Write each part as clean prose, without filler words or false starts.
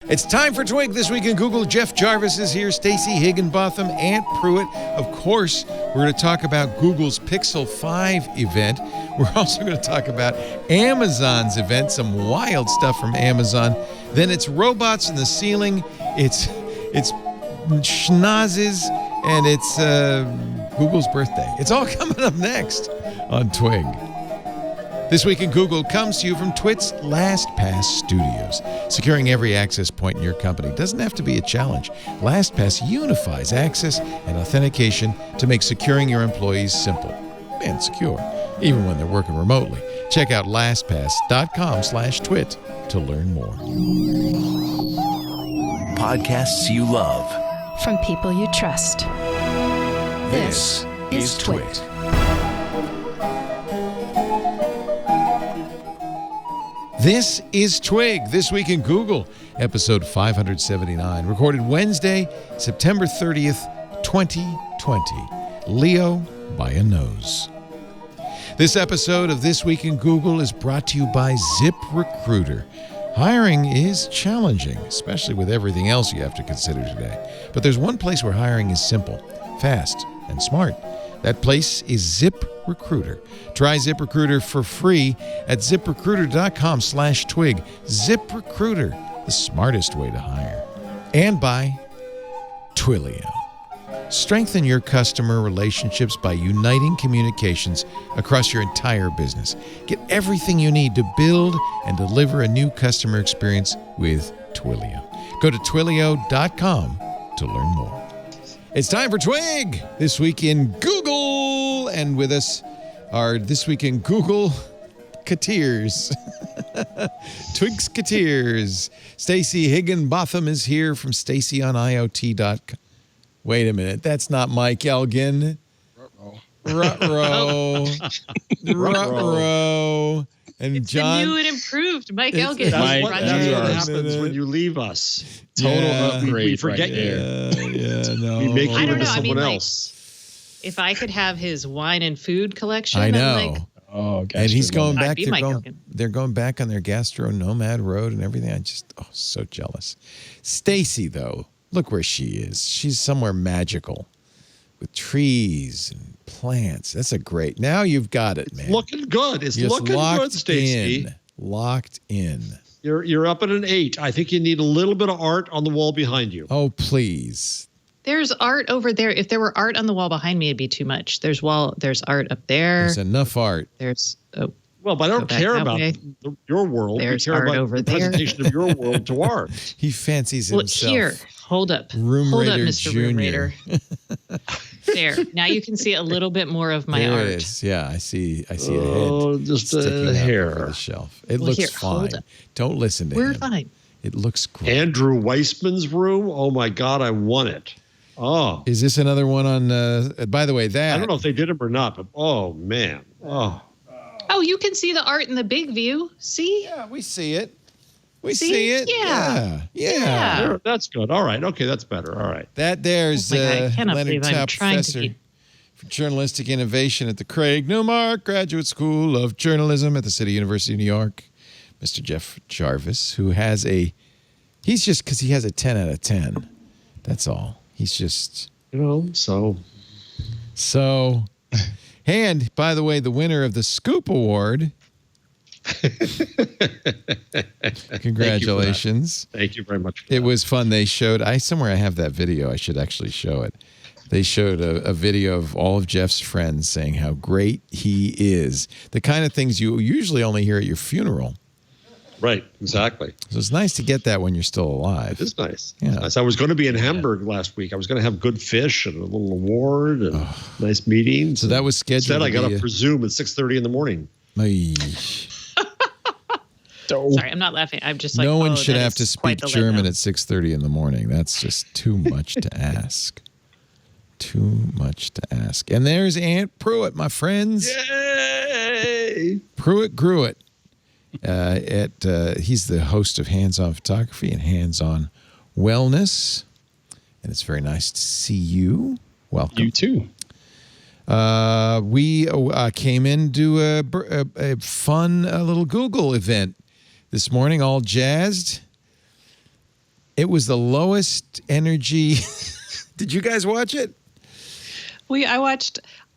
It's time for Twig This Week in Google. Jeff Jarvis is here, Stacey Higginbotham, Ant Pruitt. Of course, we're going to talk about Google's Pixel 5 event. We're also going to talk about Amazon's event, some wild stuff from Amazon. Then it's robots in the ceiling, it's schnozzes, and it's Google's birthday. It's all coming up next on Twig. This Week in Google comes to you from Twit's LastPass Studios. Securing every access point in your company doesn't have to be a challenge. LastPass unifies access and authentication to make securing your employees simple and secure, even when they're working remotely. Check out lastpass.com/twit to learn more. Podcasts you love. From people you trust. This is Twit. This is Twig, This Week in Google, episode 579, recorded Wednesday, September 30th, 2020. Leo by a nose. This episode of This Week in Google is brought to you by ZipRecruiter. Hiring is challenging, especially with everything else you have to consider today. But there's one place where hiring is simple, fast, and smart. That place is ZipRecruiter. Try ZipRecruiter for free at ziprecruiter.com/twig. ZipRecruiter, the smartest way to hire. And by Twilio. Strengthen your customer relationships by uniting communications across your entire business. Get everything you need to build and deliver a new customer experience with Twilio. Go to twilio.com to learn more. It's time for Twig, This Week in Google. And with us are This Week in Google Cateers. Twigs Cateers. Stacey Higginbotham is here from StaceyOnIoT.com. Wait a minute, that's not Mike Elgin. Ruh-roh. Ruh-roh. And it's John, the new and improved Mike Elgin. That's what happens when you leave us. Total upgrade. We forget you. No. We make I you don't into know. someone Like, else. if I could have his wine and food collection, I know. I'm like, And he's going I'd back be to Mike go. Elgin. They're going back on their Gastro Nomad Road and everything. I just, so jealous. Stacey, though, look where she is. She's somewhere magical with trees and plants. That's a great. Now you've got it, man. Looking good. It's Just looking good, Stacey. Locked in. You're up at an 8. I think you need a little bit of art on the wall behind you. Oh, please. there's art over there. If there were art on the wall behind me, it'd be too much. There's art up there. There's enough art. Well, but I don't care about your world. There's we care art about over the there. presentation of your world to art. He fancies Well, himself. here, hold up. Room hold Raider up, Mr. Jr. Room Raider. There. Now you can see a little bit more of my there art. It is. Yeah, I see a head. Oh, just sticking a up hair. over the shelf. It Well, looks here, hold fine. up. Don't listen to We're him. fine. It looks great. Andrew Weissman's room. Oh my God, I want it. Oh, Is this another one on? By the way, that I don't know if they did it or not, but oh man, oh. Oh, you can see the art in the big view. See? Yeah, we see it. We See? see it. Yeah. Yeah. There, that's good. All right, okay, that's better. All right. That there's Oh my God, I cannot Leonard believe I'm Tapp, trying to professor be- for journalistic innovation at the Craig Newmark Graduate School of Journalism at the City University of New York, Mr. Jeff Jarvis, who has he's just because he has a 10 out of 10. That's all. He's just So. And by the way, the winner of the Scoop Award. Congratulations. Thank you very much. It was fun. They showed, somewhere I have that video. I should actually show it. They showed a video of all of Jeff's friends saying how great he is. The kind of things you usually only hear at your funeral. Right, exactly. So it's nice to get that when you're still alive. It is nice. Yeah. It's nice. I was going to be in Hamburg last week. I was going to have good fish and a little award and nice meetings. So that was scheduled. Instead, I got up for Zoom at 6:30 in the morning. Sorry, I'm not laughing. I'm just like, no one oh, should that have to is quite speak the German letdown. at 6:30 in the morning. That's just too much to ask. Too much to ask. And there's Ant Pruitt, my friends. Yay! Pruitt Gruitt. He's the host of Hands-On Photography and Hands-On Wellness. And it's very nice to see you. Welcome. You too. We came in to a fun little Google event this morning, all jazzed. It was the lowest energy. Did you guys watch it?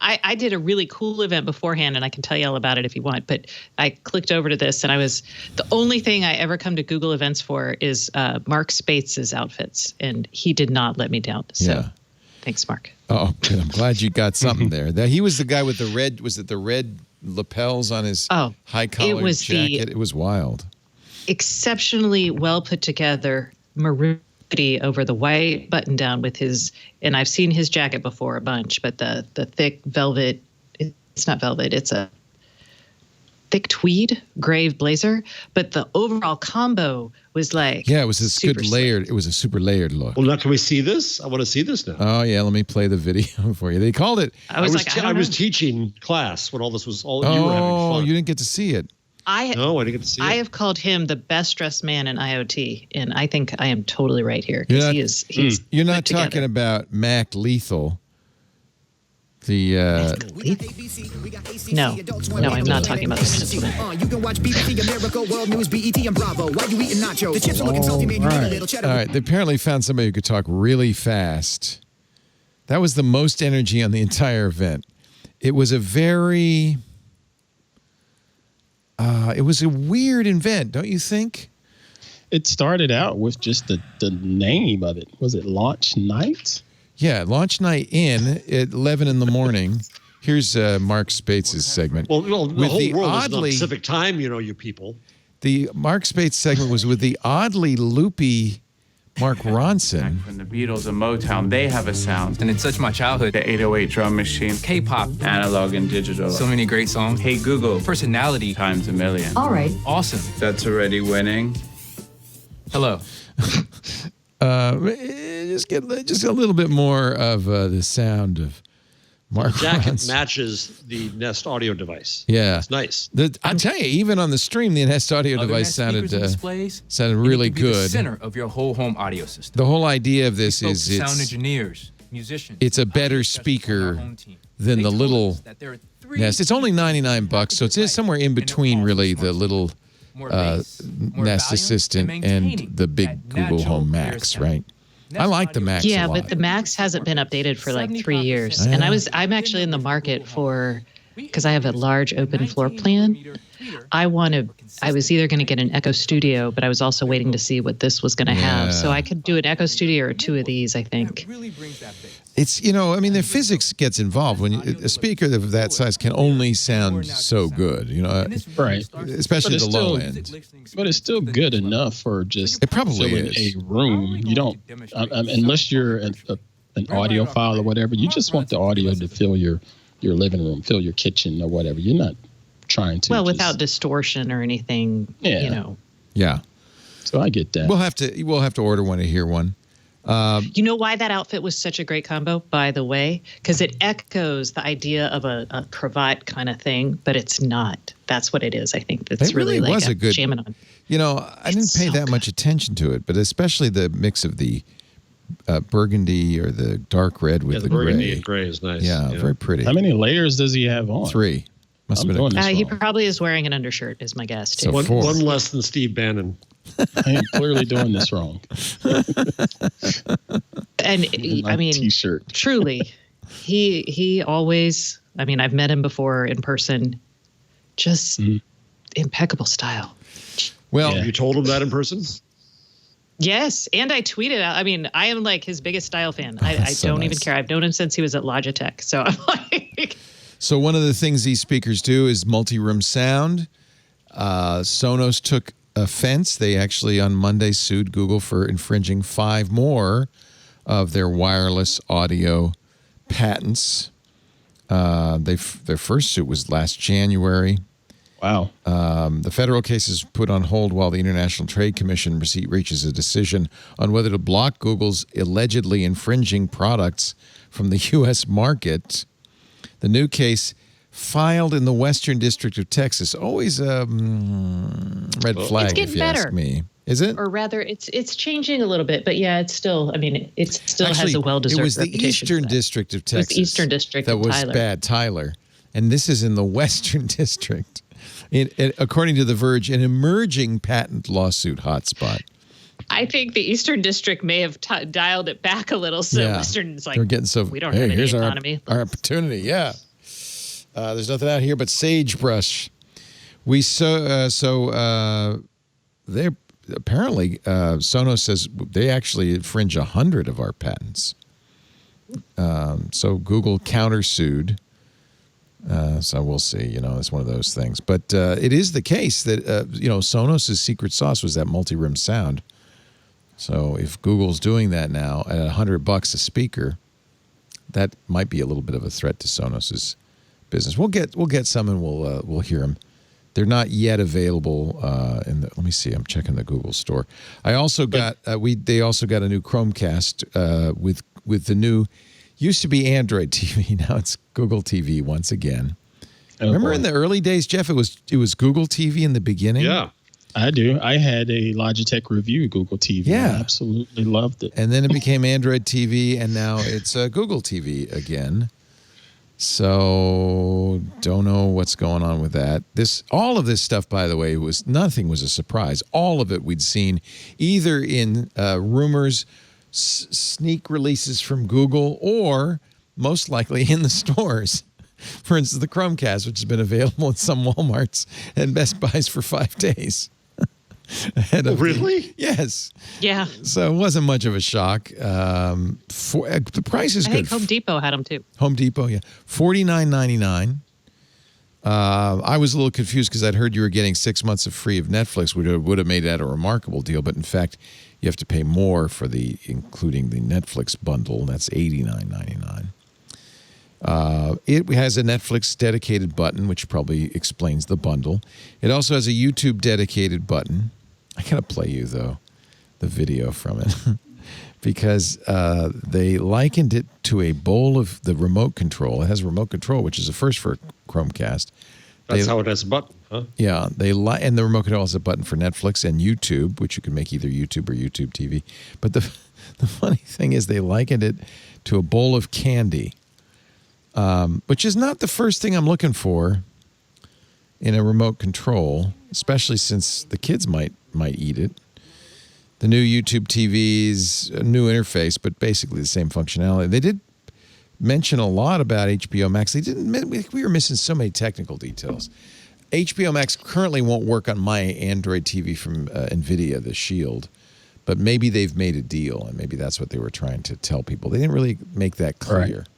I did a really cool event beforehand, and I can tell you all about it if you want, but I clicked over to this, and the only thing I ever come to Google events for is Mark Spates' outfits, and he did not let me down. So thanks, Mark. Oh, good. I'm glad you got something there. He was the guy with the red, was it the red lapels on his high collar jacket? It was wild. Exceptionally well put together maroon over the white button down with his, and I've seen his jacket before a bunch, but the thick velvet, it's not velvet, it's a thick tweed gray blazer, but the overall combo was like, it was this good layered, it was a super layered look. Well, now can we see this? I want to see this now. Oh yeah, let me play the video for you. They called it. I was teaching class when all this was all. You were having fun. Oh, you didn't get to see it. No, I didn't get to see it. I have called him the best dressed man in IoT, and I think I am totally right here because You're not talking about Mac Lethal. No, I'm not talking about this. You can watch BBC, America, World News, BET, and Bravo. Why you eating nachos? The chips are looking salty, man. You need a little cheddar. All right, they apparently found somebody who could talk really fast. That was the most energy on the entire event. It was a very... it was a weird event, don't you think? It started out with just the name of it. Was it Launch Night? Yeah, Launch Night in at 11 in the morning. Here's Mark Spates' segment. Well, the whole world is not Pacific time, you people. The Mark Spates segment was with the oddly loopy Mark Ronson. From the Beatles and Motown, they have a sound. And it's such my childhood. The 808 drum machine. K-pop. Analog and digital. So many great songs. Hey Google. Personality. Times a million. All right. Awesome. That's already winning. Hello. Just a little bit more of the sound of Mark jacket Ronson. Matches the Nest audio device. Yeah. It's nice. I'll tell you, even on the stream, the Nest audio device sounded really good. The center of your whole home audio system. The whole idea of this is sound engineers, musicians. It's a better speaker than the little Nest. It's only $99, so it's somewhere in between, really, the little Nest Assistant and the big Google Home Max, right? I like the Max a lot. But the Max hasn't been updated for like 3 years. And I'm actually in the market because I have a large open floor plan. I was either going to get an Echo Studio, but I was also waiting to see what this was going to have. So I could do an Echo Studio or two of these, I think. It's, the physics gets involved when a speaker of that size can only sound so good, right? Especially the low end. But it's still good enough for just it probably filling is. a room. You don't, unless you're an audiophile or whatever, you just want the audio to fill your living room, fill your kitchen or whatever. You're not trying to. Well, without distortion or anything, Yeah. So I get that. We'll have to order one to hear one. You know why that outfit was such a great combo, by the way? Because it echoes the idea of a cravat kind of thing, but it's not. That's what it is, I think. That's really like was a good jamming on. I didn't pay that much attention to it, but especially the mix of the burgundy or the dark red with the burgundy gray. And gray is nice. Yeah, very pretty. How many layers does he have on? 3. Must have been he probably is wearing an undershirt, is my guess, too. So 4. One less than Steve Bannon. I am clearly doing this wrong. And T-shirt. Truly, he always. I've met him before in person. Just impeccable style. Well, you told him that in person? Yes, and I tweeted out. I am like his biggest style fan. I don't even care. I've known him since he was at Logitech. So I'm like. So one of the things these speakers do is multi-room sound. Sonos took offense. They actually on Monday sued Google for infringing 5 more of their wireless audio patents. Their first suit was last January. Wow. The federal case is put on hold while the International Trade Commission reaches a decision on whether to block Google's allegedly infringing products from the U.S. market. The new case filed in the Western District of Texas. Always a red flag, if you ask me. Is it? Or rather, it's changing a little bit, but yeah, it's still. it still has a well-deserved reputation. It was the Eastern District of Texas. It was the Eastern District that of was Tyler. bad, Tyler, and this is in the Western District. According to The Verge, an emerging patent lawsuit hotspot. I think the Eastern District may have dialed it back a little. So Western's like, they're getting so, we don't have any here's economy. Our opportunity. Yeah. There's nothing out here but sagebrush. They're apparently Sonos says they actually infringe 100 of our patents. So Google countersued. So we'll see. It's one of those things. But it is the case that Sonos' secret sauce was that multi-rim sound. So if Google's doing that now at $100 a speaker, that might be a little bit of a threat to Sonos' business. We'll get some and we'll hear them. They're not yet available let me see. I'm checking the Google store. I also got they also got a new Chromecast with the new, used to be Android TV, now it's Google TV once again. Remember in the early days, Jeff, it was Google TV in the beginning? Yeah. I do. I had a Logitech Review Google TV. Yeah. I absolutely loved it. And then it became Android TV, and now it's Google TV again. So don't know what's going on with that. All of this stuff, by the way, nothing was a surprise. All of it we'd seen either in rumors, sneak releases from Google, or most likely in the stores. For instance, the Chromecast, which has been available in some Walmarts and Best Buys for 5 days. Really? Yes. Yeah. So it wasn't much of a shock. The price is I good. think Home Depot had them too. Home Depot, yeah. $49.99. I was a little confused because I'd heard you were getting 6 months of free of Netflix, which would have made that a remarkable deal. But in fact, you have to pay more for including the Netflix bundle. That's $89.99. It has a Netflix dedicated button, which probably explains the bundle. It also has a YouTube dedicated button. I gotta play you though the video from it because they likened it to a bowl of the remote control. It has a remote control, which is a first for Chromecast. That's how it has a button, huh? Yeah, and the remote control has a button for Netflix and YouTube, which you can make either YouTube or YouTube TV. But the funny thing is they likened it to a bowl of candy. Which is not the first thing I'm looking for in a remote control, especially since the kids might eat it. The new YouTube TV's a new interface, but basically the same functionality. They did mention a lot about HBO Max. We were missing so many technical details. HBO Max currently won't work on my Android TV from NVIDIA, the Shield, but maybe they've made a deal, and maybe that's what they were trying to tell people. They didn't really make that clear. Right.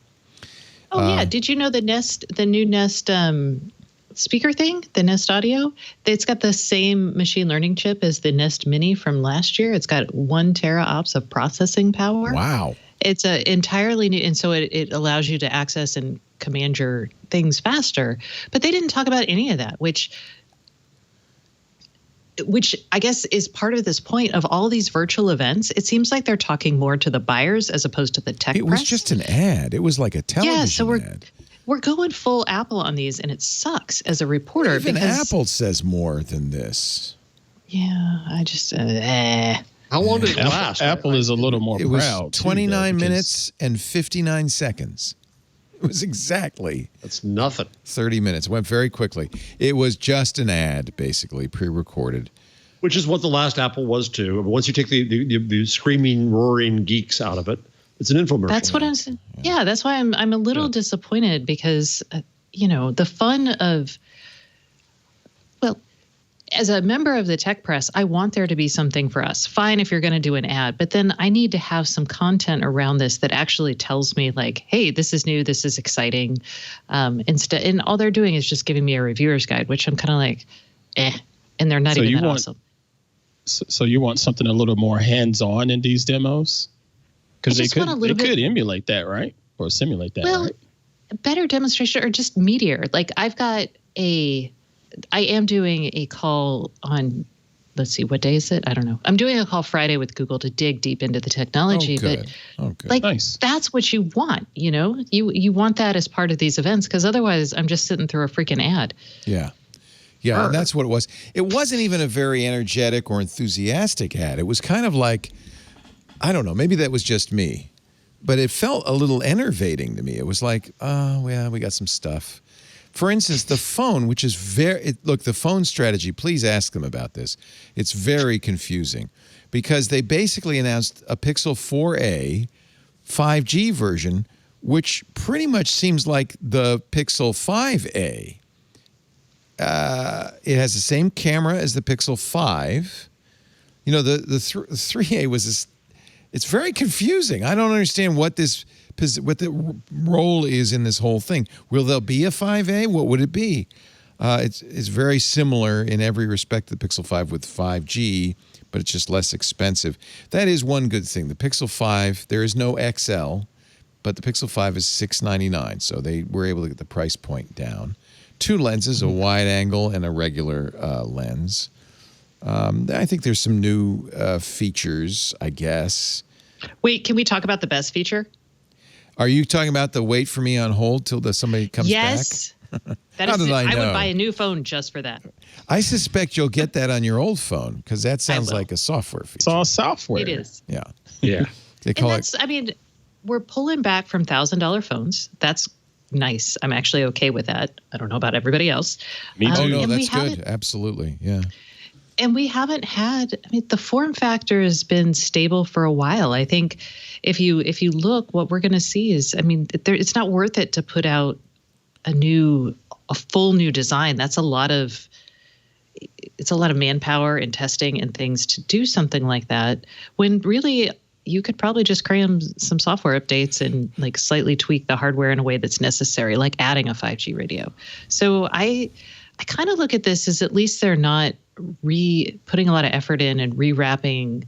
Oh yeah, did you know the new Nest speaker thing, the Nest Audio? It's got the same machine learning chip as the Nest Mini from last year. It's got 1 teraops of processing power. Wow. It's a entirely new, and so it allows you to access and command your things faster. But they didn't talk about any of that, which I guess is part of this point of all these virtual events. It seems like they're talking more to the buyers as opposed to the tech press. It was just an ad. It was like a television ad. We're going full Apple on these, and it sucks as a reporter. Even Apple says more than this. Yeah, I just How long did it last? Apple is a little more proud. It was 29 minutes and 59 seconds. It was exactly. That's nothing. 30 minutes. It went very quickly. It was just an ad, basically, pre-recorded. Which is what the last Apple was too. Once you take the screaming, roaring geeks out of it, it's an infomercial. That's what I'm saying. Yeah, that's why I'm a little disappointed because, the fun of, as a member of the tech press, I want there to be something for us. Fine if you're going to do an ad, but then I need to have some content around this that actually tells me like, hey, this is new, this is exciting. And all they're doing is just giving me a reviewer's guide, which I'm kind of like, and they're not even that awesome. So you want something a little more hands-on in these demos? Because they could emulate that, right? Or simulate that, right? A better demonstration or just meteor. Like I am doing a call on, let's see, what day is it? I don't know. I'm doing a call Friday with Google to dig deep into the technology. Good. Nice. That's what you want, You want that as part of these events because otherwise I'm just sitting through a freaking ad. Yeah. Yeah, and that's what it was. It wasn't even a very energetic or enthusiastic ad. It was kind of like, I don't know, maybe that was just me, but it felt a little enervating to me. It was like, oh, yeah, we got some stuff. For instance, the phone, which is the phone strategy, please ask them about this. It's very confusing because they basically announced a Pixel 4a 5G version, which pretty much seems like the Pixel 5a. It has the same camera as the Pixel 5. You know, the 3a was this. It's very confusing. I don't understand what the role is in this whole thing. Will there be a 5a? What would it be? It's very similar in every respect to the Pixel 5 with 5G, but it's just less expensive. That is one good thing. The Pixel 5, there is no XL, but the Pixel 5 is $699, so they were able to get the price point down. 2 lenses, a wide angle and a regular lens. I think there's some new features, I guess. Wait, can we talk about the best feature? Are you talking about the wait for me on hold till somebody comes back? Yes. That How is did I know? would buy a new phone just for that. I suspect you'll get that on your old phone because that sounds like a software feature. It's all software. It is. Yeah. Yeah. They call And I mean, we're pulling back from $1,000 phones. That's nice. I'm actually okay with that. I don't know about everybody else. Me too. Oh, no, and that's good. Absolutely. Yeah. And we haven't had, I mean, the form factor has been stable for a while. I think if you look, what we're going to see is, I mean, it's not worth it to put out a full new design. It's a lot of manpower and testing and things to do something like that, when really you could probably just cram some software updates and like slightly tweak the hardware in a way that's necessary, like adding a 5G radio. So I kind of look at this as at least they're not putting a lot of effort in and rewrapping,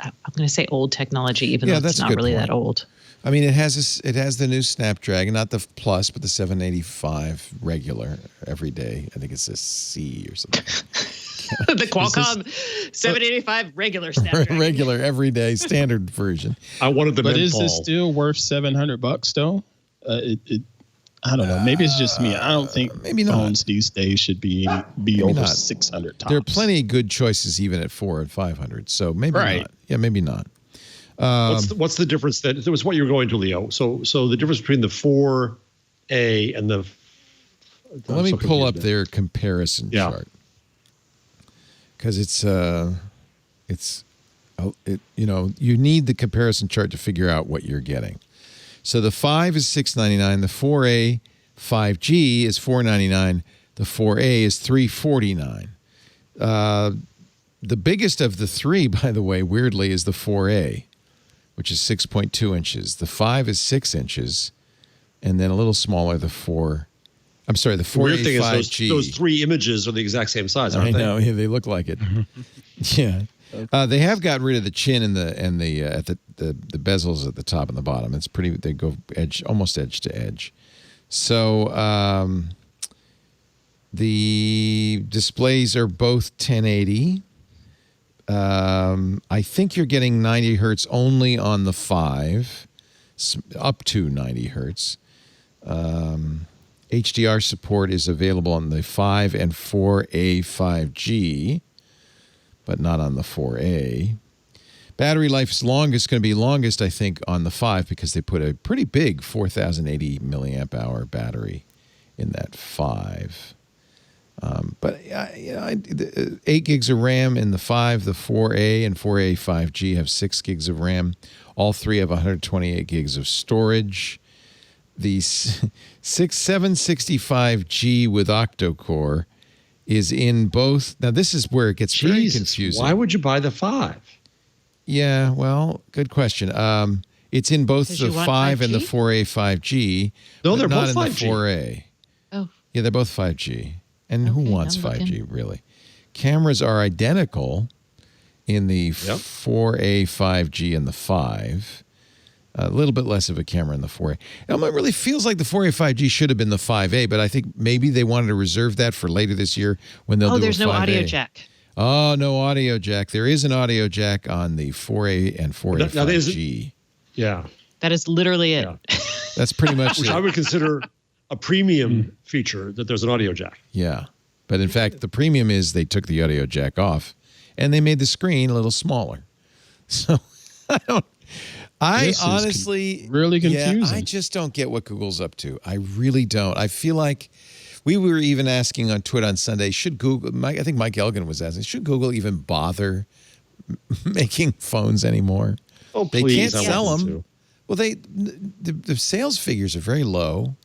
I'm going to say old technology, even though it's not really that old. I mean, it has the new Snapdragon, not the Plus, but the 785 regular every day. I think it's a C or something. The Qualcomm 785 regular Snapdragon. Regular, everyday, standard version. I wanted the But is menthol. it still worth $700 though? I don't know. Maybe it's just me. I don't think maybe not. phones these days should be over not. 600 tops. There are plenty of good choices even at $400 and $500. So maybe not. Yeah, maybe not. What's the difference? That it was what you were going to, Leo. So the difference between the 4A and the. Let me pull up their comparison chart, because you need the comparison chart to figure out what you're getting. So the 5 is $699. The 4A 5G is $499. The 4A is $349. The biggest of the three, by the way, weirdly, is the 4A, which is 6.2 inches. The 5 is 6 inches, and then a little smaller, the 4. I'm sorry, the 4A 5G. The weird thing is those 3 images are the exact same size, aren't they? I know, yeah, they look like it. Yeah. They have got rid of the chin and the bezels at the top and the bottom. It's pretty. They go almost edge to edge. So the displays are both 1080. I think you're getting 90 hertz only on the 5, up to 90 hertz. HDR support is available on the 5 and 4A 5G, but not on the 4A. Battery life is going to be longest, I think, on the 5, because they put a pretty big 4,080 milliamp hour battery in that 5. But 8 gigs of RAM in the 5, the 4A and 4A 5G have 6 gigs of RAM. All three have 128 gigs of storage. The 765G with octa-core is in both. Now, this is where it gets very confusing. Why would you buy the 5? Yeah, well, good question. It's in both the 5 and the 4A 5G. No, they're not both in 5G. the 4A. Oh. Yeah, they're both 5G. And who wants 5G, really? Cameras are identical in the 4A 5G and the 5. A little bit less of a camera in the 4A. It really feels like the 4A 5G should have been the 5A, but I think maybe they wanted to reserve that for later this year when they'll do a 5A. Oh, there's no audio jack. Oh, no audio jack. There is an audio jack on the 4A and 4A 5G. Yeah. That is literally it. Yeah. That's pretty much Which it. I would consider a premium feature, that there's an audio jack. Yeah. But in fact, the premium is they took the audio jack off and they made the screen a little smaller. So I honestly really confusing. Yeah, I just don't get what Google's up to. I really don't. I feel like we were even asking on Twitter on Sunday, should Google, I think Mike Elgin was asking, should Google even bother making phones anymore. Oh, They please. can't I sell want them. to. Well, the sales figures are very low.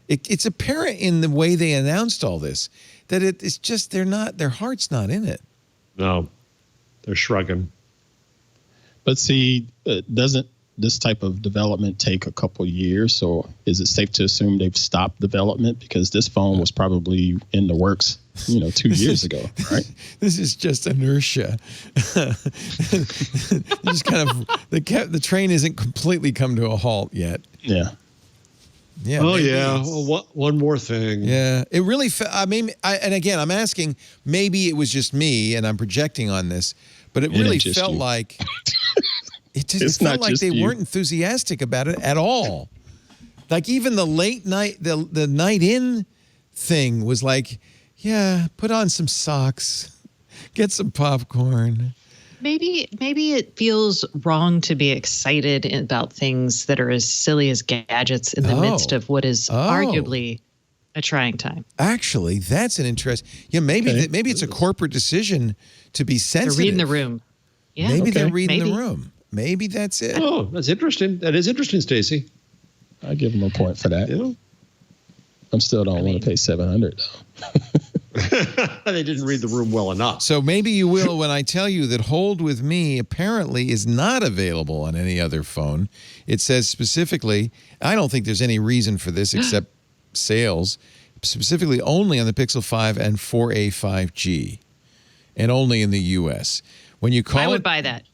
It's apparent in the way they announced all this that it's just their heart's not in it. No, they're shrugging. But see, doesn't this type of development take a couple years? So is it safe to assume they've stopped development because this phone was probably in the works, 2 years ago, right? This is just inertia. Just kind of the train isn't completely come to a halt yet. Yeah. Yeah. Oh maybe yeah. it's- Well, one more thing. Yeah, it really. And again, I'm asking. Maybe it was just me, and I'm projecting on this, but it really ain't just felt you. like it It's felt not like just they you. weren't enthusiastic about it at all. Like even the late night, the night in thing was like, yeah, put on some socks, get some popcorn. Maybe it feels wrong to be excited about things that are as silly as gadgets in the midst of what is arguably a trying time. Actually, that's an interest. Yeah, maybe Okay. maybe it's a corporate decision to be They're sensitive. reading the room. Yeah. Maybe they're Okay. reading Maybe. the room. Maybe that's it. Oh, that's interesting. That is interesting, Stacy. I give them a point for that. Yeah. I'm still don't want to pay $700 though. They didn't read the room well enough. So maybe you will when I tell you that Hold With Me apparently is not available on any other phone. It says specifically, I don't think there's any reason for this except sales, specifically only on the Pixel 5 and 4a 5G, and only in the U.S. When you call I would it, buy that.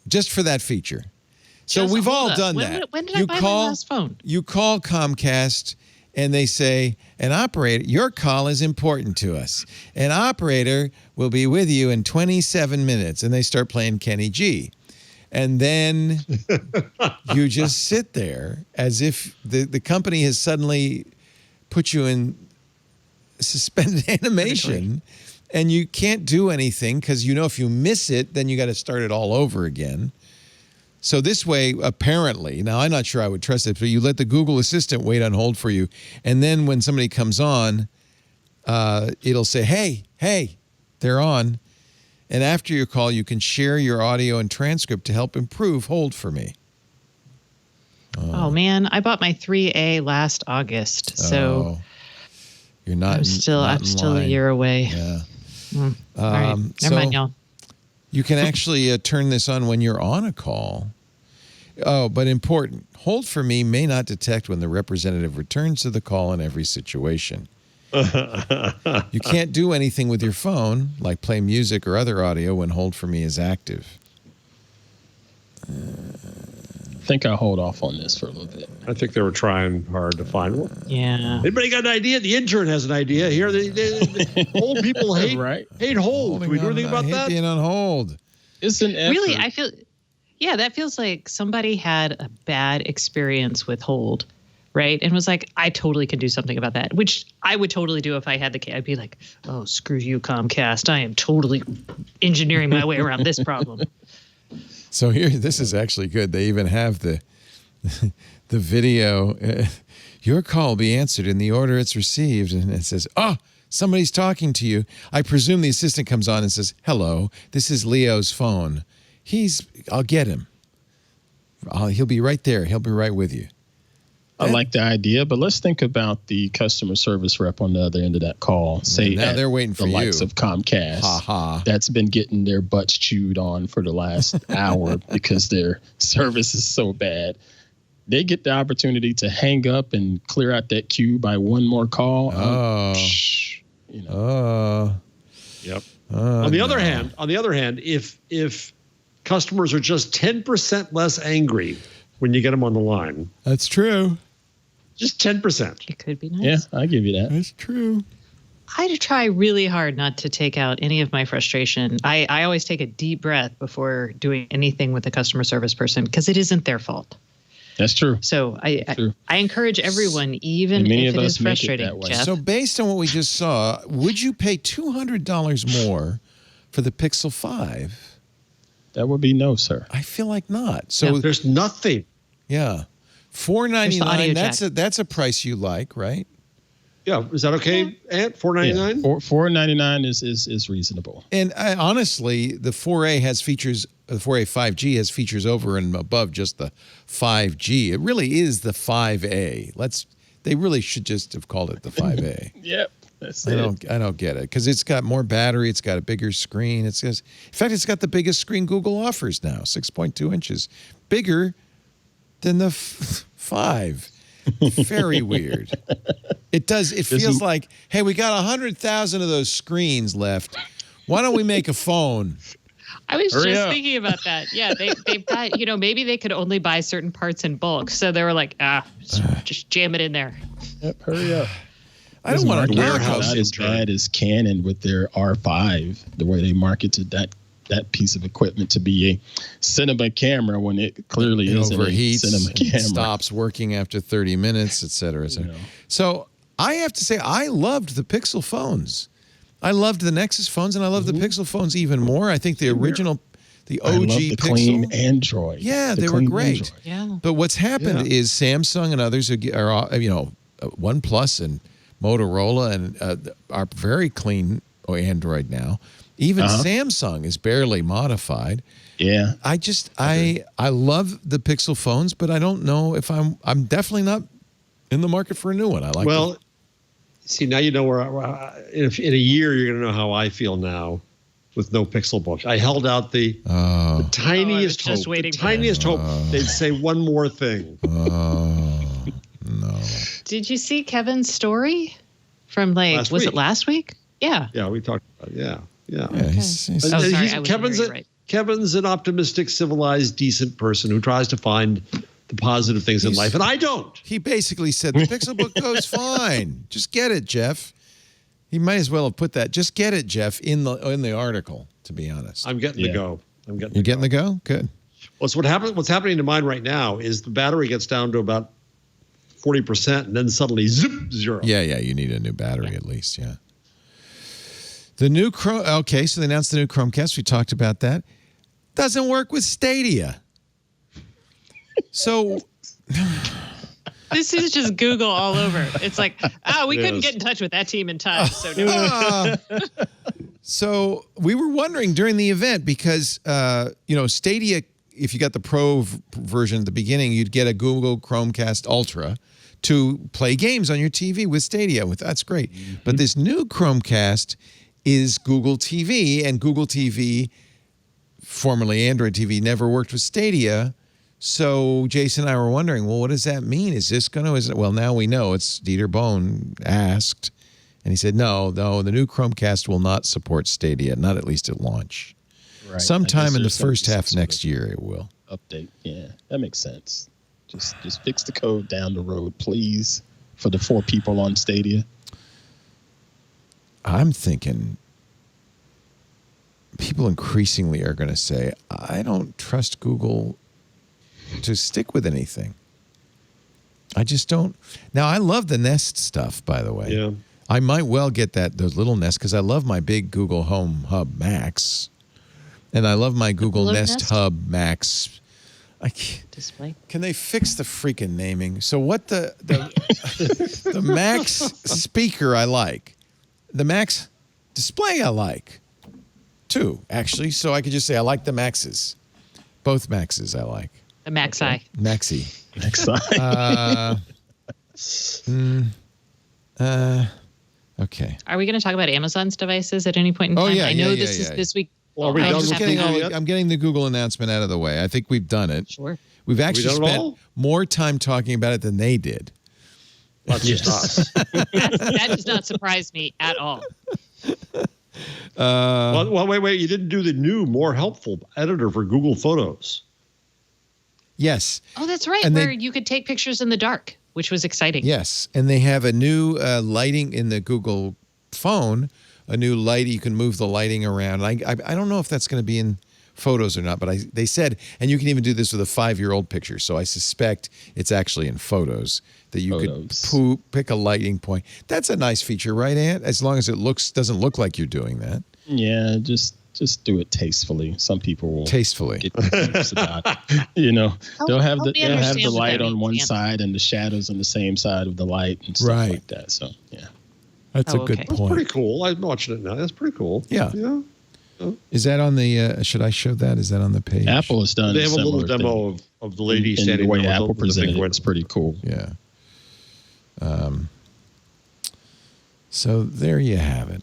just for that feature. So Just we've all hold up. done When- that. when did I buy my last phone? You call Comcast and they say, an operator, your call is important to us. An operator will be with you in 27 minutes. And they start playing Kenny G. And then you just sit there as if the company has suddenly put you in suspended animation and you can't do anything because if you miss it, then you got to start it all over again. So this way, apparently, now I'm not sure I would trust it, but you let the Google Assistant wait on hold for you. And then when somebody comes on, it'll say, hey, they're on. And after your call, you can share your audio and transcript to help improve Hold for Me. Oh man, I bought my 3A last August, so you're not. I'm still not in a line. year away. Yeah. All right, never mind, y'all. You can actually turn this on when you're on a call. Oh, but important. Hold for Me may not detect when the representative returns to the call in every situation. You can't do anything with your phone, like play music or other audio when Hold for Me is active. I think I'll hold off on this for a little bit. I think they were trying hard to find one. Yeah. Anybody got an idea? The intern has an idea. Here, the old people hate Right. hate hold. Can we do anything about I hate that? being on hold. It's an effort. Really, I feel, that feels like somebody had a bad experience with Hold, right? And was like, I totally can do something about that, which I would totally do if I had the key. I'd be like, oh, screw you, Comcast. I am totally engineering my way around this problem. So here, this is actually good. They even have the video. Your call will be answered in the order it's received. And it says, somebody's talking to you. I presume the assistant comes on and says, hello, this is Leo's phone. I'll get him. He'll be right there. He'll be right with you. I like the idea, but let's think about the customer service rep on the other end of that call. Say now at they're waiting for the you. likes of Comcast. Ha ha. That's been getting their butts chewed on for the last hour because their service is so bad. They get the opportunity to hang up and clear out that queue by one more call. Yep. On the other hand, if customers are just 10% less angry when you get them on the line, That's true. just 10%. It could be nice. Yeah, I give you that. That's true. I try really hard not to take out any of my frustration. I always take a deep breath before doing anything with a customer service person because it isn't their fault. That's true. So I encourage everyone, even And many if of it us is make it frustrating, that way. Jeff. So based on what we just saw, would you pay $200 more for the Pixel 5? That would be no, sir. I feel like not. So There's nothing. yeah, There's the audio $499. jack. That's a price you like, right? Yeah, is that okay, Ant? $4.99? $4.99 is reasonable. And honestly, the 4A has features. The 4A 5G has features over and above just the 5G. It really is the 5A. They really should just have called it the 5A. Yep, that's I don't get it because it's got more battery. It's got a bigger screen. In fact, it's got the biggest screen Google offers now, 6.2 inches, bigger than the 5. Very weird. It does. It feels like, hey, we got 100,000 of those screens left. Why don't we make a phone? I was just thinking about that. Yeah, they've got, maybe they could only buy certain parts in bulk. So they were like, just jam it in there. Yep, hurry up. I don't want to warehouse not as bad as Canon with their R5, the way they marketed that piece of equipment to be a cinema camera when it clearly isn't a cinema camera. Stops working after 30 minutes, et cetera, et cetera. So I have to say, I loved the Pixel phones. I loved the Nexus phones, and I love the Pixel phones even more. I think the original, the OG I love the Pixel. clean Android. Yeah, they were great. Android. Yeah. But what's happened is Samsung and others are OnePlus and Motorola and are very clean Android now. Even Samsung is barely modified. Yeah. I love the Pixel phones, but I don't know if I'm definitely not in the market for a new one. I like them. See, now you know where in a year you're going to know how I feel now with no Pixel books. I held out the tiniest hope. The tiniest hope they'd say one more thing. No. Did you see Kevin's story from was it last week? Yeah. Yeah, we talked about it. Yeah. Kevin's an optimistic, civilized, decent person who tries to find the positive things in life, and I don't. He basically said the Pixel book goes fine. Just get it, Jeff. He might as well have put that. Just get it, Jeff, in the article. To be honest, I'm getting the go. You're getting the go. Good. Well, so what's happening to mine right now is the battery gets down to about 40%, and then suddenly zip, zero. Yeah. You need a new battery at least. Yeah. The new so they announced the new Chromecast. We talked about that. Doesn't work with Stadia. So this is just Google all over. It's like, we couldn't get in touch with that team in time. So we were wondering during the event because Stadia, if you got the Pro version at the beginning, you'd get a Google Chromecast Ultra to play games on your TV with Stadia. That's great. Mm-hmm. But this new Chromecast is Google TV, and Google TV, formerly Android TV, never worked with Stadia. So Jason and I were wondering, well, what does that mean? Is this going to? Well, now we know. It's Dieter Bohn asked, and he said, no, the new Chromecast will not support Stadia, not at least at launch. Right. Sometime in the first half next year, it will. Update. Yeah, that makes sense. Just fix the code down the road, please, for the 4 people on Stadia. I'm thinking people increasingly are going to say, I don't trust Google to stick with anything. I just don't. Now, I love the Nest stuff, by the way. Yeah. I might well get those little Nests because I love my big Google Home Hub Max. And I love my Google Nest Hub Max. Display. Can they fix the freaking naming? So what the Max speaker I like. The Max display I like, too, actually. So I could just say I like the Maxes. Both Maxes I like. The Maxi. Maxi. Okay. Are we going to talk about Amazon's devices at any point in time? Yeah. I know this is this week. Well, are we done with Google yet? I'm getting the Google announcement out of the way. I think we've done it. Sure. We've actually spent more time talking about it than they did. That's just us. That does not surprise me at all. Wait. You didn't do the new, more helpful editor for Google Photos. Yes. Oh, that's right. And where you could take pictures in the dark, which was exciting. Yes. And they have a new lighting in the Google phone, a new light. You can move the lighting around. I don't know if that's going to be in Photos or not, but they said, and you can even do this with a 5-year-old picture. So I suspect it's actually in Photos that you could pick a lighting point. That's a nice feature, right, Ant? As long as it doesn't look like you're doing that. Yeah, just just do it tastefully. Some people will Tastefully. get confused about it. You know, they'll have help me the understand what light that on one means, side and the shadows on the same side of the light and stuff Right. like that. So yeah. That's a Oh, good okay. That's point. pretty cool. I'm watching it now. That's pretty cool. Yeah. Yeah. Is that on the? Should I show that? Is that on the page? Apple has done They have a little similar demo thing. of the lady And standing the way there with Apple the big presented it window. was pretty cool. Yeah. So there you have it.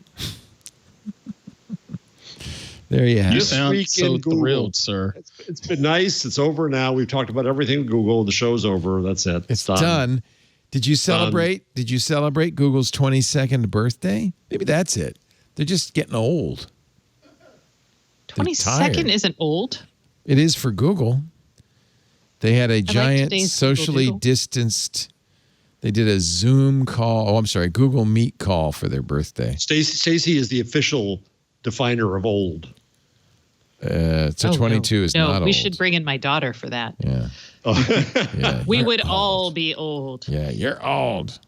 There you have You it. sound week so in Google. thrilled, sir. It's been nice. It's over now. We've talked about everything with Google. The show's over. That's it. It's done. Did you celebrate? Did you celebrate Google's 22nd birthday? Maybe that's it. They're just getting old. 22nd isn't old. It is for Google. They had a giant today's socially Google. distanced. They did a Zoom call. Oh, I'm sorry, Google Meet call for their birthday. Stacey is the official definer of old. So 22 is not old. We should bring in my daughter for that. Yeah. Yeah. We would all be old. Yeah, you're old.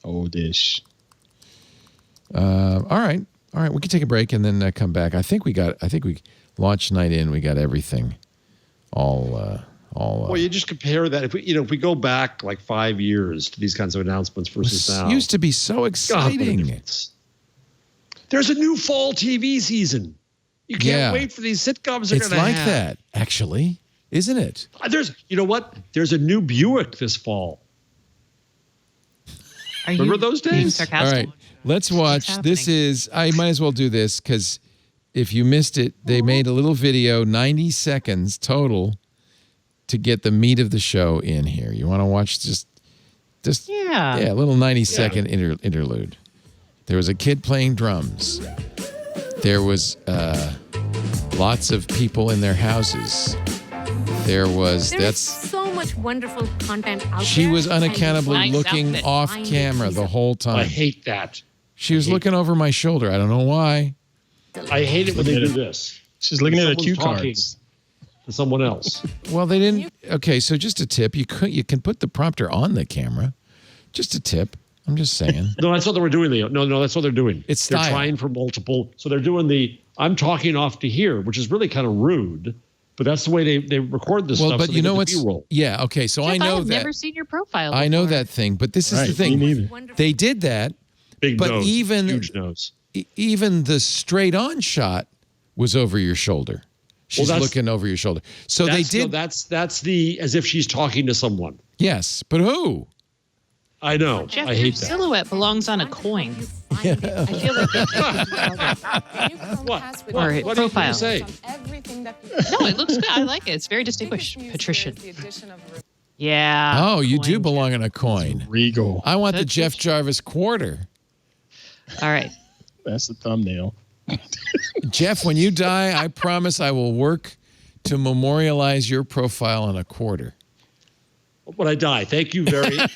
Oldish. All right. We can take a break and then come back. I think we launch night in. We got everything. Well, you just compare that. If we go back like 5 years to these kinds of announcements versus now, used to be so exciting. There's a new fall TV season. You can't wait for these sitcoms. It's like that, actually, isn't it? You know what? There's a new Buick this fall. Remember those days? Sarcastic? All right, let's watch. This is. I might as well do this because if you missed it, they made a little video, 90 seconds total, to get the meat of the show in here. You want to watch just a little 90-second interlude. There was a kid playing drums. There was lots of people in their houses. That's so much wonderful content out there. She was unaccountably Nice looking outfit. off camera the whole time. I hate that. She was looking over my shoulder. I don't know why. I hate it when they do this. She's looking at her Someone's cue talking cards. to someone else. Well, they didn't. Okay, so just a tip. You can put the prompter on the camera. Just a tip. I'm just saying. No, that's what they were doing, Leo. No, that's what they're doing. It's they're style. trying for multiple. So they're doing I'm talking off to here, which is really kind of rude. But that's the way they record this Well, stuff. but so you they know get what's? the B-roll. Yeah. Okay. So Jeff, I know have that. never seen your profile. I know before. that thing, but this is Right, the thing. me neither. They did that, Big but nose, huge nose. even the straight-on shot was over your shoulder. She's looking over your shoulder. So they did. No, that's the as if she's talking to someone. Yes, but who? I know. Jeff, I your hate that. silhouette belongs on a coin. I feel like All right, What are you profile. going to say? No, it looks good. I like it. It's very distinguished. Patrician. Yeah. Oh, you do coin. belong on a coin. Regal. I want the Jeff Jarvis quarter. All right. That's the thumbnail. Jeff, when you die, I promise I will work to memorialize your profile on a quarter. When I die, thank you very much.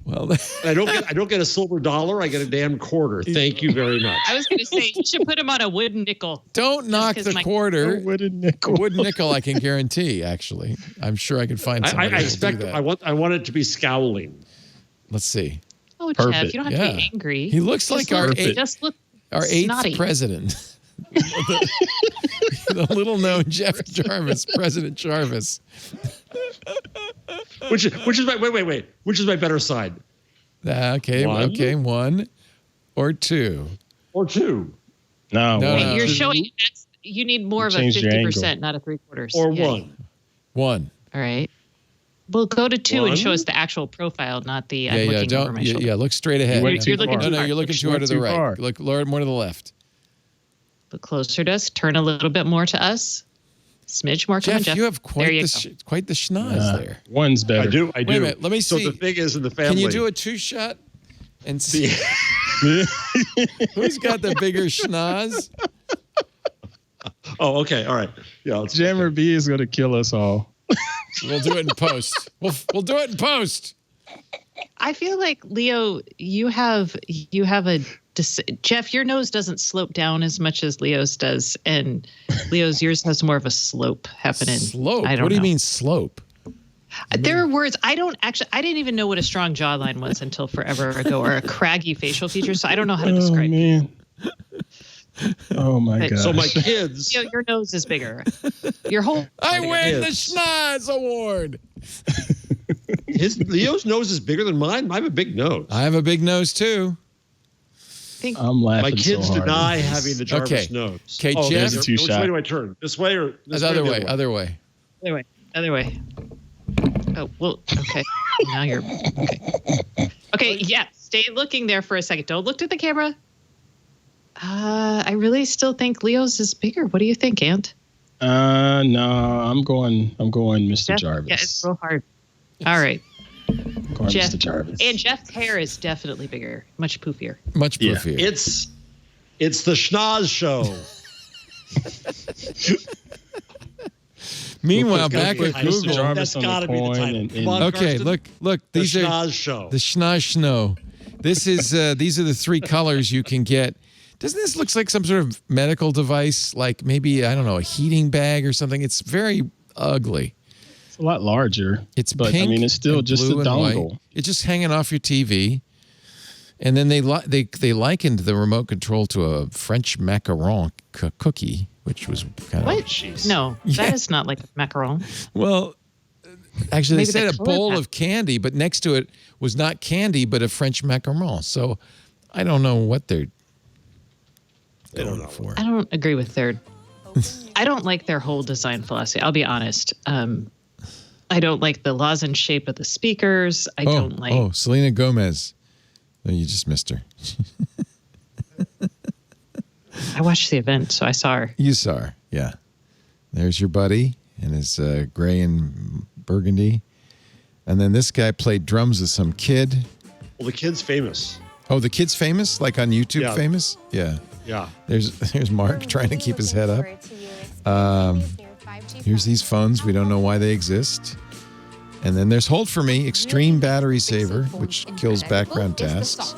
Well, I don't get a silver dollar. I get a damn quarter. Thank you very much. I was going to say you should put him on a wooden nickel. don't knock 'cause the my- quarter. Wooden nickel. A wooden nickel, I can guarantee. Actually, I'm sure I can find I somebody. who'll expect. do that. I want it to be scowling. Let's see. Oh, Jeff, Perfect. you don't have to be Yeah. angry. He looks like our look, eighth- just look Our eighth snotty. president. The little-known Jeff Jarvis, President Jarvis. Which is my wait. Which is my better side? Okay, One. okay, 1 or 2. Or two? No, No, one. no. You're showing you need more of a Changed your 50%, not a 3/4. Or Yeah. one? 1. All right. We'll go to 2 One? and show us the actual profile, not the I'm looking over my shoulder. look straight ahead. went too You're looking far. too hard. You're looking too hard to the too right. far. Look more to the left. Look closer to us. Turn a little bit more to us. Smidge more coming, Jeff, Jeff. you have there you go. quite the schnoz there. One's better. I do. Wait a minute, let me So see. the thing is in the family. Can you do a 2-shot and see who's got the bigger schnoz? Oh, okay. All right. Yeah. Jammer B is going to kill us all. We'll do it in post. We'll do it in post. I feel like Leo, you have Jeff, your nose doesn't slope down as much as Leo's does, and yours has more of a slope happening. Slope. I don't What do you know. mean slope? There are words I didn't even know what a strong jawline was until forever ago, or a craggy facial feature. So I don't know how to Oh, describe it. man. Oh my god! So my kids. Your nose is bigger. Your whole. I win the Schnoz Award. Leo's nose is bigger than mine. I have a big nose. I have a big nose too. I'm laughing. My kids so hard. deny having the Jarvis nose. Okay, oh, Jeff. Which way do I turn? This way or this way? Other way. Other way. Other way. Oh, well, okay. Now you're okay. Okay, yeah. Stay looking there for a second. Don't look at the camera. I really still think Leo's is bigger. What do you think, Ant? No, I'm going Mr. Jarvis. Yeah, it's real hard. All right. Going Jeff, Mr. Jarvis. And Jeff's hair is definitely bigger. Much poofier. Much poofier. It's the Schnoz show. Meanwhile, back at Google. That's got to be the title. Come on, okay, Karsten. look. These the are Schnoz show. The Schnoz Schno. This is these are the three colors you can get. Doesn't this look like some sort of medical device, like maybe, I don't know, a heating bag or something? It's very ugly. It's a lot larger. It's but pink I mean, it's still just a blue and dongle. white. It's just hanging off your TV. And then they likened the remote control to a French macaron cookie, which was kind of... What? No, that is not like a macaron. Well, actually, Maybe they said the a bowl color of candy, but next to it was not candy, but a French macaron. So I don't know what they're going for. I don't agree with I don't like their whole design philosophy. I'll be honest. I don't like the lozenge shape of the speakers. I don't like... Oh, Selena Gomez. No, you just missed her. I watched the event, so I saw her. You saw her, yeah. There's your buddy in his gray and burgundy. And then this guy played drums with some kid. Well, the kid's famous. Oh, the kid's famous? Like on YouTube Yeah. famous? Yeah. Yeah. There's Mark trying to keep his head up. Here's these phones. We don't know why they exist. And then there's Hold For Me, Extreme Battery Saver, which kills background tasks.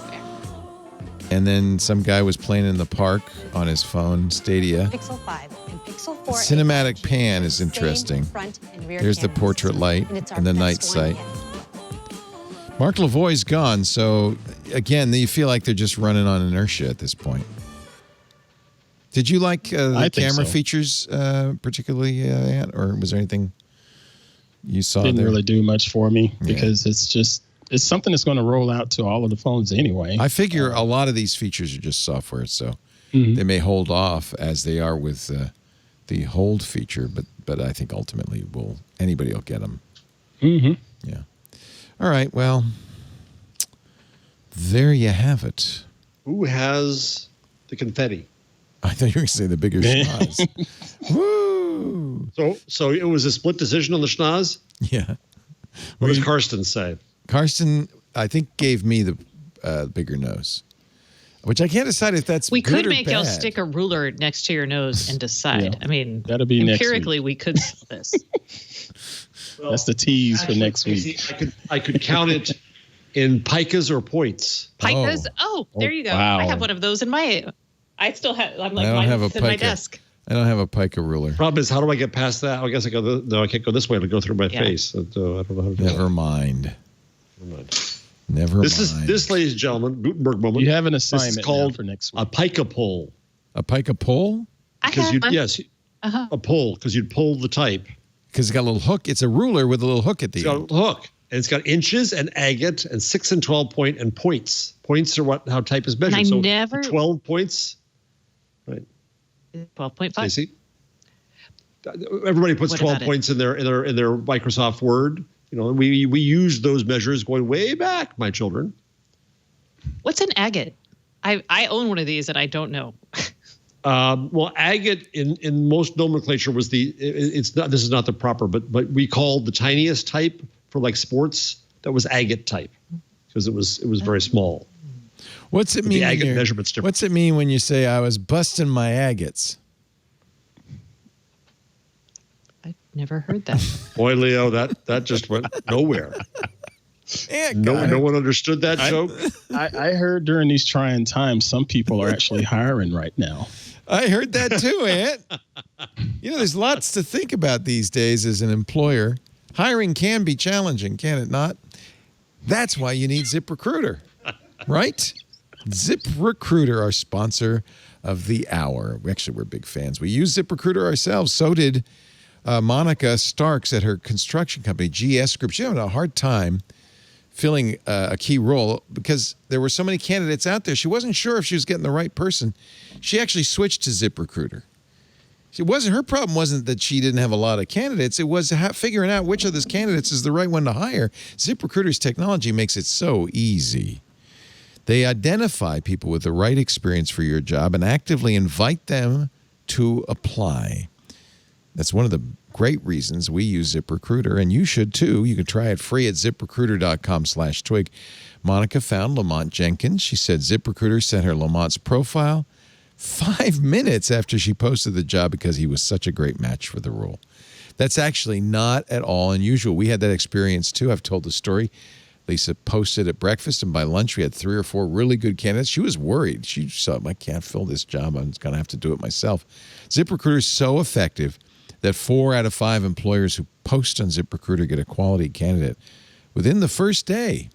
And then some guy was playing in the park on his phone, Stadia. Pixel 5 and Pixel 4. Cinematic pan is interesting. There's the portrait light and the night sight. Mark Lavoie's gone, so again, you feel like they're just running on inertia at this point. Did you like the camera features particularly, Ant, or was there anything you saw Didn't there? really do much for me because it's something that's going to roll out to all of the phones anyway. I figure a lot of these features are just software, so they may hold off as they are with the hold feature, but I think ultimately anybody will get them. Mm-hmm. Yeah. All right. Well, there you have it. Who has the confetti? I thought you were going to say the bigger schnoz. Woo! So it was a split decision on the schnoz? Yeah. What does Karsten say? Karsten, I think, gave me the bigger nose, which I can't decide if that's We good could or make y'all bad. stick a ruler next to your nose and decide. Yeah. I mean, That'll be next empirically, we could sell this. That's the tease for next week. I could count it in picas or points. Picas? Oh, there you go. wow. I have one of those in my... I still have... I'm like, I don't mine have a is in my pica. desk. I don't have a pica ruler. Problem is, how do I get past that? I guess I go. No, I can't go this way. It'll go through my Yeah. face. So, I don't know how to do that. Never mind. Never mind. This, ladies and gentlemen, Gutenberg moment. You have an This assignment is called now for next week. a pica pull. A pica pole? I Because have you'd one. yes, a pull because you'd pull the type. Because it's got a little hook. It's a ruler with a little hook at the It's got end. a hook and it's got inches and agate and 6 and 12 point and points. Points are how type is measured. I So never- 12 points. Right, 12.5. Stacey? Everybody puts What 12 about it? points in their Microsoft Word. You know, we use those measures going way back, my children. What's an agate? I own one of these and I don't know. Well, agate in most nomenclature was it's not. This is not the proper, but we called the tiniest type for like sports. That was agate type because it was very small. What's it But mean? the when agate you're- measurement's different. What's it mean when you say I was busting my agates? I've never heard that. Boy, Leo, that just went nowhere. Yeah, No one understood that joke. I heard during these trying times, some people are actually hiring right now. I heard that too, Ant. You know, there's lots to think about these days as an employer. Hiring can be challenging, can it not? That's why you need ZipRecruiter, right? ZipRecruiter, our sponsor of the hour. Actually, we're big fans. We use ZipRecruiter ourselves. So did Monica Starks at her construction company, GS Group. She had a hard time filling a key role because there were so many candidates out there. She wasn't sure if she was getting the right person. She actually switched to ZipRecruiter. Her problem wasn't that she didn't have a lot of candidates. It was figuring out which of those candidates is the right one to hire. ZipRecruiter's technology makes it so easy. They identify people with the right experience for your job and actively invite them to apply. That's one of the great reasons we use ZipRecruiter, and you should too. You can try it free at ZipRecruiter.com/twig. Monica found Lamont Jenkins. She said ZipRecruiter sent her Lamont's profile 5 minutes after she posted the job because he was such a great match for the role. That's actually not at all unusual. We had that experience too. I've told the story. Lisa posted at breakfast, and by lunch we had 3 or 4 really good candidates. She was worried. She thought, I can't fill this job. I'm going to have to do it myself. ZipRecruiter is so effective that 4 out of 5 employers who post on ZipRecruiter get a quality candidate within the first day.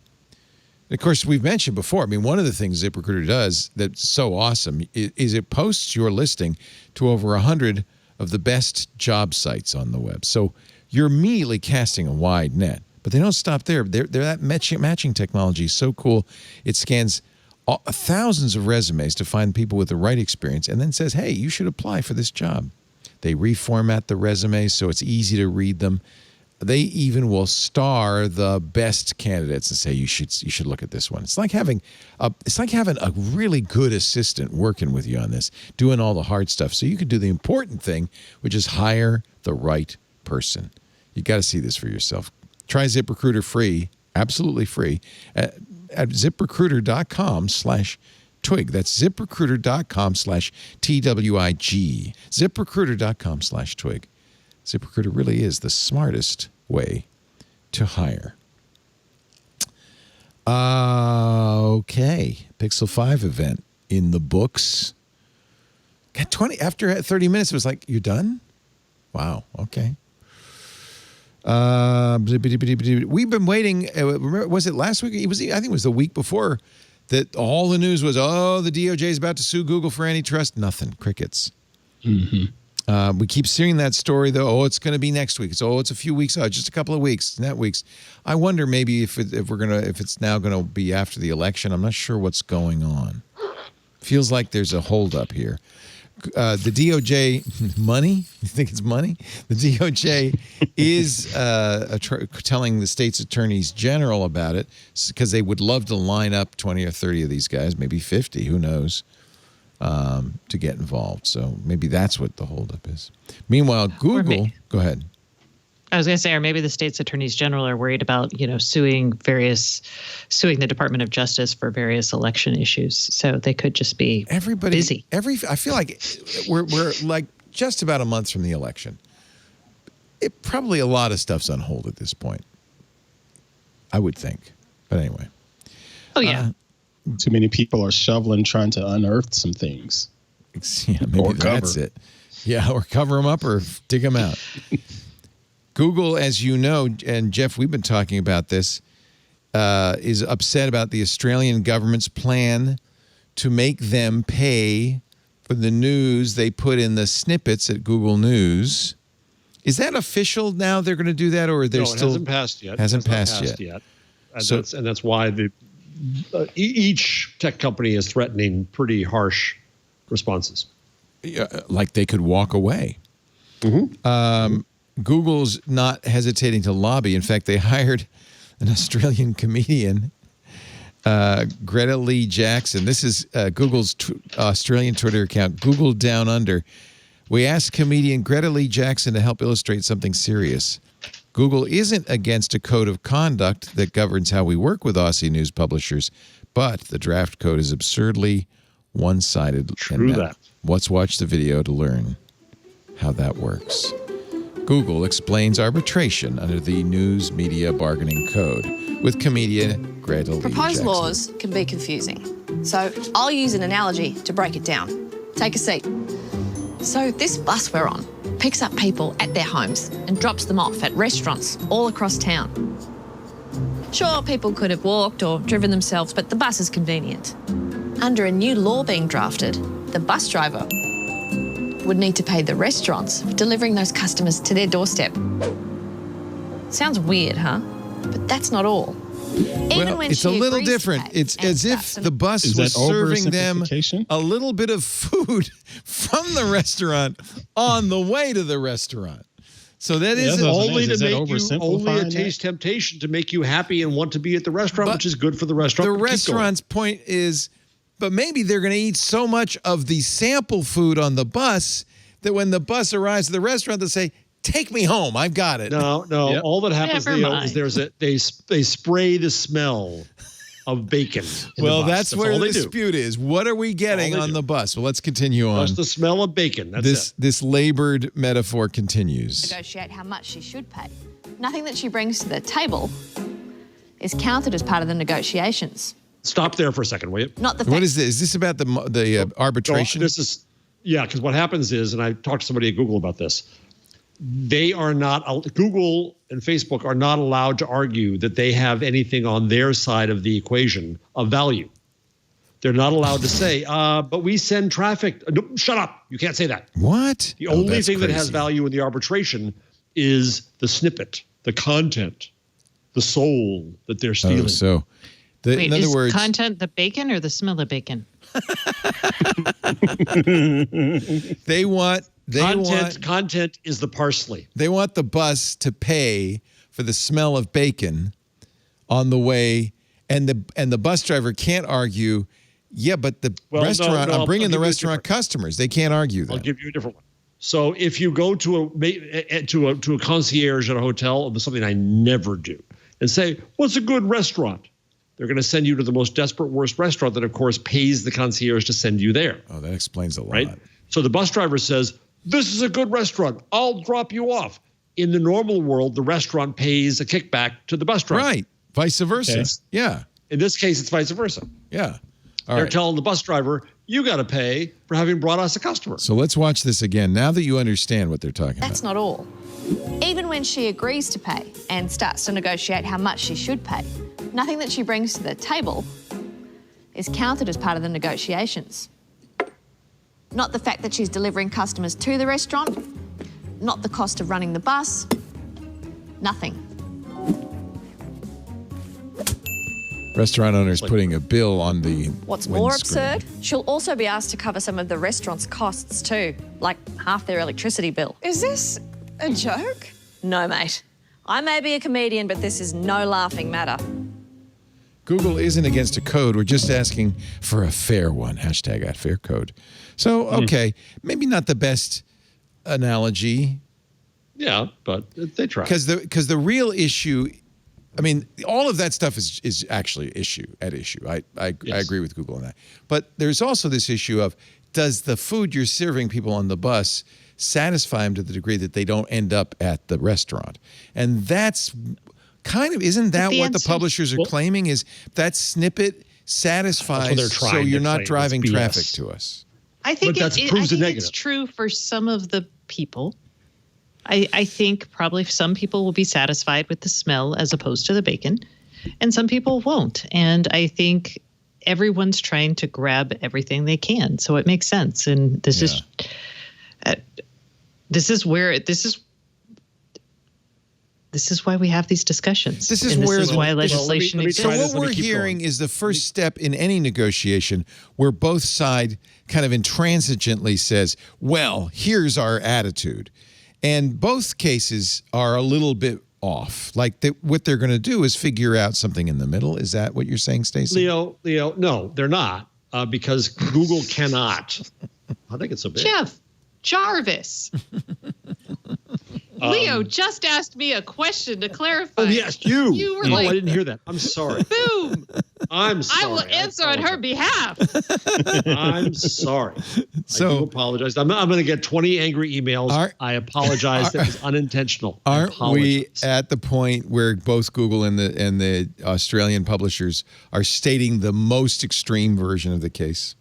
Of course, we've mentioned before, one of the things ZipRecruiter does that's so awesome is it posts your listing to over 100 of the best job sites on the web. So you're immediately casting a wide net. But they don't stop there. That matching technology is so cool. It scans thousands of resumes to find people with the right experience and then says, hey, you should apply for this job. They reformat the resumes so it's easy to read them. They even will star the best candidates and say you should look at this one. It's like having a really good assistant working with you on this, doing all the hard stuff, so you can do the important thing, which is hire the right person. You got to see this for yourself. Try ZipRecruiter free, absolutely free, at ZipRecruiter.com/twig. That's ZipRecruiter.com/TWIG. ZipRecruiter.com/twig. ZipRecruiter really is the smartest way to hire. Okay. Pixel 5 event in the books. Got after 30 minutes, it was like, you're done? Wow. Okay. We've been waiting. Was it last week? I think it was the week before that all the news was, the DOJ is about to sue Google for antitrust. Nothing. Crickets. Mm-hmm. We keep seeing that story, though. It's going to be next week. It's a few weeks out, just a couple of weeks, not weeks. I wonder maybe if it's now going to be after the election. I'm not sure what's going on. Feels like there's a holdup here. The DOJ, money? You think it's money? The DOJ is telling the state's attorneys general about it because they would love to line up 20 or 30 of these guys, maybe 50, who knows, to get involved. So maybe that's what the holdup is. Meanwhile, Google, go ahead. I was going to say, or maybe the state's attorneys general are worried about, suing the Department of Justice for various election issues. So they could just be busy. I feel like we're like just about a month from the election. Probably a lot of stuff's on hold at this point, I would think. But anyway. Oh, yeah. Too many people are shoveling, trying to unearth some things. Yeah, maybe that's it. Yeah, or cover them up or dig them out. Google, as you know, and Jeff, we've been talking about this, is upset about the Australian government's plan to make them pay for the news they put in the snippets at Google News. Is that official now? They're going to do that, or they're still? It hasn't passed yet. Hasn't passed yet. And that's why each tech company is threatening pretty harsh responses. Like they could walk away. Mm-hmm. Google's not hesitating to lobby. In fact, they hired an Australian comedian, Greta Lee Jackson. This is Google's Australian Twitter account, Google Down Under. We asked comedian Greta Lee Jackson to help illustrate something serious. Google isn't against a code of conduct that governs how we work with Aussie news publishers, but the draft code is absurdly one-sided. True that. Let's watch the video to learn how that works. Google explains arbitration under the News Media Bargaining Code with comedian Greta Lee Proposed Jackson. laws can be confusing, so I'll use an analogy to break it down. Take a seat. So this bus we're on picks up people at their homes and drops them off at restaurants all across town. Sure, people could have walked or driven themselves, but the bus is convenient. Under a new law being drafted, the bus driver would need to pay the restaurants for delivering those customers to their doorstep. Sounds weird, huh? But that's not all. Well, it's a little different. It's as if the bus was serving them a little bit of food from the restaurant on the way to the restaurant. So that is only to make you only a taste temptation to make you happy and want to be at the restaurant, which is good for the restaurant. The restaurant's point is, but maybe they're going to eat so much of the sample food on the bus that when the bus arrives at the restaurant, they'll say, "Take me home. I've got it." No. Yep. All that happens, Leo, is they spray the smell of bacon. Well, that's where the dispute is. What are we getting on the bus? Well, let's continue on. Just the smell of bacon. That's this labored metaphor continues. Negotiate how much she should pay. Nothing that she brings to the table is counted as part of the negotiations. Stop there for a second, will you? Not the. What is this? Is this about the arbitration? This is because what happens is, and I talked to somebody at Google about this. They are not, Google and Facebook are not allowed to argue that they have anything on their side of the equation of value. They're not allowed to say, but we send traffic. No, shut up. You can't say that. What? The only thing that has value in the arbitration is the snippet, the content, the soul that they're stealing. Wait, in other words, content the bacon or the smell of bacon? They want content is the parsley. They want the bus to pay for the smell of bacon on the way, and the bus driver can't argue. Yeah, but the restaurant. I'm bringing the restaurant customers. They can't argue that. I'll give you a different one. So if you go to a concierge at a hotel, and something I never do, and say, "What's a good restaurant?" They're going to send you to the most desperate, worst restaurant that, of course, pays the concierge to send you there. Oh, that explains a lot. Right? So the bus driver says, "This is a good restaurant. I'll drop you off." In the normal world, the restaurant pays a kickback to the bus driver. Right. Vice versa. Okay. Yeah. In this case, it's vice versa. Yeah. They're telling the bus driver, "You got to pay for having brought us a customer." So let's watch this again now that you understand what they're talking about. That's not all. Even when she agrees to pay and starts to negotiate how much she should pay, nothing that she brings to the table is counted as part of the negotiations. Not the fact that she's delivering customers to the restaurant, not the cost of running the bus, nothing. Restaurant owners putting a bill on the What's more absurd, she'll also be asked to cover some of the restaurant's costs too, like half their electricity bill. Is this a joke? No, mate. I may be a comedian, but this is no laughing matter. Google isn't against a code. We're just asking for a fair one. #@faircode. So, okay, maybe not the best analogy. Yeah, but they try. Because the real issue, I mean, all of that stuff is actually at issue. I agree with Google on that. But there's also this issue of, does the food you're serving people on the bus satisfy them to the degree that they don't end up at the restaurant? And that's kind of, isn't that what the publishers are claiming, is that snippet satisfies so you're not driving traffic to us? I think it's true for some of the people. I think probably some people will be satisfied with the smell as opposed to the bacon, and some people won't. And I think everyone's trying to grab everything they can, so it makes sense. And this is why we have these discussions. This is why legislation exists. So what we're hearing is the first step in any negotiation where both sides kind of intransigently says, well, here's our attitude. And both cases are a little bit off. Like what they're going to do is figure out something in the middle. Is that what you're saying, Stacey? Leo, no, they're not, because Google cannot. I think it's so big. Jeff Jarvis. Leo just asked me a question to clarify. Oh, yes, you. You were I didn't hear that. I'm sorry. Boom. I'm sorry. I will answer on her behalf. I'm sorry. So, I do apologize. I'm going to get 20 angry emails. I apologize. That was unintentional. Aren't we at the point where both Google and the Australian publishers are stating the most extreme version of the case?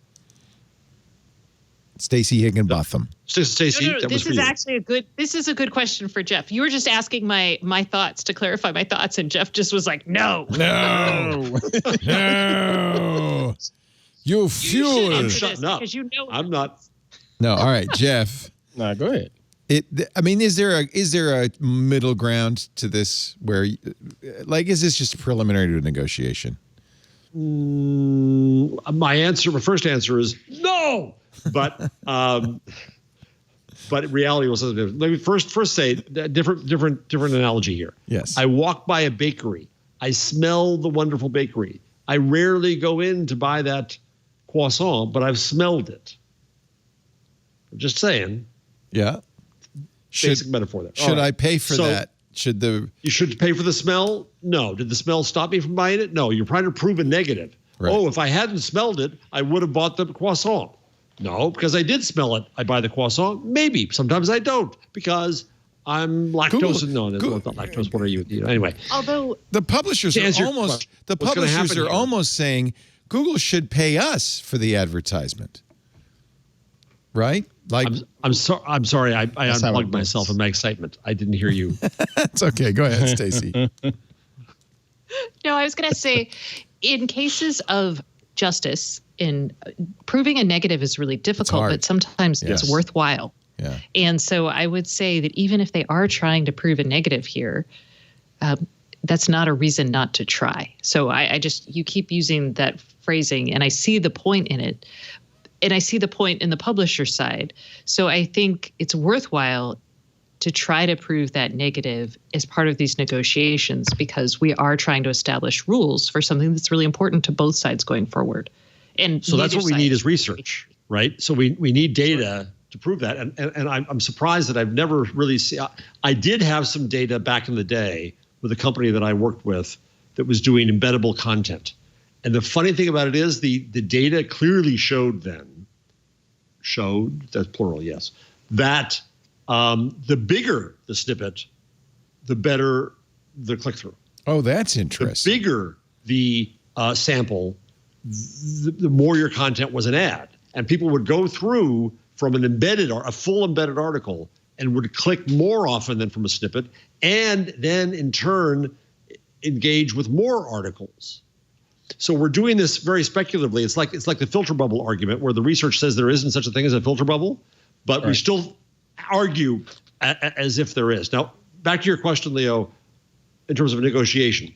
Stacey Higginbotham. Stacey, no, this is actually this is a good question for Jeff. You were just asking my thoughts to clarify my thoughts, and Jeff just was like, no. You fool. I'm shutting up. Because you know I'm not. No, all right, Jeff. No, go ahead. I mean, is there a middle ground to this where, like, is this just preliminary to a negotiation? My first answer is no, but reality was something different. Let me first say different analogy here. Yes. I walk by a bakery. I smell the wonderful bakery. I rarely go in to buy that croissant, but I've smelled it. I'm just saying. Yeah. Basic metaphor there. Should I pay for that? You should pay for the smell? No. Did the smell stop me from buying it? No. You're trying to prove a negative. Right. Oh, if I hadn't smelled it, I would have bought the croissant. No, because I did smell it. I buy the croissant. Maybe. Sometimes I don't because I'm lactose. No, it's not lactose. What are you? Anyway. Although the publishers are almost saying Google should pay us for the advertisement. Right? Like I'm sorry. I unplugged myself in my excitement. I didn't hear you. It's okay. Go ahead, Stacey. No, I was going to say, in cases of justice, in proving a negative is really difficult, but sometimes it's worthwhile. Yeah. And so I would say that even if they are trying to prove a negative here, that's not a reason not to try. So you keep using that phrasing, and I see the point in it. And I see the point in the publisher side. So I think it's worthwhile to try to prove that negative as part of these negotiations because we are trying to establish rules for something that's really important to both sides going forward. And so that's what we need is research, right? So we need data to prove that. And I'm surprised that I've never really seen. I did have some data back in the day with a company that I worked with that was doing embeddable content. And the funny thing about it is the data clearly showed, that's plural, yes, that the bigger the snippet, the better the click-through. Oh, that's interesting. The bigger the sample, the more your content was an ad. And people would go through from a full embedded article and would click more often than from a snippet, and then in turn engage with more articles. So we're doing this very speculatively. It's like the filter bubble argument where the research says there isn't such a thing as a filter bubble, but we still argue as if there is. Now, back to your question, Leo, in terms of a negotiation.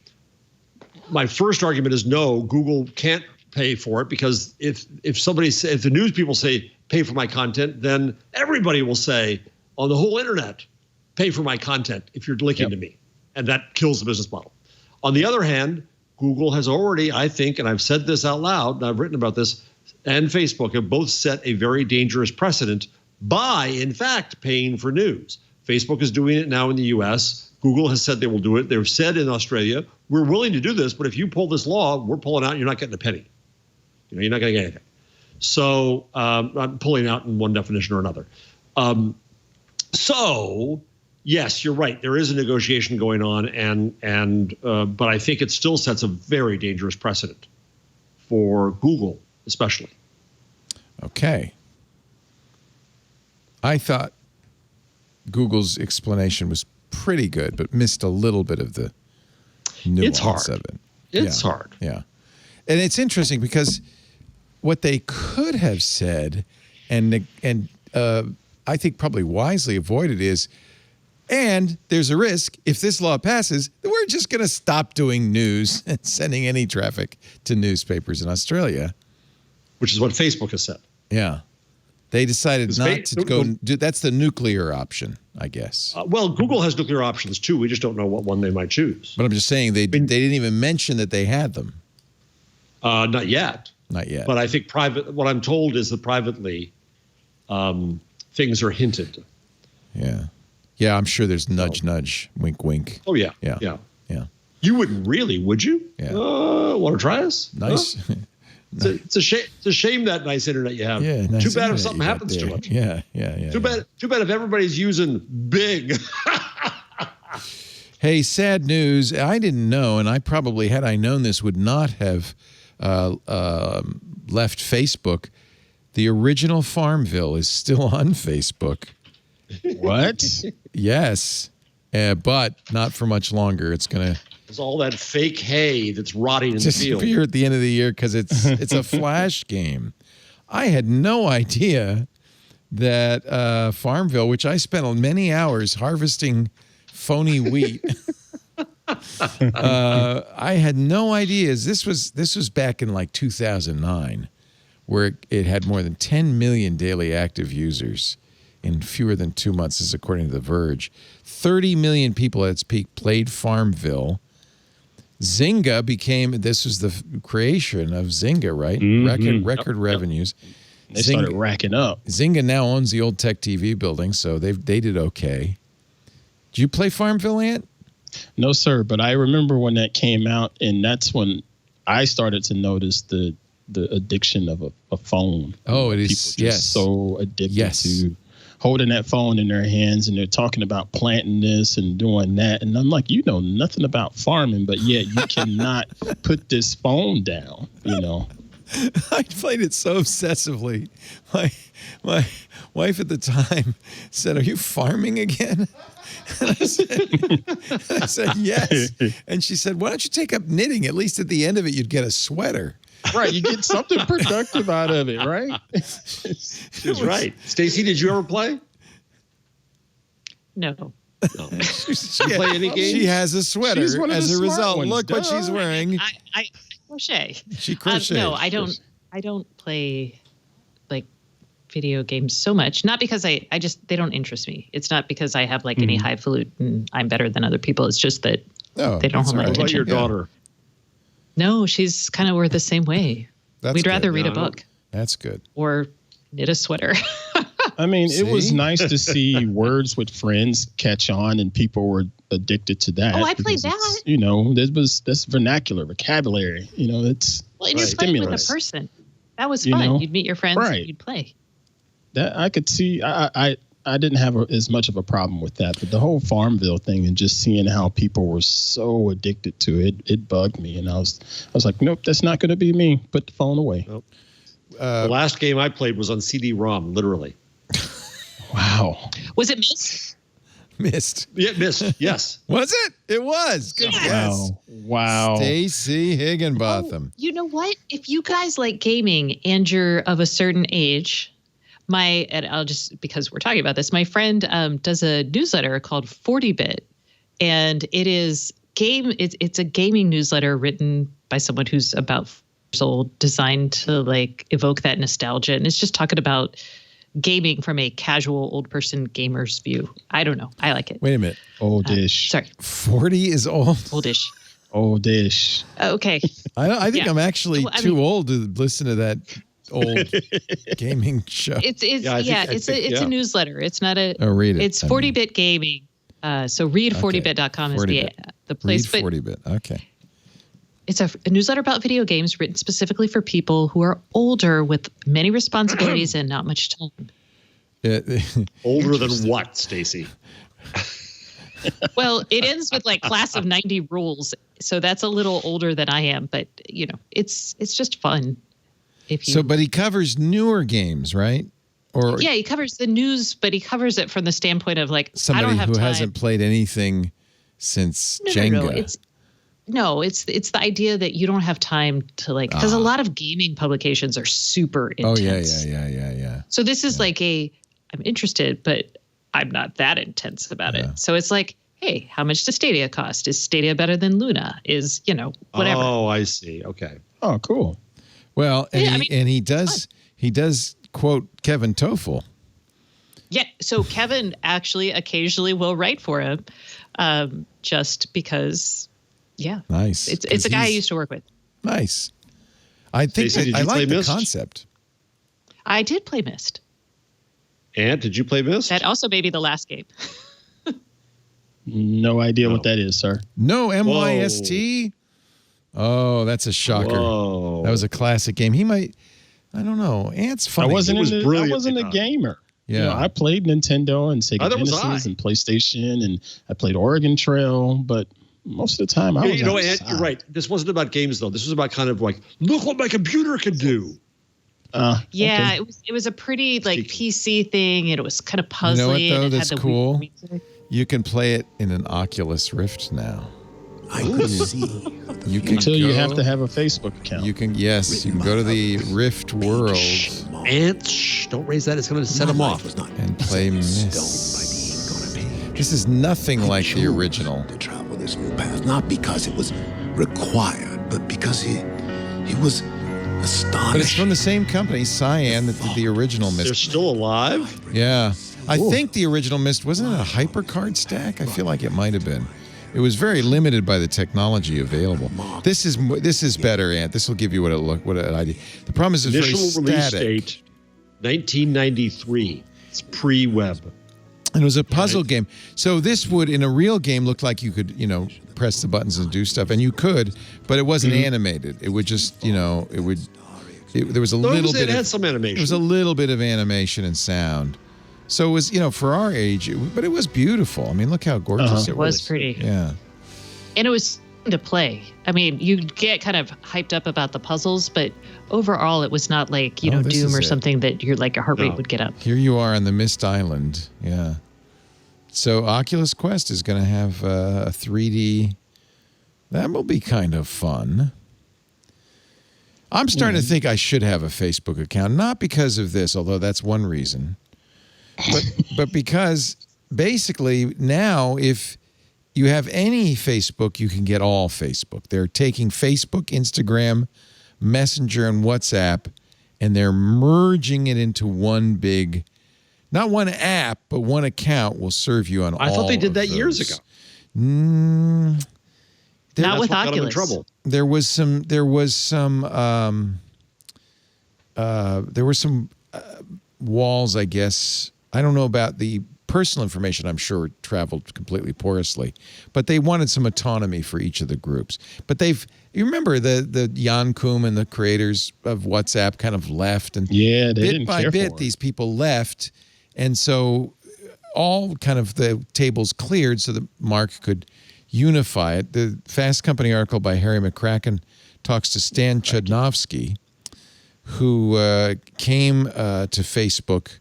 My first argument is no, Google can't pay for it because if the news people say pay for my content, then everybody will say on the whole internet, pay for my content if you're linking to me. And that kills the business model. On the other hand, Google has already, I think, and I've said this out loud, and I've written about this, and Facebook have both set a very dangerous precedent by, in fact, paying for news. Facebook is doing it now in the US. Google has said they will do it. They've said in Australia, we're willing to do this, but if you pull this law, we're pulling out, and you're not getting a penny. You're not going to get anything. So I'm pulling out in one definition or another. So yes, you're right. There is a negotiation going on, but I think it still sets a very dangerous precedent for Google, especially. Okay. I thought Google's explanation was pretty good, but missed a little bit of the nuance of it. It's hard. Yeah. And it's interesting because what they could have said, and I think probably wisely avoided is, and there's a risk if this law passes, we're just going to stop doing news and sending any traffic to newspapers in Australia. Which is what Facebook has said. Yeah. They decided not to go do, that's the nuclear option, I guess. Well, Google has nuclear options too. We just don't know what one they might choose. But I'm just saying they didn't even mention that they had them. Not yet. Not yet. But I think what I'm told is that privately things are hinted. Yeah. Yeah, I'm sure there's nudge, wink, wink. Oh, yeah. Yeah. Yeah. Yeah. You wouldn't really, would you? Yeah. Want to try us? Nice. Huh? It's a shame. It's a shame that nice internet you have. Yeah. Nice. Too bad if something happens to it. Yeah. Too bad if everybody's using big. Hey, sad news. I didn't know, and I probably, had I known this, would not have left Facebook. The original Farmville is still on Facebook. What? Yes, but not for much longer. It's going to It's all that fake hay that's rotting in the field. Disappear at the end of the year because it's a flash game. I had no idea that Farmville, which I spent many hours harvesting phony wheat. I had no idea. This was back in like 2009, where it had more than 10 million daily active users in fewer than 2 months. This is according to The Verge. 30 million people at its peak played Farmville. Zynga this was the creation of Zynga, right? Mm-hmm. Record revenues. They started racking up. Zynga now owns the old Tech TV building, so they did okay. Did you play Farmville, Ant? No, sir. But I remember when that came out, and that's when I started to notice the addiction of a phone. Oh, it is. People just so addicted to holding that phone in their hands, and they're talking about planting this and doing that. And I'm like, you know nothing about farming, but yet you cannot put this phone down, you know. I played it so obsessively. My wife at the time said, "Are you farming again?" And I said, "Yes." And she said, "Why don't you take up knitting? At least at the end of it, you'd get a sweater." Right, you get something productive out of it, right? She's right. Stacey, did you ever play? No. Play any games? She has a sweater as a result. Ones. Look what she's wearing. I crochet. She crochets. No, I don't play like video games so much. Not because they don't interest me. It's not because I have like any highfalutin I'm better than other people. It's just that they don't hold my attention. What about your daughter? No, she's kind of we're the same way. We'd rather read a book. That's good. Or knit a sweater. I mean, it was nice to see Words with Friends catch on, and people were addicted to that. Oh, I played that. You know, that's vernacular, vocabulary. You know, it's and you're playing with a person. That was fun. You'd meet your friends and you'd play. That I could see. I didn't have as much of a problem with that, but the whole Farmville thing and just seeing how people were so addicted to it, it bugged me. And I was like, nope, that's not going to be me. Put the phone away. Nope. The last game I played was on CD-ROM, literally. Wow. Was it Myst? Myst. Yeah, Myst. Yes. Was it? It was. Good guess. Wow. Stacey Higginbotham. You know what? If you guys like gaming and you're of a certain age, and I'll just, because we're talking about this, my friend does a newsletter called 40-Bit, and it's a gaming newsletter written by someone who's about 4 years old, designed to like evoke that nostalgia, and it's just talking about gaming from a casual old person gamer's view. I don't know. I like it. Wait a minute. Oldish. Sorry. 40 is old? Oldish. Oldish. Okay. I think I'm actually too old to listen to that old gaming show. It's a newsletter. It's not a. Oh, read it. It's 40-Bit gaming. So read 40bit.com is the place. Read 40-Bit. Okay. It's a newsletter about video games written specifically for people who are older with many responsibilities and not much time. Older than what, Stacey? Well, it ends with like class of 90 rules. So that's a little older than I am, but you know, it's just fun. But he covers newer games, right? Or he covers the news, but he covers it from the standpoint of like somebody I don't have who time. hasn't played anything since Jenga. It's the idea that you don't have time to like, because a lot of gaming publications are super intense. Oh yeah. So this is like I'm interested, but I'm not that intense about it. So it's like, hey, how much does Stadia cost? Is Stadia better than Luna? Is, whatever. Oh, I see. Okay. Oh, cool. Well, and he does quote Kevin Toffel. Yeah. So Kevin actually occasionally will write for him, just because. Yeah. Nice. It's a guy I used to work with. Nice. I think Stacey, I like the Myst? concept. I did play Myst. And did you play Myst? That also may be the last game. No idea what that is, sir. No, MYST? Oh, that's a shocker. Whoa. That was a classic game. He might, I don't know. Ant's funny. I wasn't a gamer. Yeah. You know, I played Nintendo and Sega Genesis and PlayStation, and I played Oregon Trail, but most of the time I was Ant, you're right. This wasn't about games, though. This was about kind of like, look what my computer can do. Okay. It was a pretty like PC thing, and it was kind of puzzly. You know what, though, and that's cool? You can play it in an Oculus Rift now. I could see. You can you have to have a Facebook account. You can you can go to the Rift world. And don't raise that. It's going to set them off. And play Myst. This is nothing like the original. To travel this new path, not because it was required, but because he was astonished. But it's from the same company, Cyan, that did the original Myst. They're still alive? Yeah. I think the original Myst, wasn't it a HyperCard stack? I feel like it might have been. It was very limited by the technology available. This is better, Ant. This will give you what an idea. The problem is it's Initial very release static. date, 1993. It's pre-web. And it was a puzzle game. So this would, in a real game, look like you could, press the buttons and do stuff. And you could, but it wasn't animated. It would just, there was a little bit. It had some animation. There was a little bit of animation and sound. So it was, for our age, but it was beautiful. I mean, look how gorgeous it was. It was pretty. Yeah. And it was fun to play. I mean, you get kind of hyped up about the puzzles, but overall, it was not like, Doom or something that your heart rate would get up. Here you are on the Myst Island. Yeah. So Oculus Quest is going to have a 3D. That will be kind of fun. I'm starting to think I should have a Facebook account, not because of this, although that's one reason, but because basically now if you have any Facebook, you can get all Facebook. They're taking Facebook, Instagram, Messenger, and WhatsApp, and they're merging it into one big, not one app, but one account will serve you on all. I thought they did that those. years ago. Not with Oculus. There was some walls, I guess. I don't know about the personal information. I'm sure traveled completely porously, but they wanted some autonomy for each of the groups. But you remember the Jan Koum and the creators of WhatsApp kind of left, and they bit by bit these people left, and so all kind of the tables cleared so that Mark could unify it. The Fast Company article by Harry McCracken talks to Stan Chudnovsky, who came to Facebook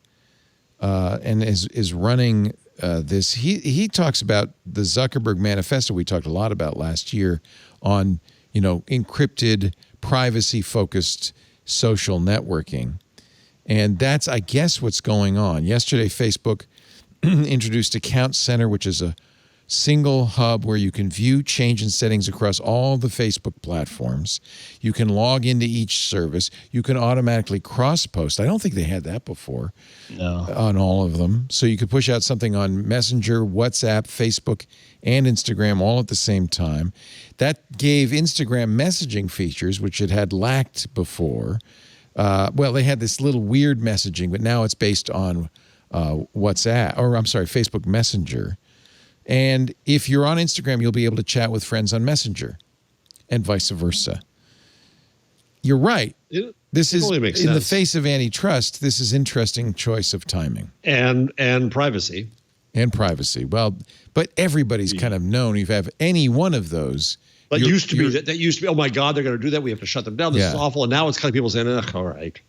and is running this. He talks about the Zuckerberg Manifesto we talked a lot about last year on encrypted, privacy-focused social networking. And that's, I guess, what's going on. Yesterday, Facebook introduced Account Center, which is a single hub where you can view change in settings across all the Facebook platforms. You can log into each service. You can automatically cross-post. I don't think they had that before on all of them. So you could push out something on Messenger, WhatsApp, Facebook, and Instagram all at the same time. That gave Instagram messaging features, which it had lacked before. They had this little weird messaging, but now it's based on Facebook Messenger. And if you're on Instagram, you'll be able to chat with friends on Messenger and vice versa. You're right. This is, totally makes in the sense. face of antitrust, this is interesting choice of timing. And privacy. And privacy. Well, but everybody's kind of known if you have any one of those. That used to be, oh my God, they're going to do that. We have to shut them down. This is awful. And now it's kind of people saying, all right.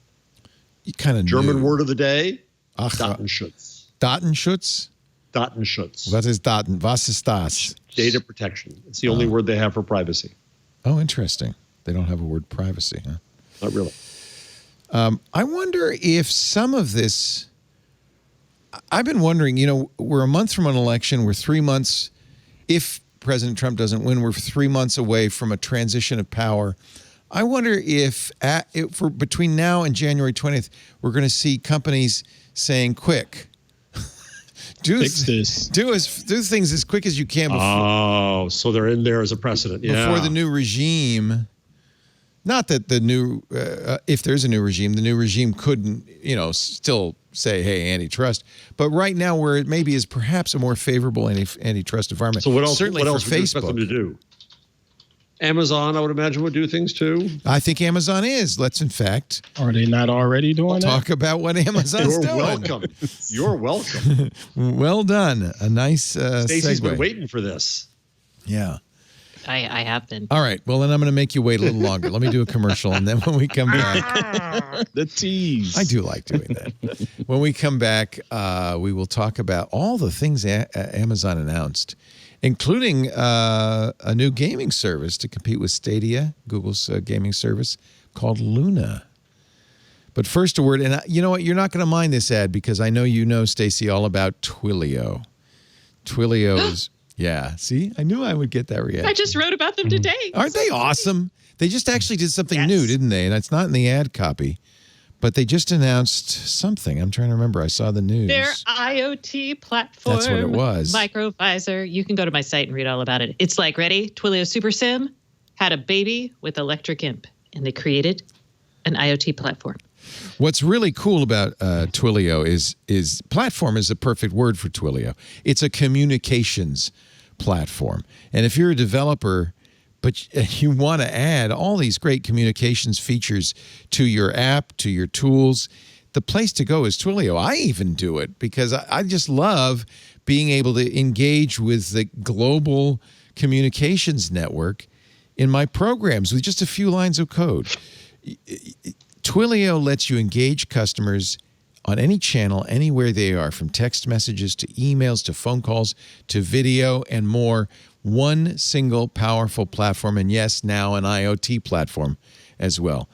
You kind of German word of the day, Ach, Datenschutz. Datenschutz? Datenschutz. Was ist das? Data protection. It's the only word they have for privacy. Oh, interesting. They don't have a word privacy, huh? Not really. I wonder if some of this, I've been wondering, we're a month from an election. We're 3 months, if President Trump doesn't win, we're 3 months away from a transition of power. I wonder if for between now and January 20th, we're going to see companies saying, quick, fix this. Do things as quick as you can before. So they're in there as a precedent. Before the new regime. Not that the new, if there's a new regime couldn't, still say, hey, antitrust. But right now, where it maybe is perhaps a more favorable antitrust environment. So what else? Certainly what for else would you expect Facebook them to do? Amazon, I would imagine, would do things too. I think Amazon is. Let's, in fact. Are they not already doing that? Talk about what Amazon's doing. Welcome. You're welcome. Well done. A nice Stacey's segue. been waiting for this. Yeah. I have been. All right. Well, then I'm going to make you wait a little longer. Let me do a commercial, and then when we come back. The tease. I do like doing that. When we come back, we will talk about all the things Amazon announced. including a new gaming service to compete with Stadia, Google's gaming service called Luna. But first a word, and you know what? You're not going to mind this ad because I know you know, Stacey, all about Twilio. Twilio is, yeah. See, I knew I would get that reaction. I just wrote about them today. Aren't they awesome? They just actually did something new, didn't they? And it's not in the ad copy, but they just announced something. I'm trying to remember. I saw the news. Their IoT platform. That's what it was. Microvisor. You can go to my site and read all about it. It's like, ready? Twilio Super Sim had a baby with Electric Imp, and they created an IoT platform. What's really cool about Twilio is platform is a perfect word for Twilio. It's a communications platform. And if you're a developer, but you want to add all these great communications features to your app, to your tools, the place to go is Twilio. I even do it because I just love being able to engage with the global communications network in my programs with just a few lines of code. Twilio lets you engage customers on any channel, anywhere they are, from text messages to emails to phone calls to video and more. One single powerful platform, and yes, now an IoT platform as well.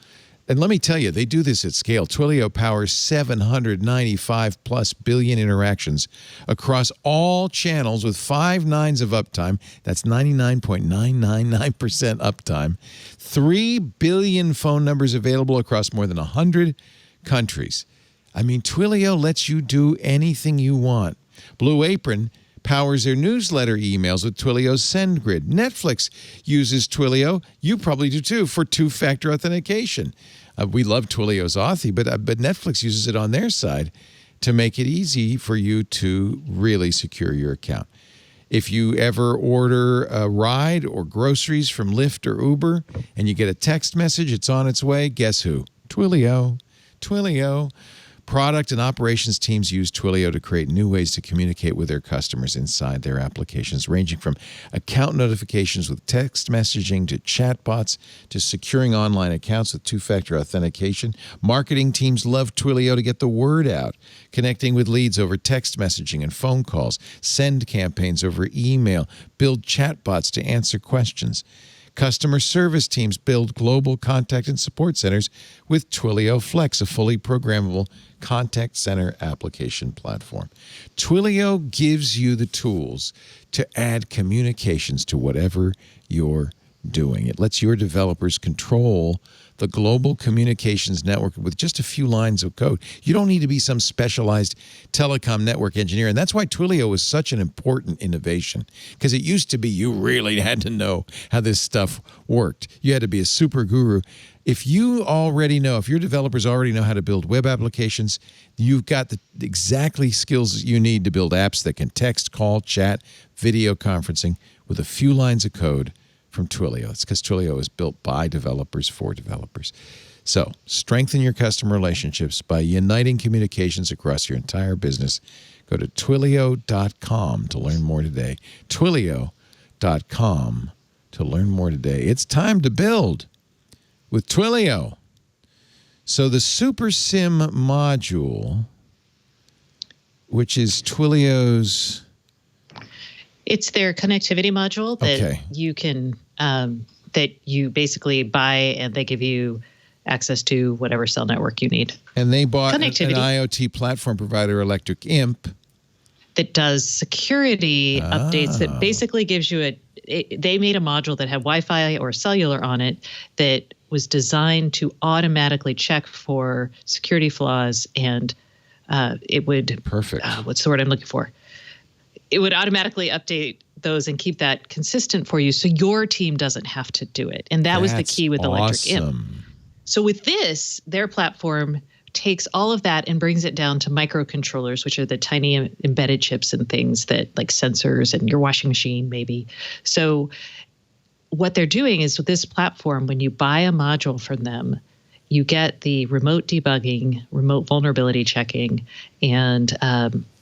And let me tell you, they do this at scale. Twilio powers 795 plus billion interactions across all channels with 5 nines of uptime. That's 99.999% uptime. 3 billion phone numbers available across more than 100 countries. I mean, Twilio lets you do anything you want. Blue Apron powers their newsletter emails with Twilio's SendGrid. Netflix uses Twilio, you probably do too, for two-factor authentication. We love Twilio's Authy, but Netflix uses it on their side to make it easy for you to really secure your account. If you ever order a ride or groceries from Lyft or Uber and you get a text message, it's on its way, guess who? Twilio. Twilio. Product and operations teams use Twilio to create new ways to communicate with their customers inside their applications, ranging from account notifications with text messaging to chatbots to securing online accounts with two-factor authentication. Marketing teams love Twilio to get the word out, connecting with leads over text messaging and phone calls, send campaigns over email, build chatbots to answer questions. Customer service teams build global contact and support centers with Twilio Flex, a fully programmable contact center application platform. Twilio gives you the tools to add communications to whatever you're doing. It lets your developers control the global communications network with just a few lines of code. You don't need to be some specialized telecom network engineer. And that's why Twilio was such an important innovation, because it used to be you really had to know how this stuff worked. You had to be a super guru. If you already know, if your developers already know how to build web applications, you've got the exactly skills you need to build apps that can text, call, chat, video conferencing with a few lines of code from Twilio. It's because Twilio is built by developers for developers. So strengthen your customer relationships by uniting communications across your entire business. Go to Twilio.com to learn more today. Twilio.com to learn more today. It's time to build with Twilio. So the Super SIM module, which is Twilio's... It's their connectivity module that you can that you basically buy, and they give you access to whatever cell network you need. And they bought an IoT platform provider, Electric Imp, that does security updates. That basically gives you they made a module that had Wi-Fi or cellular on it that was designed to automatically check for security flaws, and it would what's the word I'm looking for? It would automatically update those and keep that consistent for you, so your team doesn't have to do it. And that was the key with Electric Imp. So with this, their platform takes all of that and brings it down to microcontrollers, which are the tiny embedded chips and things that, like sensors and your washing machine maybe. So what they're doing is with this platform, when you buy a module from them, you get the remote debugging, remote vulnerability checking, and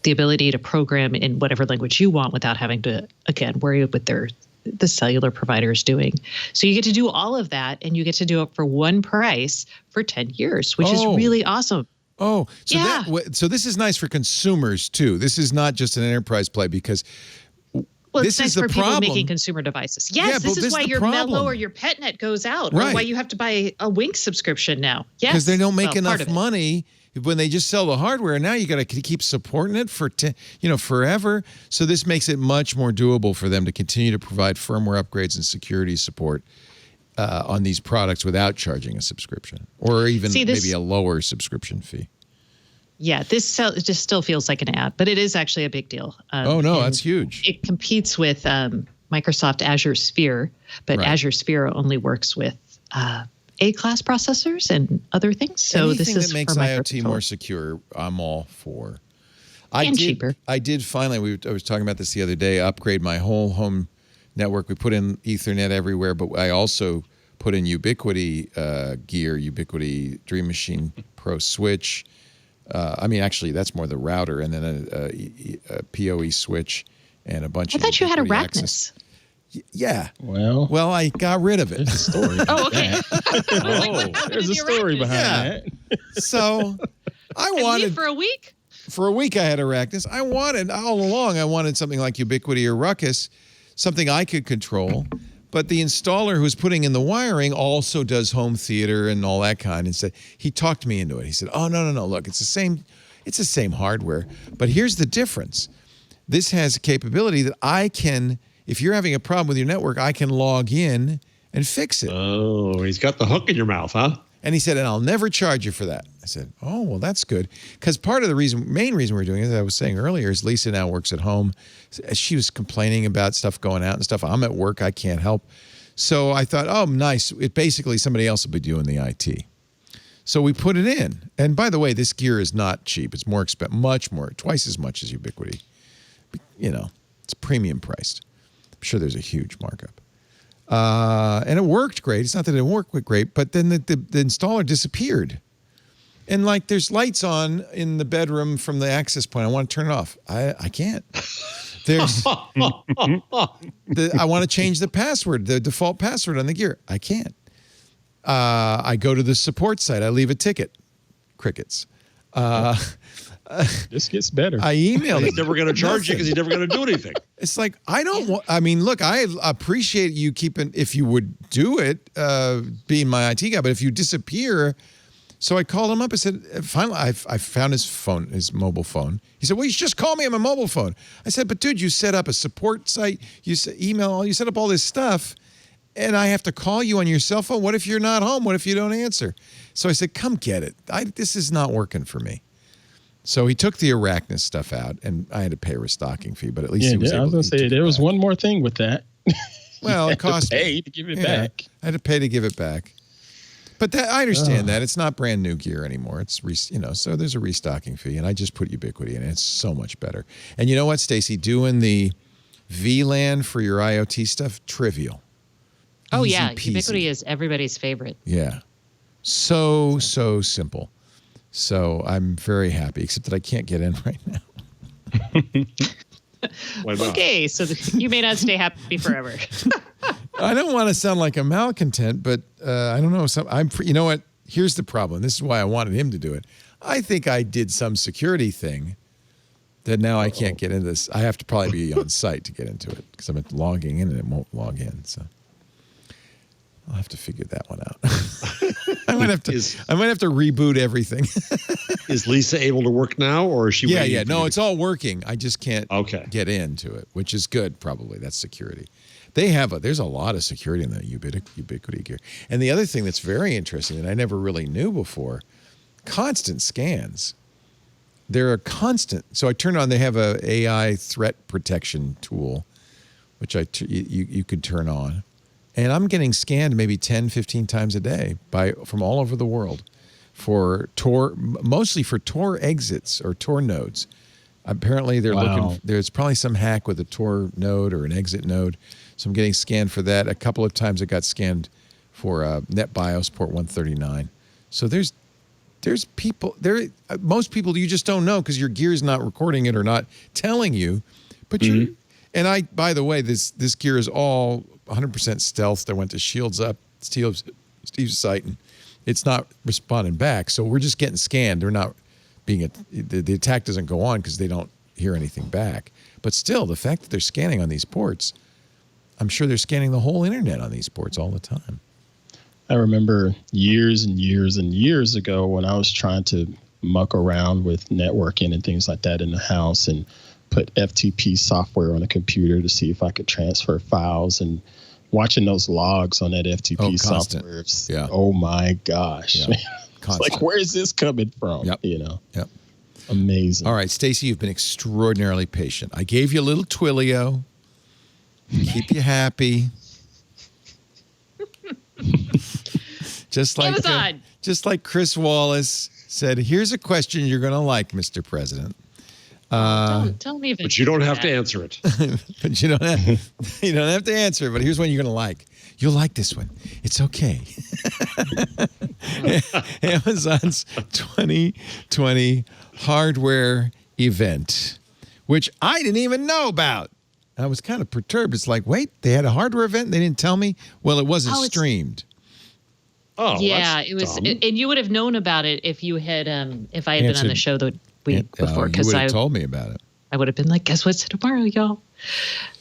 the ability to program in whatever language you want without having to, again, worry what the cellular provider is doing. So you get to do all of that, and you get to do it for one price for 10 years, which is really awesome. So so this is nice for consumers too. This is not just an enterprise play, because Well, this it's nice is the for people problem. making consumer devices. Yes, Yeah, this but is why the your problem. Mello or your PetNet goes out, or Right. why you have to buy a Wink subscription now. Yes, Because they don't make well, part enough of it. money when they just sell the hardware. Now you got to keep supporting it for forever. So this makes it much more doable for them to continue to provide firmware upgrades and security support on these products without charging a subscription, or even maybe a lower subscription fee. Yeah, it just still feels like an ad, but it is actually a big deal. Oh, no, that's huge. It competes with Microsoft Azure Sphere, but Right. Azure Sphere only works with A-class processors and other things. So Anything this is that makes for IoT more secure, I'm all for. Cheaper. I did finally, I was talking about this the other day, upgrade my whole home network. We put in Ethernet everywhere, but I also put in Ubiquity gear, Ubiquity Dream Machine Pro switch. Actually, that's more the router, and then a PoE switch and a bunch of. I thought you had a Ubiquity Rackness. access. Yeah. Well, I got rid of it. There's a story. Oh, okay. There's a story behind that. So I And wanted leave for a week. For a week, I had Arachnus. I wanted something like Ubiquity or Ruckus, something I could control. But the installer who's putting in the wiring also does home theater and all that kind. And said he talked me into it. He said, "Oh no! Look, it's the same hardware. But here's the difference. This has a capability that I can. If you're having a problem with your network, I can log in and fix it." Oh, he's got the hook in your mouth, huh? And he said, "And I'll never charge you for that." I said, "Oh, well, that's good." Because part of the main reason we're doing it, as I was saying earlier, is Lisa now works at home. She was complaining about stuff going out and stuff. I'm at work. I can't help. So I thought, oh, nice. It basically, somebody else will be doing the IT. So we put it in. And by the way, this gear is not cheap. It's more expensive, much more, twice as much as Ubiquity. It's premium priced. I'm sure there's a huge markup. And it worked great. It's not that it worked great, but then the installer disappeared. And there's lights on in the bedroom from the access point. I want to turn it off. I can't. There's I want to change the password, the default password on the gear. I can't. I go to the support site. I leave a ticket. Crickets. This gets better. I emailed He's never going to charge you because he's never going to do anything. It's like, I don't want, look, I appreciate you keeping, if you would do it, being my IT guy, but if you disappear. So I called him up. I said, finally, I found his phone, his mobile phone. He said, well, you should just call me on my mobile phone. I said, but dude, you set up a support site, you email, you set up all this stuff, and I have to call you on your cell phone. What if you're not home? What if you don't answer? So I said, come get it. This is not working for me. So he took the Arachnus stuff out, and I had to pay a restocking fee, but at least he was able to. I was going to say, there was one more thing with that. Well, it cost me to give it back. I had to pay to give it back. But I understand that. It's not brand new gear anymore. It's, so there's a restocking fee, and I just put Ubiquity in it. It's so much better. And you know what, Stacy? Doing the VLAN for your IoT stuff, trivial. Oh, Easy yeah. peasy. Ubiquity is everybody's favorite. Yeah. So simple. So I'm very happy, except that I can't get in right now. Why not? Okay, so you may not stay happy forever. I don't want to sound like a malcontent, but I don't know. You know what? Here's the problem. This is why I wanted him to do it. I think I did some security thing that now I can't get into this. I have to probably be on site to get into it because I'm logging in and it won't log in. So I'll have to figure that one out. I might have to reboot everything. Is Lisa able to work now, or is she? Yeah. No, it's all working. I just can't get into it, which is good. Probably that's security. There's a lot of security in the Ubiquity gear. And the other thing that's very interesting that I never really knew before, constant scans. They're a constant. So I turn on. They have a AI threat protection tool, which you could turn on. And I'm getting scanned maybe 10, 15 times a day from all over the world for mostly for Tor exits or Tor nodes. Apparently they're looking, there's probably some hack with a Tor node or an exit node. So I'm getting scanned for that. A couple of times I got scanned for NetBIOS port 139. So there's people most people you just don't know because your gear's not recording it or not telling you. But and by the way, this gear is all 100% stealth. I went to Shields Up, Steve's site, and it's not responding back. So we're just getting scanned. They're not the attack doesn't go on because they don't hear anything back. But still, the fact that they're scanning on these ports, I'm sure they're scanning the whole internet on these ports all the time. I remember years and years and years ago when I was trying to muck around with networking and things like that in the house and put FTP software on a computer to see if I could transfer files, and watching those logs on that FTP software. Yeah. Oh my gosh. Yeah. It's like, where is this coming from? Yep. Yep. Amazing. All right, Stacey, you've been extraordinarily patient. I gave you a little Twilio. Keep you happy. Just like Chris Wallace said, here's a question you're going to like, Mr. President. Tell me if but you don't have to answer it. But you don't have to answer it. But here's one you're going to like. You'll like this one. It's okay. Amazon's 2020 hardware event, which I didn't even know about. I was kind of perturbed. It's like, wait, they had a hardware event and they didn't tell me? Well, it wasn't streamed. Oh, yeah, it was, and you would have known about it if you had, if I had been on the show the week before. You would have told me about it. I would have been like, guess what's tomorrow, y'all?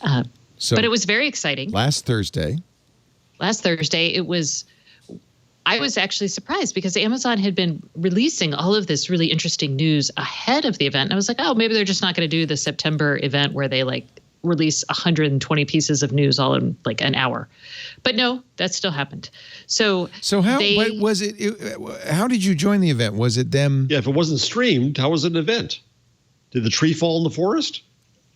But it was very exciting. Last Thursday, it was. I was actually surprised because Amazon had been releasing all of this really interesting news ahead of the event. And I was like, oh, maybe they're just not going to do the September event where they release 120 pieces of news all in like an hour. But no, that still happened. So how was it? How did you join the event? Was it them? Yeah, if it wasn't streamed, how was it an event? Did the tree fall in the forest?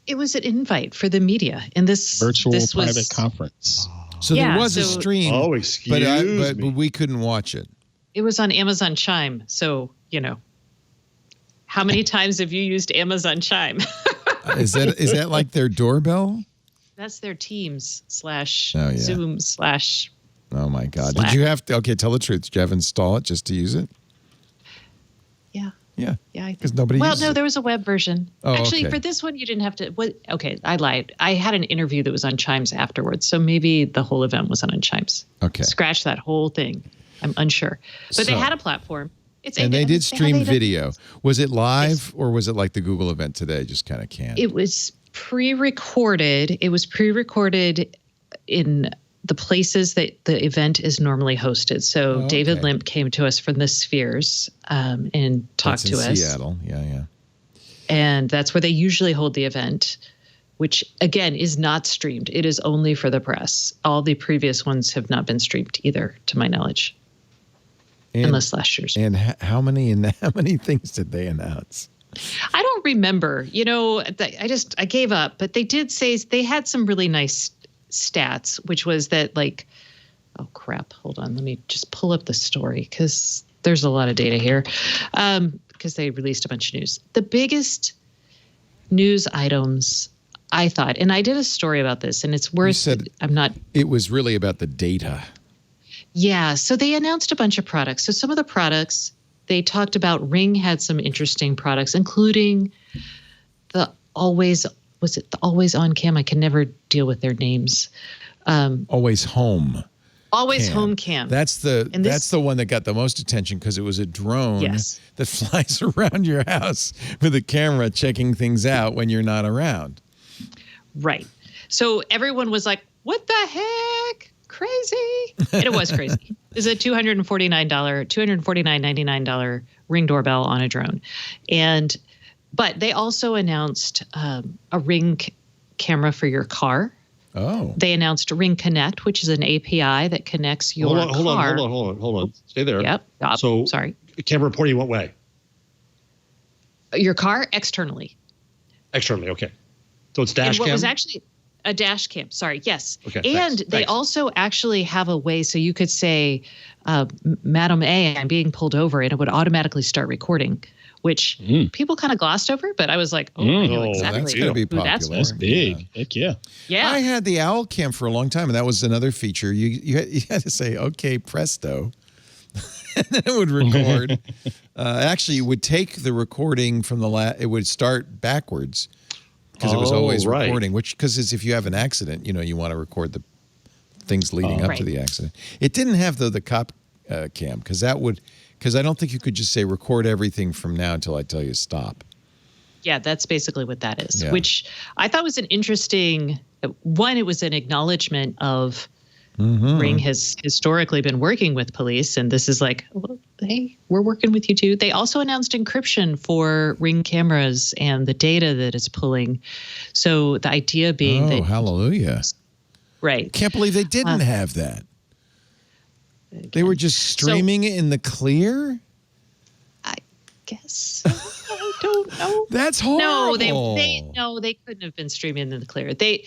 It was an invite for the media in this virtual private conference. So there was a stream. Oh, excuse me. But we couldn't watch it. It was on Amazon Chime. So, how many times have you used Amazon Chime? Is that like their doorbell? That's their Teams / Zoom / Oh my God! Slack. Did you have to? Okay, tell the truth. Did you have to install it just to use it? Yeah. Yeah. Yeah. Because nobody. Well, no, there was a web version. Oh, actually, okay. for this one, you didn't have to. Okay, I lied. I had an interview that was on Chimes afterwards, so maybe the whole event wasn't on Chimes. Okay. Scratch that whole thing. I'm unsure, but they had a platform. They did stream video. Was it live or was it like the Google event today? Just kind of canned. It was pre-recorded. It was pre-recorded in the places that the event is normally hosted. So David Limp came to us from the Spheres and talked to us. Seattle, yeah. And that's where they usually hold the event, which again is not streamed. It is only for the press. All the previous ones have not been streamed either, to my knowledge. Unless last year's. And how many things did they announce? I don't remember. I gave up. But they did say they had some really nice stats, which was that oh crap, hold on. Let me just pull up the story because there's a lot of data here. Because they released a bunch of news. The biggest news items, I thought, and I did a story about this, and it's worth. It was really about the data. Yeah, so they announced a bunch of products. So some of the products they talked about, Ring had some interesting products, including the always on cam? I can never deal with their names. Always home. Always home cam. That's the one that got the most attention because it was a drone that flies around your house with a camera checking things out when you're not around. Right. So everyone was like, "What the heck? Crazy!" And it was crazy. It's a $249.99 Ring doorbell on a drone, but they also announced a Ring camera for your car. Oh. They announced Ring Connect, which is an API that connects your car. Hold on. Stay there. Yep. So, sorry. Camera pointing what way? Your car externally. Externally, okay. So it's dash cam? What was actually a dash cam. Sorry. Yes. Okay. And they also actually have a way so you could say, Madam A, I'm being pulled over, and it would automatically start recording, which people kind of glossed over, but I I know exactly. That's going to be popular. That's big. Heck yeah. Yeah. I had the Owl Cam for a long time, and that was another feature. You had to say, okay, presto. And then it would record. Actually, it would take the recording from it would start backwards because it was always recording, because if you have an accident, you want to record the things leading up to the accident. It didn't have, the cop cam because I don't think you could just say record everything from now until I tell you stop. Yeah, that's basically what that is, Yeah. which I thought was an interesting one. It was an acknowledgement of Ring has historically been working with police, and this is like, well, hey, we're working with you too. They also announced encryption for Ring cameras and the data that it's pulling. So the idea being that, hallelujah. Right. Can't believe they didn't have that. They were just streaming it in the clear? I guess. I don't know. That's horrible. No, they couldn't have been streaming in the clear. They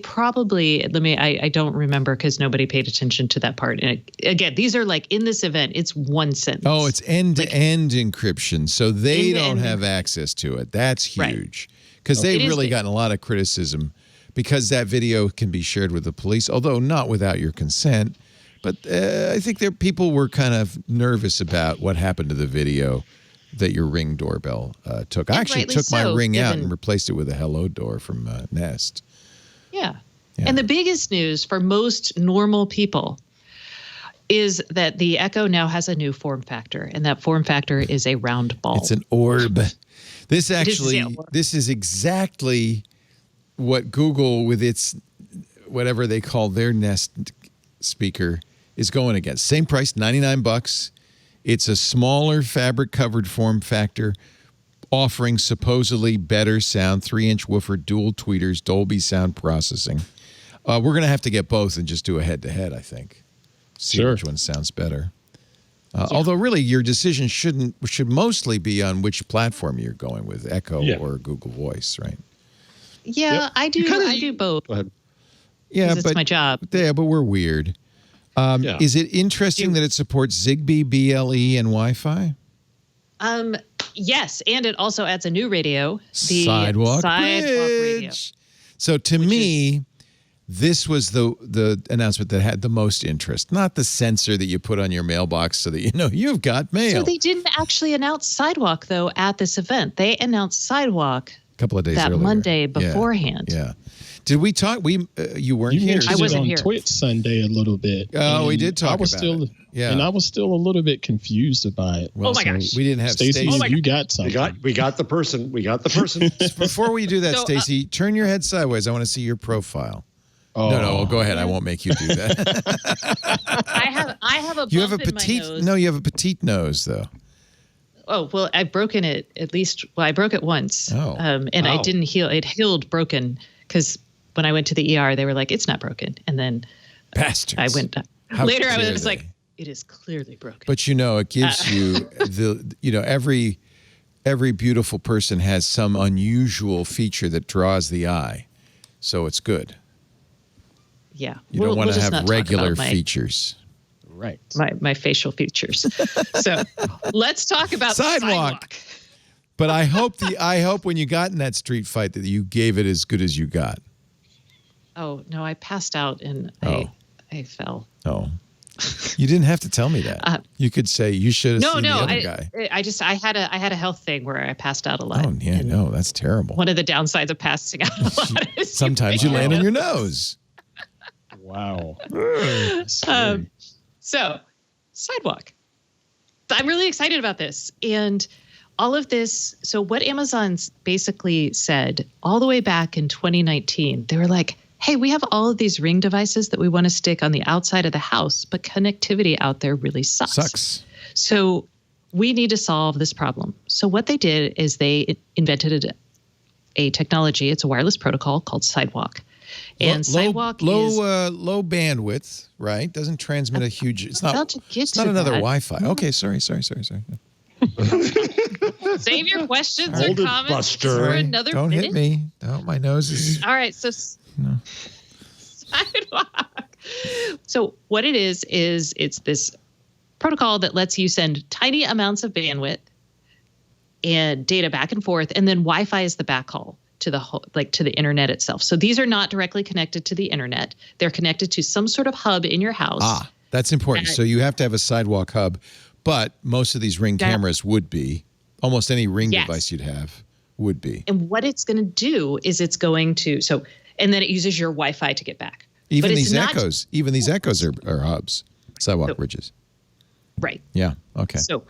probably, I don't remember because nobody paid attention to that part. And again, these are like in this event, it's one sentence. Oh, it's end-to-end encryption. So they don't have access to it. That's huge. Because they've really gotten a lot of criticism because that video can be shared with the police, although not without your consent. But I think people were kind of nervous about what happened to the video that your Ring doorbell took. I actually took my Ring out and replaced it with a Hello door from Nest. Yeah. And the biggest news for most normal people is that the Echo now has a new form factor, and that form factor is a round ball. It's an orb. This is exactly what Google with its whatever they call their Nest speaker is going against. Same price, $99. It's a smaller fabric-covered form factor, offering supposedly better sound, 3-inch woofer, dual tweeters, Dolby sound processing. We're going to have to get both and just do a head-to-head, I think. See which one sounds better. Although really your decision should mostly be on which platform you're going with, Echo or Google Voice, right? Yeah, I do both. Go ahead. Yeah, it's my job. Yeah, but we're weird. Is it interesting that it supports Zigbee, BLE, and Wi-Fi? Yes, and it also adds a new radio, the Sidewalk radio. So to me, this was the announcement that had the most interest, not the sensor that you put on your mailbox so that you know you've got mail. So they didn't actually announce Sidewalk, though, at this event. They announced Sidewalk a couple of days that earlier. Monday beforehand. Yeah. Did we talk? You weren't here. I wasn't here. Twitch Sunday a little bit. Oh, we did talk about it. Yeah. And I was still a little bit confused about it. Well, oh my gosh. We didn't have Stacey. You got something. We got the person. We got the person. Before we do that, Stacey, turn your head sideways. I want to see your profile. Oh. No, go ahead. I won't make you do that. I have a bump you have a in petite my nose. No, you have a petite nose though. Oh, well, I've broken it at least. Well, I broke it once. Oh. And I didn't heal. It healed broken because when I went to the ER, they were like, it's not broken. And then bastards. I went later. I was like, it is clearly broken. But it gives you every beautiful person has some unusual feature that draws the eye. So it's good. Yeah. You don't want to have regular features. Right. My facial features. So let's talk about Sidewalk. But I hope when you got in that street fight that you gave it as good as you got. Oh, no, I passed out and I fell. Oh. You didn't have to tell me that. You could say you should have seen the other guy. I had a health thing where I passed out a lot. Oh, yeah, no, that's terrible. One of the downsides of passing out a lot is sometimes you land on your nose. Wow. So, Sidewalk. I'm really excited about this. And all of this, so what Amazon's basically said all the way back in 2019, they were like, hey, we have all of these Ring devices that we want to stick on the outside of the house, but connectivity out there really sucks. So we need to solve this problem. So what they did is they invented a technology. It's a wireless protocol called Sidewalk. And Sidewalk is low bandwidth, right? Doesn't transmit a huge. It's not another Wi-Fi. Okay, sorry. Save your questions or comments for another minute. Don't hit me. No, my nose is. All right, so Sidewalk. So what it is it's this protocol that lets you send tiny amounts of bandwidth and data back and forth, and then Wi-Fi is the backhaul to the internet itself. So these are not directly connected to the internet. They're connected to some sort of hub in your house. Ah, that's important. So you have to have a Sidewalk hub, but most of these Ring cameras would be. Almost any Ring device you'd have would be. And what it's going to do is it's going to and then it uses your Wi-Fi to get back. Even these Echoes are hubs, Sidewalk bridges. Right. Yeah. Okay. So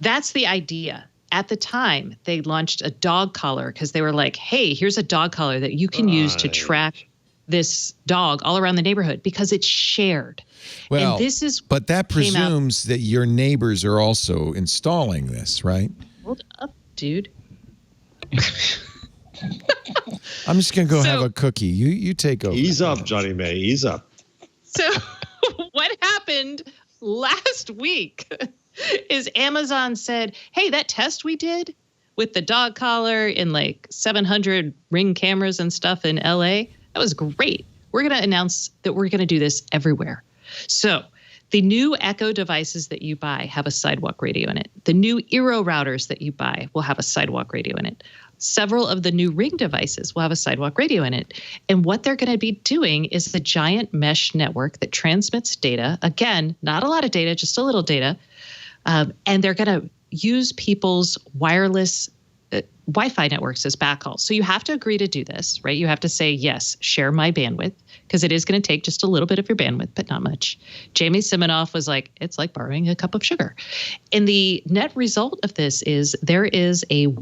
that's the idea. at the time, they launched a dog collar because they were like, hey, here's a dog collar that you can use to track this dog all around the neighborhood because it's shared. Well, and this is but that presumes that your neighbors are also installing this, right? Hold up, dude. I'm just going to go have a cookie. You take over. Ease up, Johnny May. Ease up. So what happened last week is Amazon said, hey, that test we did with the dog collar and like 700 Ring cameras and stuff in LA, that was great. We're going to announce that we're going to do this everywhere. So the new Echo devices that you buy have a sidewalk radio in it. The new Eero routers that you buy will have a sidewalk radio in it. Several of the new Ring devices will have a sidewalk radio in it. And what they're going to be doing is a giant mesh network that transmits data. Again, not a lot of data, just a little data. And they're going to use people's wireless Wi-Fi networks as backhaul. So you have to agree to do this, right? You have to say, yes, share my bandwidth, because it is going to take just a little bit of your bandwidth, but not much. Jamie Siminoff was like, it's like borrowing a cup of sugar. And the net result of this is there is a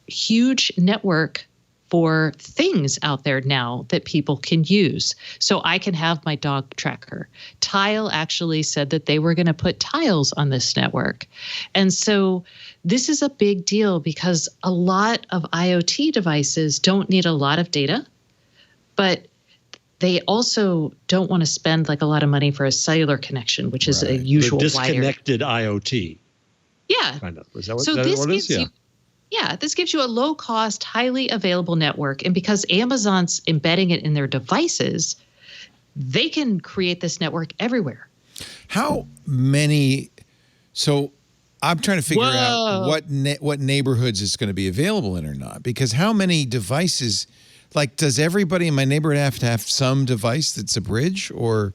huge network for things out there now that people can use. So I can have my dog tracker. Tile actually said that they were going to put tiles on this network. And so this is a big deal because a lot of IoT devices don't need a lot of data, but they also don't want to spend like a lot of money for a cellular connection, which is a usual the disconnected IoT. Yeah. Kind of. Is that what, so that this what it gives is? you, yeah, this gives you a low-cost, highly available network. And because Amazon's embedding it in their devices, they can create this network everywhere. How many? So I'm trying to figure out what neighborhoods it's going to be available in or not. Because how many devices? Like, does everybody in my neighborhood have to have some device that's a bridge, or?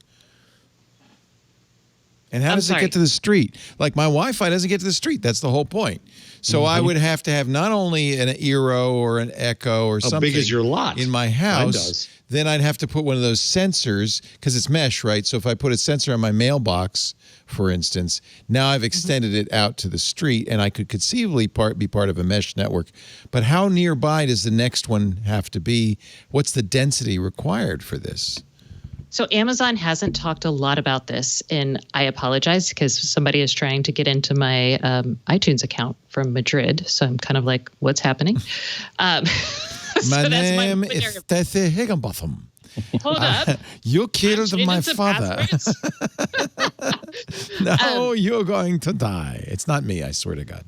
And how does it get to the street? Like, my Wi-Fi doesn't get to the street. That's the whole point. So I would have to have not only an Eero or an Echo or something. How big is your lot? In my house. Then I'd have to put one of those sensors, because it's mesh, right? So if I put a sensor on my mailbox, for instance, now I've extended it out to the street, and I could conceivably be part of a mesh network. But how nearby does the next one have to be? What's the density required for this? So Amazon hasn't talked a lot about this, and I apologize because somebody is trying to get into my iTunes account from Madrid. So I'm kind of like, what's happening? My name is Stacey Higginbotham. Hold up. You killed my father. No, you're going to die. It's not me, I swear to God.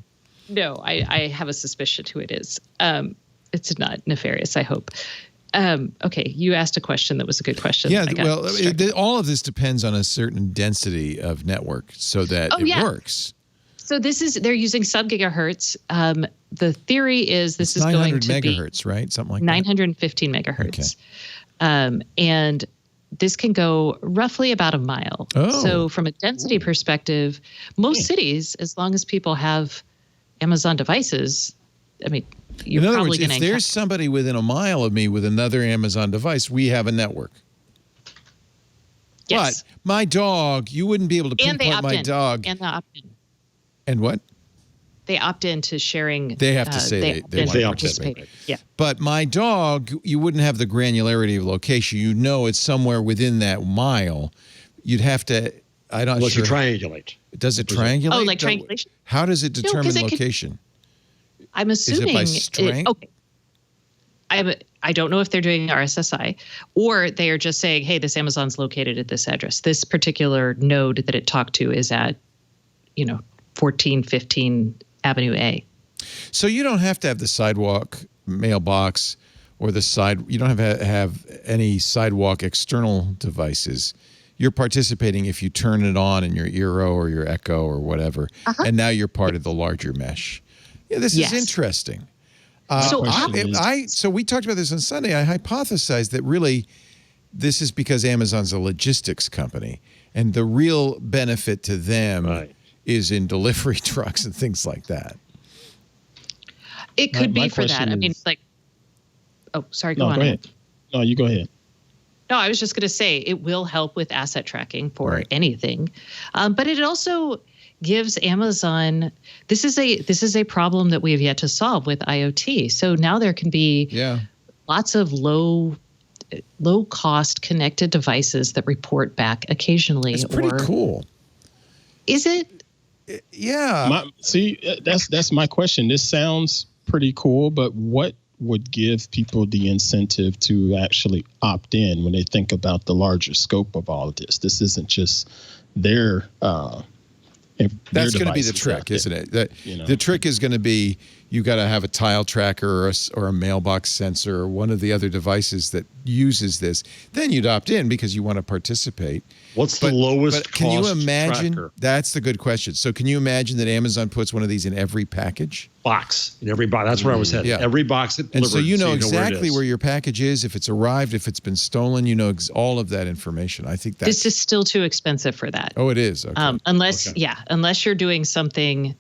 No, I have a suspicion who it is. It's not nefarious, I hope. Okay, you asked a question that was a good question. Yeah, well, all of this depends on a certain density of network so that it works. So they're using sub-gigahertz. The theory is this is going to be 900 megahertz, right? Something like 915 megahertz. Okay. And this can go roughly about a mile. Oh. So from a density perspective, most cities, as long as people have Amazon devices, I mean, you're in other probably words, if there's somebody within a mile of me with another Amazon device, we have a network. Yes. But my dog, you wouldn't be able to pinpoint my dog. And they opt in. And what? They opt into sharing. They have to say they want to participate. Yeah. But my dog, you wouldn't have the granularity of location. You'd know it's somewhere within that mile. You'd have to, I don't know. Unless you triangulate. Does it triangulate? Oh, like triangulation? How does it determine location? I'm assuming. Is it by strength? Okay. I don't know if they're doing RSSI, or they are just saying, hey, this Amazon's located at this address. This particular node that it talked to is at, 1415 Avenue A. So you don't have to have the sidewalk mailbox or you don't have any sidewalk external devices. You're participating if you turn it on in your Eero or your Echo or whatever, and now you're part of the larger mesh. Yeah, this is interesting. So we talked about this on Sunday. I hypothesized that really this is because Amazon's a logistics company, and the real benefit to them is in delivery trucks and things like that. It could be for that. I mean, it's like, sorry, go on. Go ahead. No, you go ahead. No, I was just going to say it will help with asset tracking for anything. But it also gives Amazon, this is a problem that we have yet to solve with IoT. So now there can be lots of low cost connected devices that report back occasionally. It's pretty cool. Is it? Yeah. That's my question. This sounds pretty cool, but what would give people the incentive to actually opt in when they think about the larger scope of all of this? This isn't just their that's going to be the trick, isn't it? The trick is going to be you got to have a tile tracker or a mailbox sensor or one of the other devices that uses this. Then you'd opt in because you want to participate. What's the lowest cost can you imagine? tracker? That's the good question. So can you imagine that Amazon puts one of these in every package? Box. In every box. That's where I was headed. Yeah. Every box that And delivered. so you know exactly where where your package is, if it's arrived, if it's been stolen, you know all of that information. I think This is still too expensive for that. Oh, it is. Okay. Unless you're doing something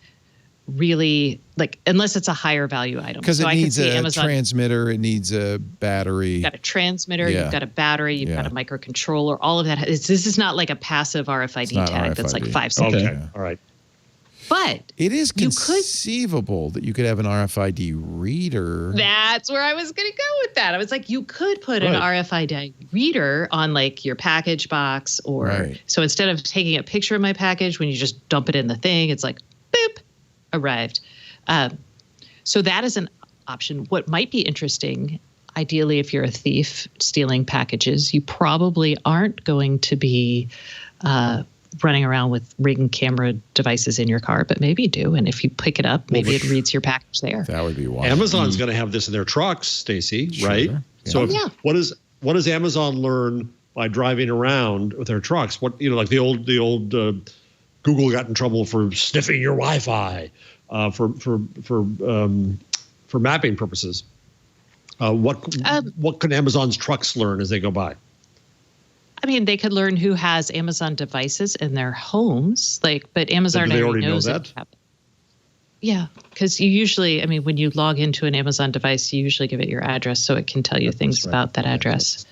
really unless it's a higher value item. Because it needs a Amazon, transmitter, it needs a battery. You've got a transmitter, you've got a battery, you've got a microcontroller, all of that. This is not like a passive RFID tag that's like 5 cents. Okay. All right. But it is conceivable that you could have an RFID reader. That's where I was going to go with that. I was like, you could put an RFID reader on like your package box so instead of taking a picture of my package, when you just dump it in the thing, it's like, boop, arrived. So that is an option. What might be interesting, ideally, if you're a thief stealing packages, you probably aren't going to be running around with Ring camera devices in your car, but maybe you do. And if you pick it up, maybe it reads your package there. That would be wild. Amazon's going to have this in their trucks, Stacey, right? Yeah. So what does Amazon learn by driving around with their trucks? What like the old Google got in trouble for sniffing your Wi-Fi for mapping purposes. What can Amazon's trucks learn as they go by? I mean, they could learn who has Amazon devices in their homes, but Amazon already knows that. Yeah, because you usually, when you log into an Amazon device, you usually give it your address so it can tell you things about that address.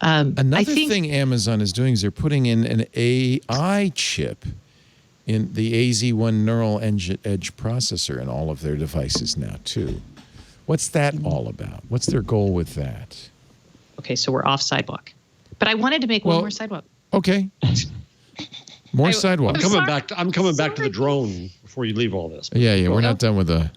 Another thing Amazon is doing is they're putting in an AI chip in the AZ1 neural edge processor in all of their devices now, too. What's that all about? What's their goal with that? Okay, so we're off sidewalk. But I wanted to make one more sidewalk. Okay. More sidewalk. I'm coming back to the drone before you leave all this. Yeah. We're not done with the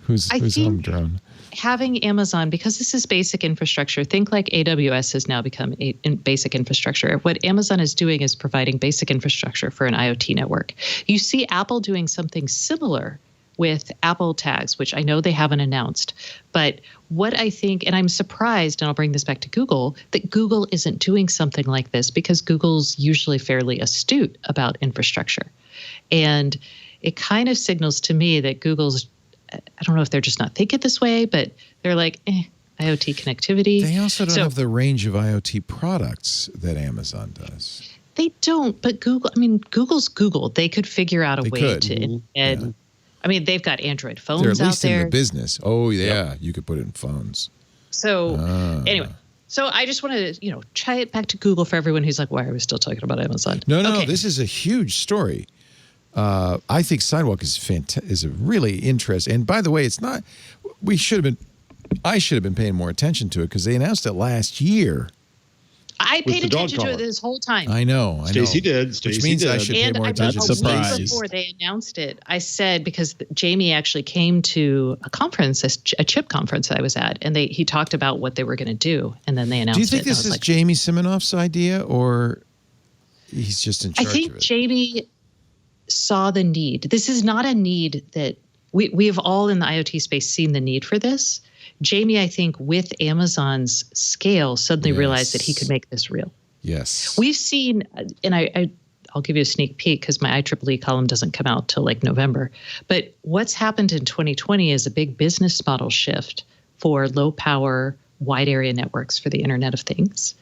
who's home drone. Having Amazon, because this is basic infrastructure, think like AWS has now become basic infrastructure. What Amazon is doing is providing basic infrastructure for an IoT network. You see Apple doing something similar with Apple tags, which I know they haven't announced. But what I think, and I'm surprised, and I'll bring this back to Google, that Google isn't doing something like this because Google's usually fairly astute about infrastructure. And it kind of signals to me that Google's, I don't know if they're just not thinking this way, but they're like, IoT connectivity. They also don't have the range of IoT products that Amazon does. They don't, but Google's Google. They could figure out a way to embed. They've got Android phones they're at least out there. in the business. Oh, yeah. You could put it in phones. So anyway, I just wanted to, try it back to Google for everyone who's like, why are we still talking about Amazon? No, this is a huge story. I think Sidewalk is a really interesting. And by the way, it's not. I should have been paying more attention to it because they announced it last year. I paid attention to it this whole time. I know. Stacey did. Which means I should pay more attention. A week before they announced it, I said, because Jamie actually came to a conference, a chip conference I was at, and he talked about what they were going to do, and then they announced it. Do you think this is Jamie Siminoff's idea, or he's just in charge of it? I think Jamie saw the need. This is not a need that we have all in the IoT space seen the need for this. Jamie, I think, with Amazon's scale, suddenly realized that he could make this real. Yes. We've seen, and I'll give you a sneak peek because my IEEE column doesn't come out till like November. But what's happened in 2020 is a big business model shift for low power, wide area networks for the Internet of Things.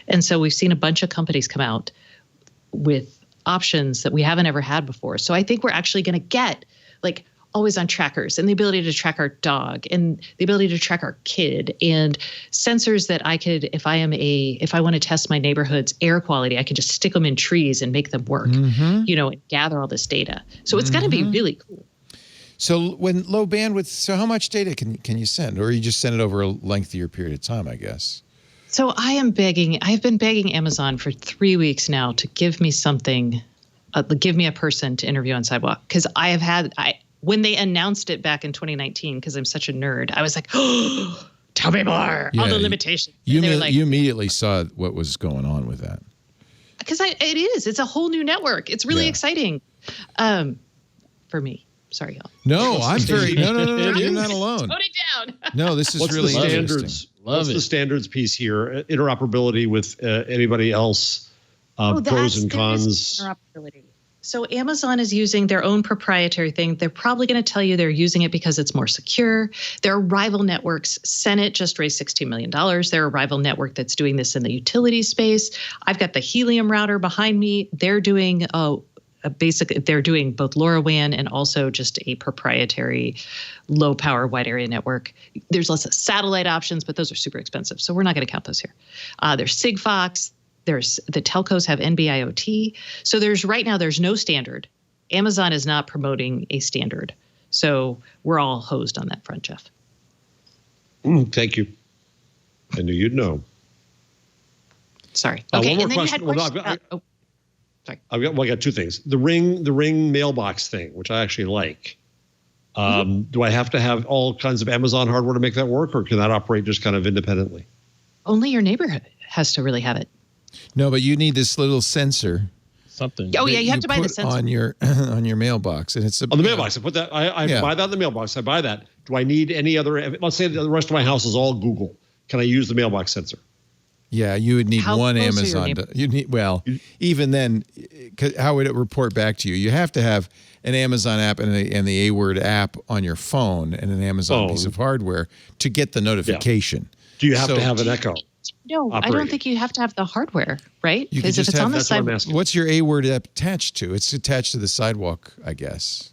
And so we've seen a bunch of companies come out with options that we haven't ever had before. So I think we're actually going to get always on trackers and the ability to track our dog and the ability to track our kid and sensors that I could, if I want to test my neighborhood's air quality, I could just stick them in trees and make them work, and gather all this data. So it's going to be really cool. So when low bandwidth, so how much data can you send? Or you just send it over a lengthier period of time, I guess? So I've been begging Amazon for 3 weeks now to give me something, give me a person to interview on Sidewalk. Because when they announced it back in 2019, because I'm such a nerd, I was like, oh, tell me more, all the limitations. You immediately saw what was going on with that. Because it's a whole new network. It's really exciting for me. Sorry, y'all. No, I'm very, no, you're not alone. Tone it down. No, this is really interesting. What's the standards piece here? Interoperability with anybody else, pros and cons. Interoperability. So Amazon is using their own proprietary thing. They're probably going to tell you they're using it because it's more secure. There are rival networks. Senate just raised $16 million. They're a rival network that's doing this in the utility space. I've got the Helium router behind me. They're doing they're doing both LoRaWAN and also just a proprietary low power wide area network. There's lots of satellite options, but those are super expensive. So we're not going to count those here. There's Sigfox. The telcos have NB-IoT. So right now there's no standard. Amazon is not promoting a standard. So we're all hosed on that front, Jeff. Thank you. I knew you'd know. Sorry. Okay. One more question. Sorry. I got two things. The Ring mailbox thing, which I actually like. Do I have to have all kinds of Amazon hardware to make that work, or can that operate just kind of independently? Only your neighborhood has to really have it. No, but you need this little sensor. Something. Oh yeah, you have to buy the sensor on your mailbox, and it's on the mailbox. I put that. I buy that in the mailbox. I buy that. Do I need any other? Let's say the rest of my house is all Google. Can I use the mailbox sensor? Yeah, you would need one Amazon. Even then, how would it report back to you? You have to have an Amazon app and the A-Word app on your phone and an Amazon piece of hardware to get the notification. Yeah. Do you have to have an Echo? No, I don't think you have to have the hardware, right? Because if it's on the sidewalk. What's your A-Word app attached to? It's attached to the sidewalk, I guess.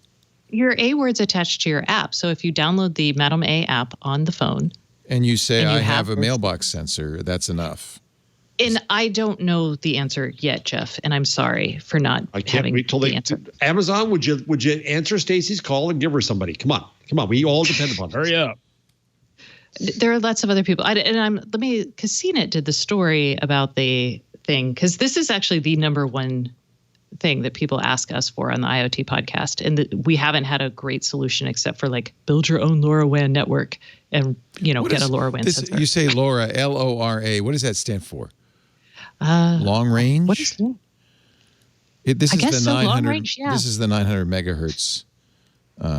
Your A-Word's attached to your app. So if you download the Madam A app on the phone. And you say, I have a mailbox sensor, that's enough. And I don't know the answer yet, Jeff, and I'm sorry for not having the answer. Amazon, would you answer Stacy's call and give her somebody? Come on. We all depend upon this. Hurry up. There are lots of other people. Because CNET did the story about the thing, because this is actually the number one thing that people ask us for on the IoT podcast. And we haven't had a great solution except for build your own LoRaWAN network and, get a LoRaWAN sensor. You say LoRa, L-O-R-A. What does that stand for? Long range? What is that? This is the 900. This is the 900 megahertz. It's like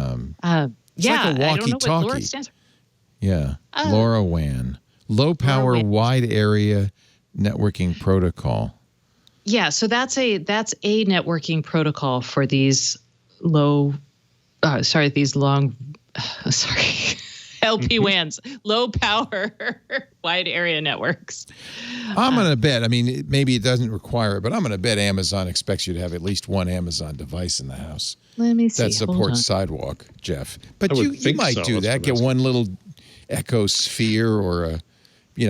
a walkie-talkie. I don't know what LoRa stands for. Yeah, LoRaWAN, low power wide area networking protocol. Yeah, so that's a networking protocol for these LPWANs, low power wide area networks. I'm going to bet, maybe it doesn't require it, but I'm going to bet Amazon expects you to have at least one Amazon device in the house. Let me see. That supports Sidewalk, Jeff. But you might do that. Get one little Echo Sphere or a,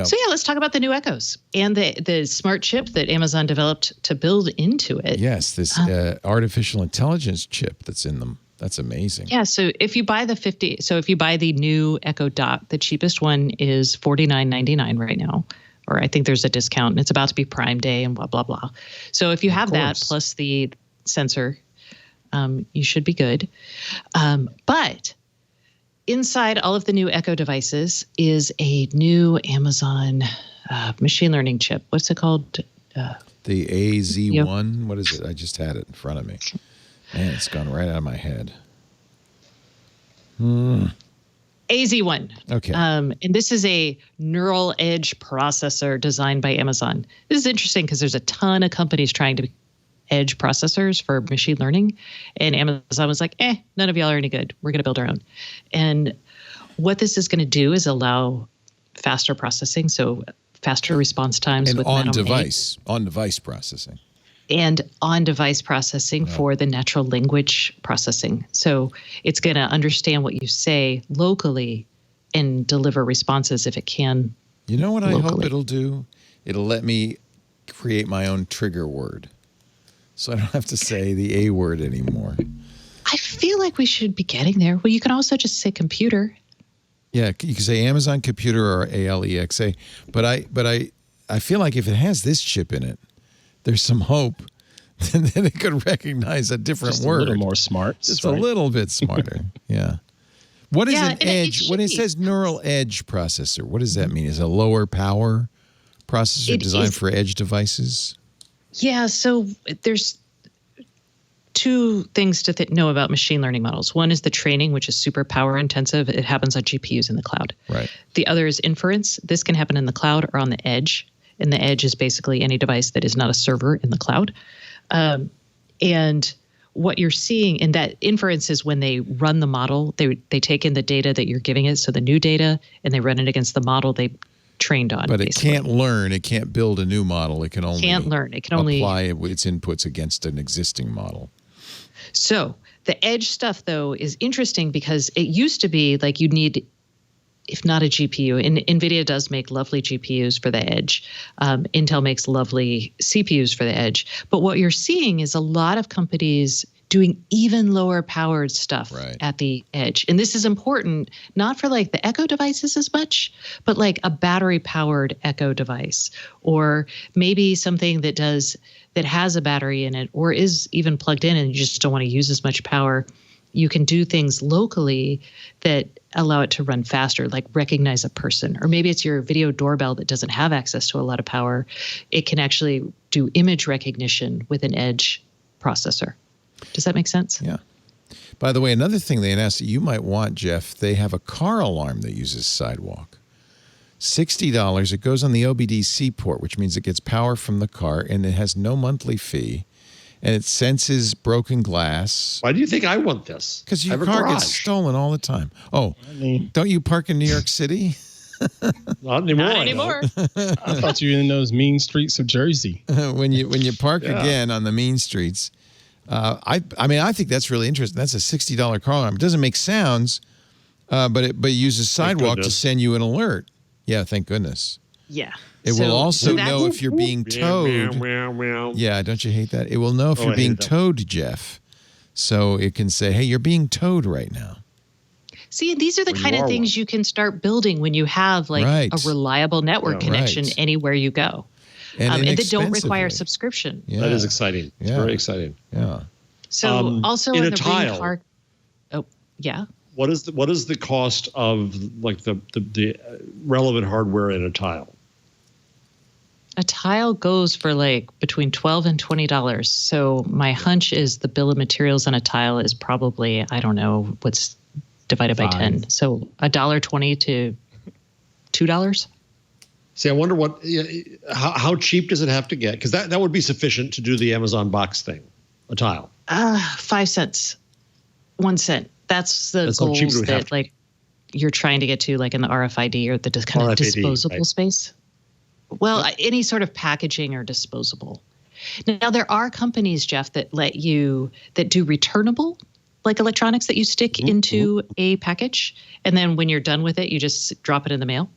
So let's talk about the new Echoes and the smart chip that Amazon developed to build into it. Yes, this artificial intelligence chip that's in them. That's amazing. Yeah, so if you buy the new Echo Dot, the cheapest one is $49.99 right now. Or I think there's a discount and it's about to be Prime Day and blah, blah, blah. So if you have that plus the sensor, you should be good. But inside all of the new Echo devices is a new Amazon machine learning chip. What's it called? The AZ1? What is it? I just had it in front of me. Man, it's gone right out of my head. AZ1. Okay. And this is a neural edge processor designed by Amazon. This is interesting because there's a ton of companies trying to be edge processors for machine learning. And Amazon was like, none of y'all are any good. We're going to build our own. And what this is going to do is allow faster processing, so faster response times and with on device processing. and on-device processing for the natural language processing. So it's going to understand what you say locally and deliver responses if it can. You know what locally. I hope it'll do? It'll let me create my own trigger word. So I don't have to say the A word anymore. I feel like we should be getting there. Well, you can also just say computer. Yeah, you can say Amazon computer or Alexa. But I feel like if it has this chip in it, there's some hope that it could recognize a different word. A little more smart. Just a little bit smarter. Yeah. What is an edge? When it says neural edge processor, what does that mean? Is it a lower power processor designed for edge devices? Yeah, so there's two things to know about machine learning models. One is the training, which is super power intensive. It happens on GPUs in the cloud. Right. The other is inference. This can happen in the cloud or on the edge. And the edge is basically any device that is not a server in the cloud. And what you're seeing in that inference is when they run the model, they take in the data that you're giving it, so the new data, and they run it against the model they trained on. But basically. It can't learn. It can't build a new model. It can only apply its inputs against an existing model. So the edge stuff, though, is interesting because it used to be like you'd need, if not a GPU, and NVIDIA does make lovely GPUs for the edge. Intel makes lovely CPUs for the edge. But what you're seeing is a lot of companies doing even lower powered stuff at the edge. And this is important, not for like the Echo devices as much, but like a battery powered Echo device, or maybe something that has a battery in it or is even plugged in and you just don't want to use as much power. You can do things locally that allow it to run faster, like recognize a person. Or maybe it's your video doorbell that doesn't have access to a lot of power. It can actually do image recognition with an edge processor. Does that make sense? Yeah. By the way, another thing they announced that you might want, Jeff, they have a car alarm that uses Sidewalk. $60. It goes on the OBD-C port, which means it gets power from the car, and it has no monthly fee. And it senses broken glass. Why do you think I want this? Because your car gets stolen all the time. Oh, don't you park in New York City? Not anymore. Not anymore. I thought you were in those mean streets of Jersey. when you park again on the mean streets. I think that's really interesting. That's a $60 car alarm. It doesn't make sounds, but it uses Sidewalk to send you an alert. Yeah, thank goodness. Yeah. It will also know if you're being towed. Yeah, don't you hate that? It will know if you're being towed, Jeff. So it can say, hey, you're being towed right now. See, these are the kind of things you can start building when you have like a reliable network connection anywhere you go. And that don't require subscription. Yeah. That is exciting. It's very exciting. Yeah. So also in a the tile. car. Oh, yeah. What is the cost of like the relevant hardware in a tile? A tile goes for like between $12 and $20. So my hunch is the bill of materials on a tile is probably, I don't know, what's divided by 10. So $1.20 to $2. See, I wonder how cheap does it have to get? Because that would be sufficient to do the Amazon box thing, a tile. 5 cents, 1 cent. That's the goals that like you're trying to get to, like in the RFID or the kind of disposable space. Well, any sort of packaging or disposable. Now, there are companies, Jeff, that that do returnable, like electronics that you stick into a package. And then when you're done with it, you just drop it in the mail.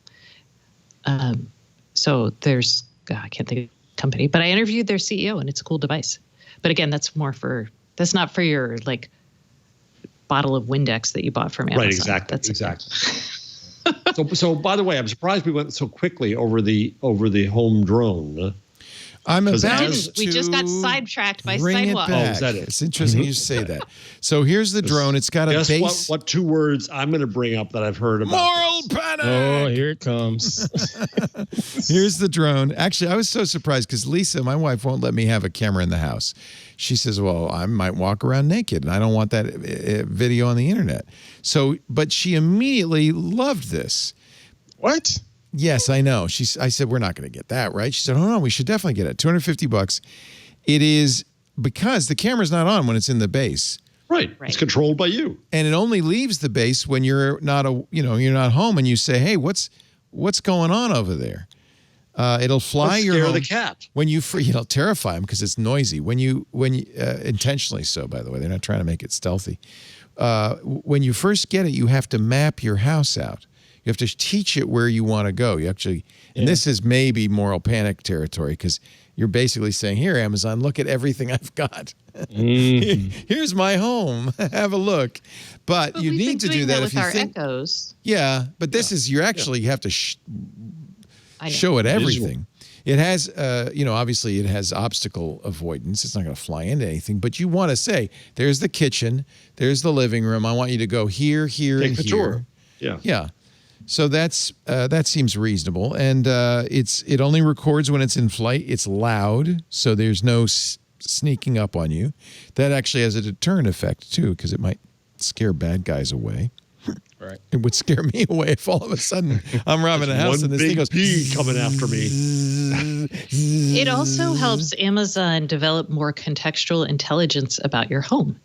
So there's, I can't think of the company, but I interviewed their CEO and it's a cool device. But again, that's not for your like bottle of Windex that you bought from Amazon. Right, exactly. Exactly. So by the way, I'm surprised we went so quickly over the home drone. We just got sidetracked by Sidewalk. Oh, is that it? It's interesting you say that. So here's the drone. It's got a base. Guess what 2 words I'm going to bring up that I've heard about? Moral panic! Oh, here it comes. Here's the drone. Actually, I was so surprised because Lisa, my wife, won't let me have a camera in the house. She says, well, I might walk around naked, and I don't want that video on the internet. But she immediately loved this. What? Yes, I know. I said, we're not going to get that, right? She said, oh, no, we should definitely get it. $250. It is because the camera's not on when it's in the base. Right. It's controlled by you. And it only leaves the base when you're not home and you say, hey, what's going on over there? It'll fly Let's your scare home. the cat. When you it'll terrify them because it's noisy. When you intentionally so, by the way, they're not trying to make it stealthy. When you first get it, you have to map your house out. You have to teach it where you want to go. You actually, and this is maybe moral panic territory because you're basically saying, "Here, Amazon, look at everything I've got. Here's my home. Have a look." But you need to do that if you think. Echoes. Yeah, but this is you actually have to show it everything. It has, obviously it has obstacle avoidance. It's not going to fly into anything, but you want to say, "There's the kitchen, there's the living room. I want you to go here, here, and here." Tour. Yeah. Yeah. So that seems reasonable, and it only records when it's in flight. It's loud, so there's no sneaking up on you. That actually has a deterrent effect too, because it might scare bad guys away. Right. It would scare me away if all of a sudden I'm robbing a house and this thing goes bee coming after me. It also helps Amazon develop more contextual intelligence about your home.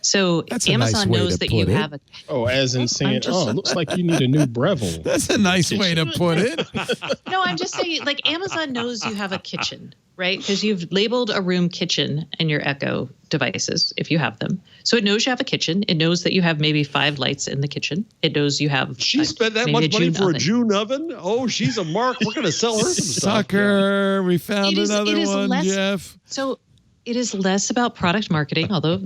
So Amazon knows that you have a. Oh, as in saying, it looks like you need a new Breville. That's a nice way to put it. No, I'm just saying, like Amazon knows you have a kitchen, right? Because you've labeled a room kitchen in your Echo devices, if you have them. So it knows you have a kitchen. It knows that you have maybe 5 lights in the kitchen. It knows you have. She spent that much money for a June oven? Oh, she's a mark. We're going to sell her some stuff. Sucker. We found another one, Jeff. So it is less about product marketing, although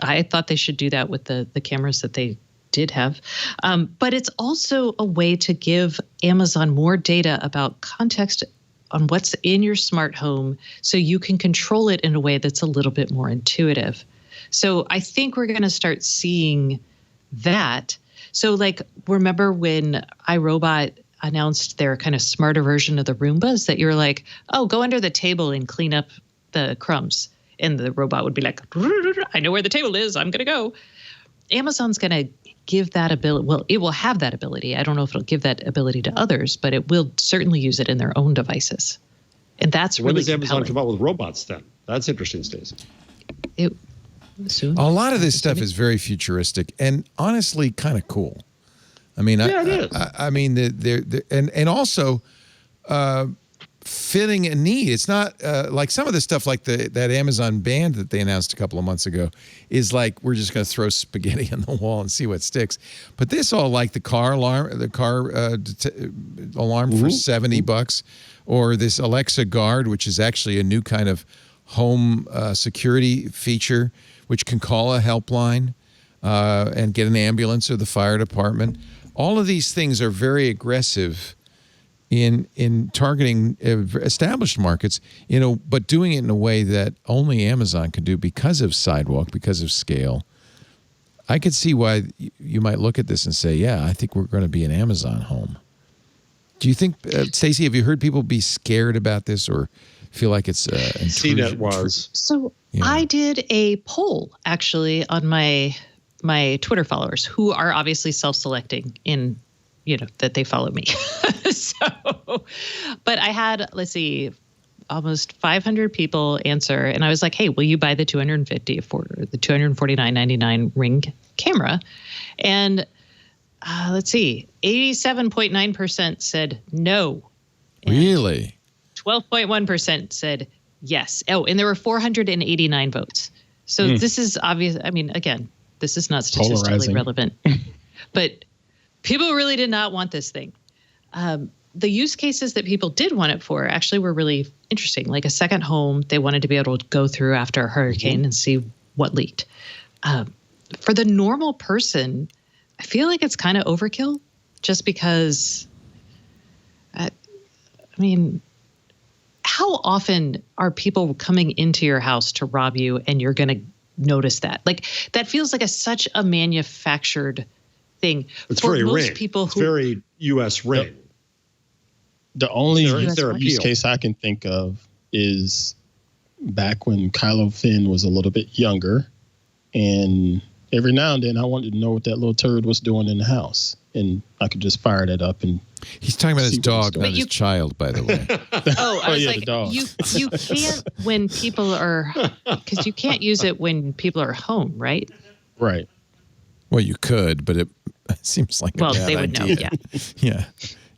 I thought they should do that with the cameras that they did have. But it's also a way to give Amazon more data about context on what's in your smart home so you can control it in a way that's a little bit more intuitive. So I think we're going to start seeing that. So like, remember when iRobot announced their kind of smarter version of the Roombas that you're like, oh, go under the table and clean up the crumbs, and the robot would be like, I know where the table is, I'm going to go. Amazon's going to give that ability. Well, it will have that ability. I don't know if it'll give that ability to others, but it will certainly use it in their own devices. And that's when really does Amazon come out with robots then? That's interesting, Stacey. Soon. A lot of this stuff is very futuristic and honestly kind of cool. I mean, it is. I mean, and also fitting a need. It's not like some of the stuff like that Amazon band that they announced a couple of months ago is like, we're just going to throw spaghetti on the wall and see what sticks. But this all like the car alarm, alarm for $70, or this Alexa Guard, which is actually a new kind of home security feature, which can call a helpline and get an ambulance or the fire department. All of these things are very aggressive in targeting established markets, but doing it in a way that only Amazon can do because of Sidewalk, because of scale. I could see why you might look at this and say, yeah, I think we're going to be an Amazon home. Do you think, Stacey, have you heard people be scared about this or feel like it's CNET was. So yeah. I did a poll actually on my Twitter followers who are obviously self-selecting in, that they follow me. But I had, let's see, almost 500 people answer. And I was like, hey, will you buy the $249.99 Ring camera? And let's see, 87.9% said no. Really? 12.1% said yes. Oh, and there were 489 votes. So this is obvious. I mean, again, this is not statistically relevant, but people really did not want this thing. The use cases that people did want it for actually were really interesting. Like a second home, they wanted to be able to go through after a hurricane and see what leaked. For the normal person, I feel like it's kind of overkill just because, I mean, how often are people coming into your house to rob you and you're going to notice that? Like, that feels like such a manufactured thing. It's for very most Ring. people It's who, very U.S. Ring. The only Their use appeal. case I can think of is back when Kylo Finn was a little bit younger, and every now and then I wanted to know what that little turd was doing in the house, and I could just fire that up. And he's talking about his see what dog, it's doing. not his child, by the way. I was yeah, like, the dog. you can't when people are, because you can't use it when people are home, right? Right. Well, you could, but it seems like a bad they would know, idea. yeah. Yeah.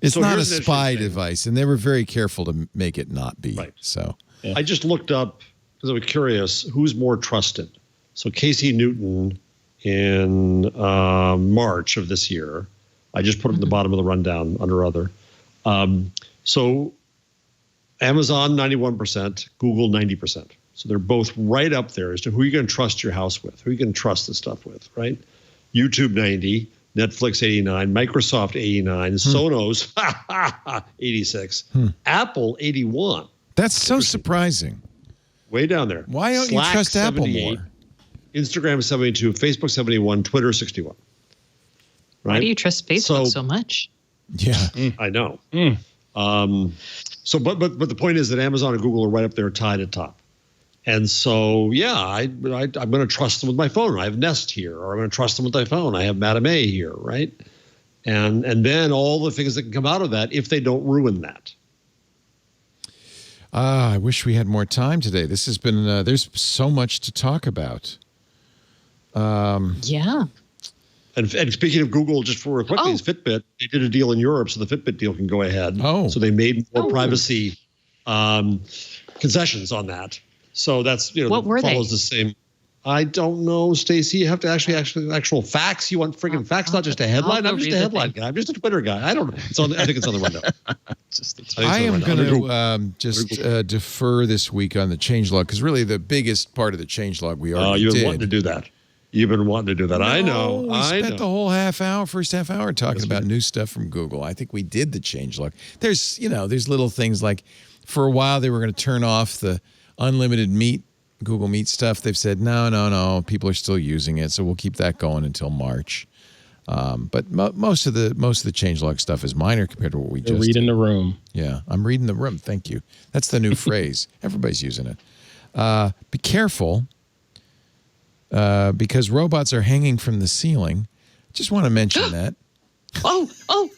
It's So not a here's an spy interesting thing. device, and they were very careful to make it not be. Right. So I just looked up because I was curious who's more trusted. So Casey Newton in March of this year. I just put it at the bottom of the rundown under other. So Amazon 91%, Google 90%. So they're both right up there as to who you're going to trust your house with, who you're going to trust the stuff with, right? YouTube 90, Netflix 89, Microsoft 89, Sonos 86, Apple 81. that's so surprising. Way down there. Why don't Slack, you trust Apple 78, more? Instagram 72, Facebook 71, Twitter 61. Right? Why do you trust Facebook so much? Yeah, I know. So, but the point is that Amazon and Google are right up there, tied at top. And so, yeah, I'm going to trust them with my phone. I have Nest here, or I'm going to trust them with my phone. I have Madame A here, right? And then all the things that can come out of that if they don't ruin that. I wish we had more time today. This has been there's so much to talk about. Yeah. And speaking of Google, just for quickly, is Fitbit. They did a deal in Europe, so the Fitbit deal can go ahead. Oh. So they made more privacy concessions on that. So that's, What were follows they? the same. I don't know, Stacey. You have to actual facts. You want friggin' facts, not just a headline. I'm just a headline guy. I'm just a Twitter guy. I don't know. I think it's on the rundown. I am going to just defer this week on the changelog because really the biggest part of the changelog we already you've did. been wanting to do that. You've been wanting to do that. I know. We spent the whole first half hour talking about new stuff from Google. I think we did the changelog. There's little things like for a while they were going to turn off the unlimited Google Meet stuff. They've said no, people are still using it, so we'll keep that going until March. But most of the changelog stuff is minor compared to what we just reading the room. Yeah, I'm reading the room. Thank you. That's the new phrase. Everybody's using it. Be careful. Because robots are hanging from the ceiling. Just want to mention that. Oh,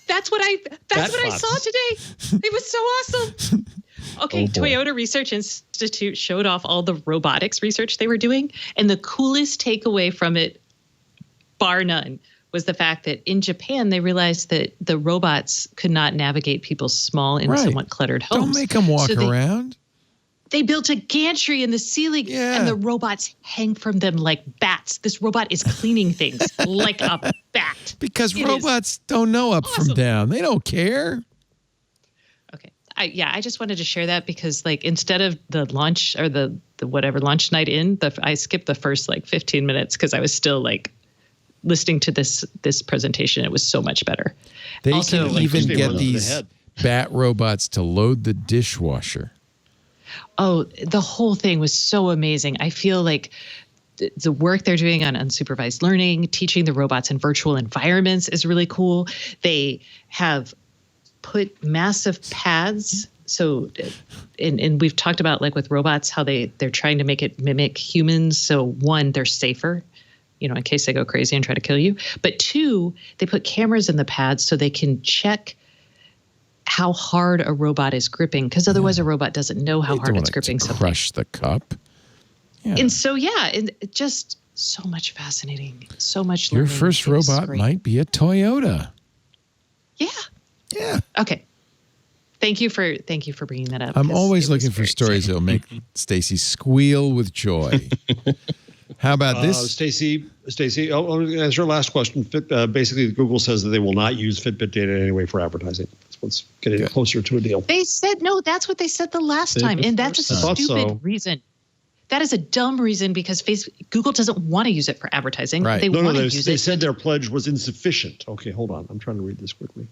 that's what I saw today. It was so awesome. Okay, Toyota Research Institute showed off all the robotics research they were doing, and the coolest takeaway from it, bar none, was the fact that in Japan they realized that the robots could not navigate people's small and somewhat cluttered homes. Don't make them walk around. They built a gantry in the ceiling, and the robots hang from them like bats. This robot is cleaning things like a bat. Because robots don't know up from down. They don't care. Okay. I just wanted to share that because, instead of the lunch or the whatever lunch night I skipped the first 15 minutes because I was still listening to this presentation. It was so much better. They can even get these bat robots to load the dishwasher. Oh, the whole thing was so amazing. I feel like the work they're doing on unsupervised learning, teaching the robots in virtual environments is really cool. They have put massive pads. So, and we've talked about with robots, how they're trying to make it mimic humans. So one, they're safer, in case they go crazy and try to kill you. But two, they put cameras in the pads so they can check how hard a robot is gripping, because otherwise a robot doesn't know how hard it's gripping something. Crush the cup. Yeah. And so, it just so much fascinating, so much learning. Your first robot might be a Toyota. Yeah. Yeah. Okay. Thank you for bringing that up. I'm always looking for stories that'll make Stacey squeal with joy. How about this? Stacey, as your last question, basically Google says that they will not use Fitbit data anyway for advertising. That's what's getting closer to a deal. They said, no, that's what they said the last time. And that's a stupid reason. That is a dumb reason because Google doesn't want to use it for advertising. Right. They said their pledge was insufficient. Okay, hold on. I'm trying to read this quickly.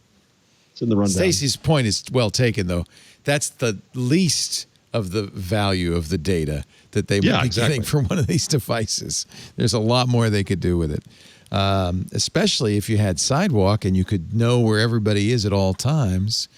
It's in the rundown. Stacey's point is well taken, though. That's the least of the value of the data that they would be getting from one of these devices. There's a lot more they could do with it, especially if you had Sidewalk and you could know where everybody is at all times.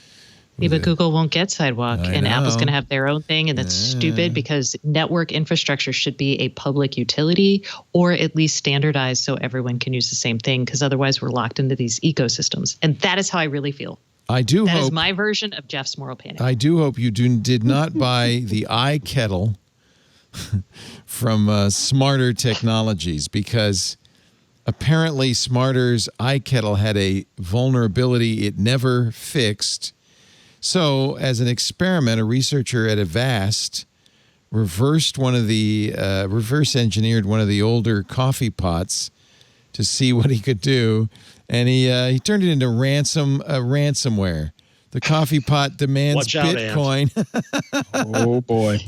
Yeah, but Google won't get Sidewalk, and Apple's going to have their own thing, and that's stupid because network infrastructure should be a public utility or at least standardized so everyone can use the same thing, because otherwise we're locked into these ecosystems. And that is how I really feel. That is my version of Jeff's moral panic. I do hope you did not buy the iKettle from Smarter Technologies, because apparently Smarter's iKettle had a vulnerability it never fixed. So, as an experiment, a researcher at Avast reverse engineered one of the older coffee pots to see what he could do, and he turned it into ransomware. The coffee pot demands Bitcoin. Oh boy!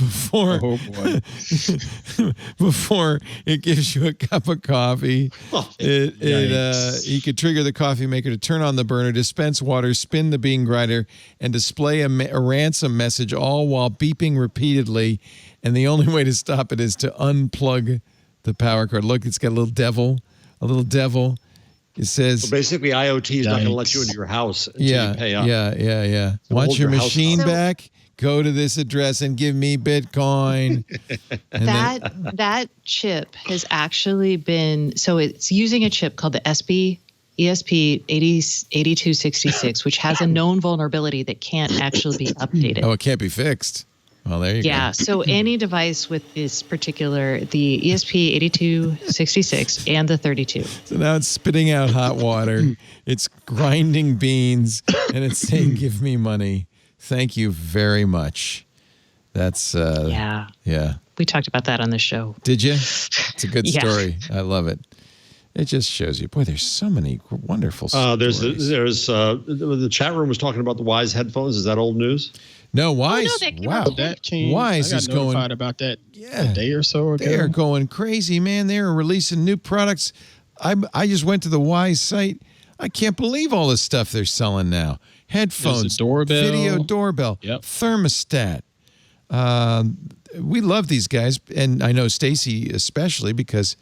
Before it gives you a cup of coffee, he could trigger the coffee maker to turn on the burner, dispense water, spin the bean grinder, and display a ransom message, all while beeping repeatedly. And the only way to stop it is to unplug the power cord. Look, it's got a little devil. It says... So basically, IoT is not going to let you into your house until you pay up. Yeah. So want your machine back? Go to this address and give me Bitcoin. That chip has actually been... So it's using a chip called the ESP8266, which has a known vulnerability that can't actually be updated. Oh, it can't be fixed. Well, there you go. Yeah, so any device with this particular, the ESP8266 and the 32. So now it's spitting out hot water, it's grinding beans, and it's saying, give me money. Thank you very much. That's, yeah. We talked about that on the show. Did you? It's a good story. I love it. It just shows you, boy, there's so many wonderful stories. There's the chat room was talking about the Wise headphones. Is that old news? No, Wise. That came. Wise I got is notified going about that a day or so ago. They're going crazy, man. They're releasing new products. I just went to the Wise site. I can't believe all the stuff they're selling now. Headphones, doorbell, video doorbell, thermostat. We love these guys, and I know Stacy especially because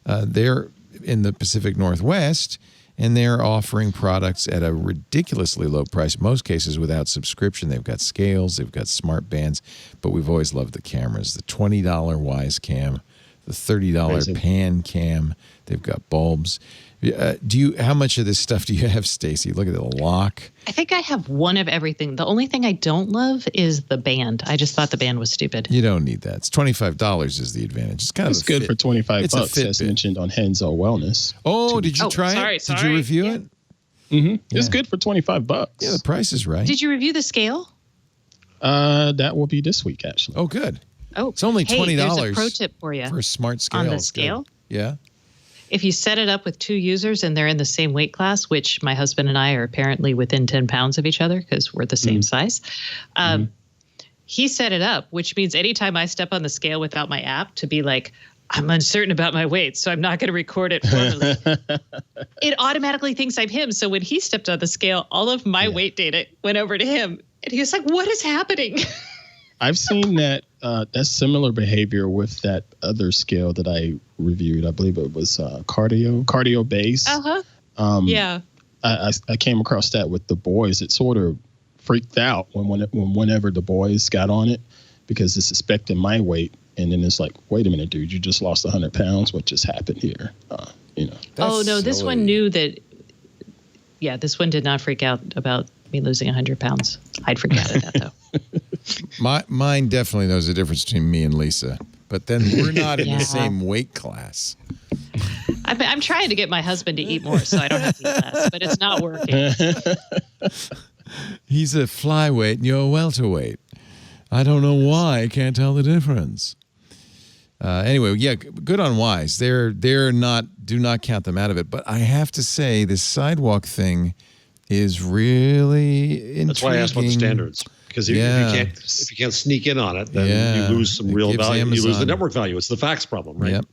they're in the Pacific Northwest. And they're offering products at a ridiculously low price, most cases without subscription. They've got scales, they've got smart bands, but we've always loved the cameras. The $20 Wise Cam, the $30 Pan Cam. They've got bulbs. How much of this stuff do you have, Stacy? Look at the lock. I think I have one of everything. The only thing I don't love is the band. I just thought the band was stupid. You don't need that. It's $25 is the advantage. It's kind of good for $25, as mentioned on Henzo Wellness. Oh, did you try it? Did you review it? Mm-hmm. It's good for $25. Yeah, the price is right. Did you review the scale? That will be this week, actually. Oh, good. Oh, it's only $20. There's a pro tip for you for a smart scale. On the scale? Good. Yeah. If you set it up with two users and they're in the same weight class, which my husband and I are apparently within 10 pounds of each other because we're the same size, he set it up, which means anytime I step on the scale without my app to be like, I'm uncertain about my weight, so I'm not going to record it formally. It automatically thinks I'm him. So when he stepped on the scale, all of my weight data went over to him. And he was like, what is happening? I've seen that similar behavior with that other scale that I reviewed. I believe it was cardio base. Yeah. I came across that with the boys. It sort of freaked out whenever the boys got on it because it's suspecting my weight. And then it's like, wait a minute, dude, you just lost 100 pounds. What just happened here? Oh, no, this one knew that. Yeah, this one did not freak out about me losing 100 pounds. I'd freak out at that, though. Mine definitely knows the difference between me and Lisa. But then we're not in the same weight class. I'm trying to get my husband to eat more so I don't have to eat less, but it's not working. He's a flyweight and you're a welterweight. I don't know why. I can't tell the difference. Anyway, yeah, good on Wise. Do not count them out of it. But I have to say, this sidewalk thing is really intriguing. That's why I asked about the standards. Because if you can't sneak in on it, then you lose some real value. You lose the network value. It's the fax problem, right?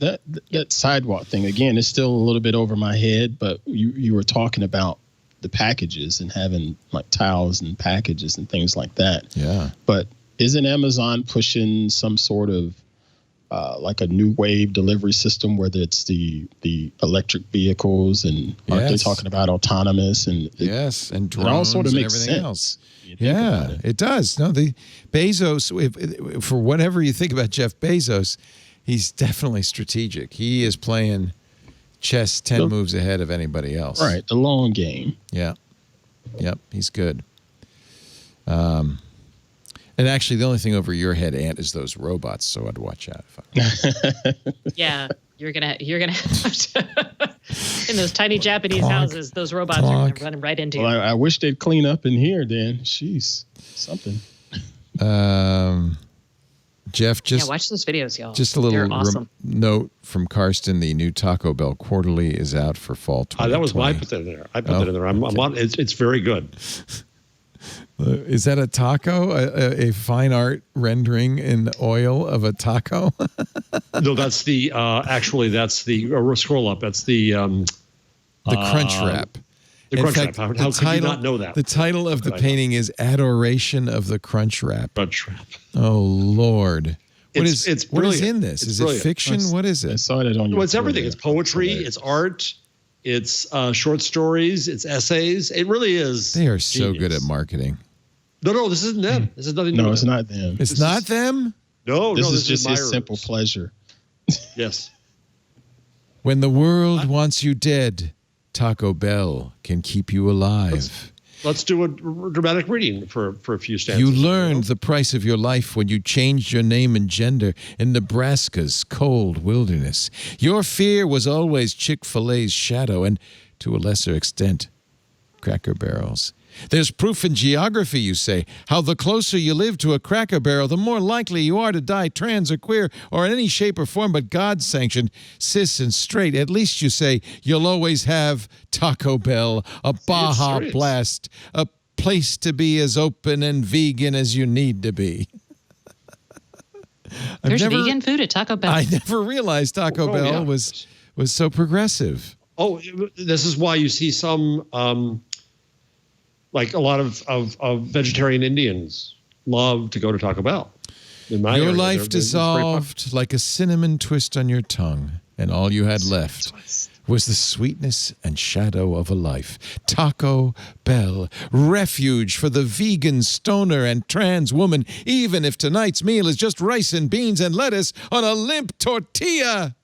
Yep. That sidewalk thing, again, is still a little bit over my head, but you were talking about the packages and having like tiles and packages and things like that. Yeah. But isn't Amazon pushing some sort of like a new wave delivery system, whether it's the electric vehicles and aren't they talking about autonomous and and drones it all sort of and makes everything sense. Else. Yeah, it does. No, the Bezos, for whatever you think about Jeff Bezos, he's definitely strategic. He is playing chess 10 moves ahead of anybody else. Right, the long game. Yeah. Yep, he's good. And actually, the only thing over your head, Ant, is those robots. So I'd watch out. Yeah, you're gonna have to. In those tiny Japanese houses, those robots are going to run right into you. Well, I wish they'd clean up in here then. Jeez, something. Jeff, watch those videos, y'all. Just a little awesome. note from Karsten: the new Taco Bell Quarterly is out for fall 2020. That was why I put that in there. I put that in there. I'm on. It's very good. Is that a taco? A fine art rendering in oil of a taco? No, that's the that's the scroll up. That's the crunch wrap. The crunch wrap. How could you not know that? The title of the painting is Adoration of the Crunch Wrap. Crunch Wrap. Oh, Lord. What is in this? Is brilliant. It fiction? What is it? I saw it on your it's everything. It's poetry. It's art. It's short stories. It's essays. It really is. They are so good at marketing. No, this isn't them. This is nothing. No, it's not them. It's not them? No, this is just his simple pleasure. Yes. When the world wants you dead, Taco Bell can keep you alive. Let's do a dramatic reading for a few stanzas. You learned the price of your life when you changed your name and gender in Nebraska's cold wilderness. Your fear was always Chick-fil-A's shadow and, to a lesser extent, Cracker Barrels. There's proof in geography, you say, how the closer you live to a Cracker Barrel, the more likely you are to die trans or queer or in any shape or form but God-sanctioned, cis and straight. At least you say you'll always have Taco Bell, a Baja Blast, a place to be as open and vegan as you need to be. There's vegan food at Taco Bell. I never realized Taco Bell was so progressive. Oh, this is why you see some... like a lot of vegetarian Indians love to go to Taco Bell. Your life dissolved like a cinnamon twist on your tongue, and all you had left was the sweetness and shadow of a life. Taco Bell, refuge for the vegan, stoner, and trans woman, even if tonight's meal is just rice and beans and lettuce on a limp tortilla.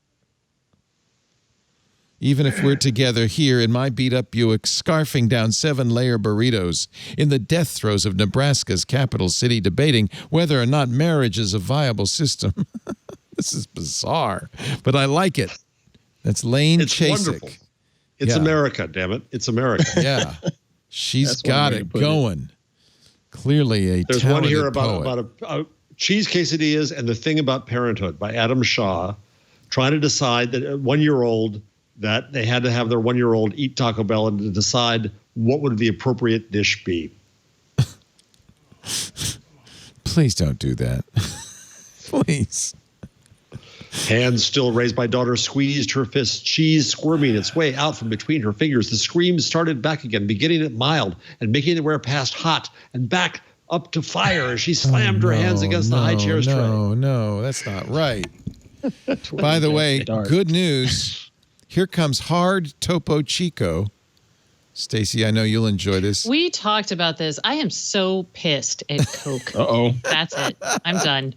Even if we're together here in my beat-up Buick, scarfing down 7-layer burritos, in the death throes of Nebraska's capital city, debating whether or not marriage is a viable system. This is bizarre, but I like it. That's Lane Chasik. Wonderful. It's America, damn it. It's America. Yeah. She's got it going. Clearly a There's talented one here poet. about a cheese quesadillas and the Thing About Parenthood by Adam Shaw, trying to decide that a 1-year-old that they had to have their 1-year-old eat Taco Bell and to decide what would the appropriate dish be. Please don't do that. Please. Hands still raised, my daughter squeezed her fist, cheese squirming its way out from between her fingers. The screams started back again, beginning at mild and making it where past hot and back up to fire as she slammed her hands against the high chair tray. No, that's not right. By the way, good news. Here comes hard Topo Chico. Stacy, I know you'll enjoy this. We talked about this. I am so pissed at Coke. Uh-oh. That's it. I'm done.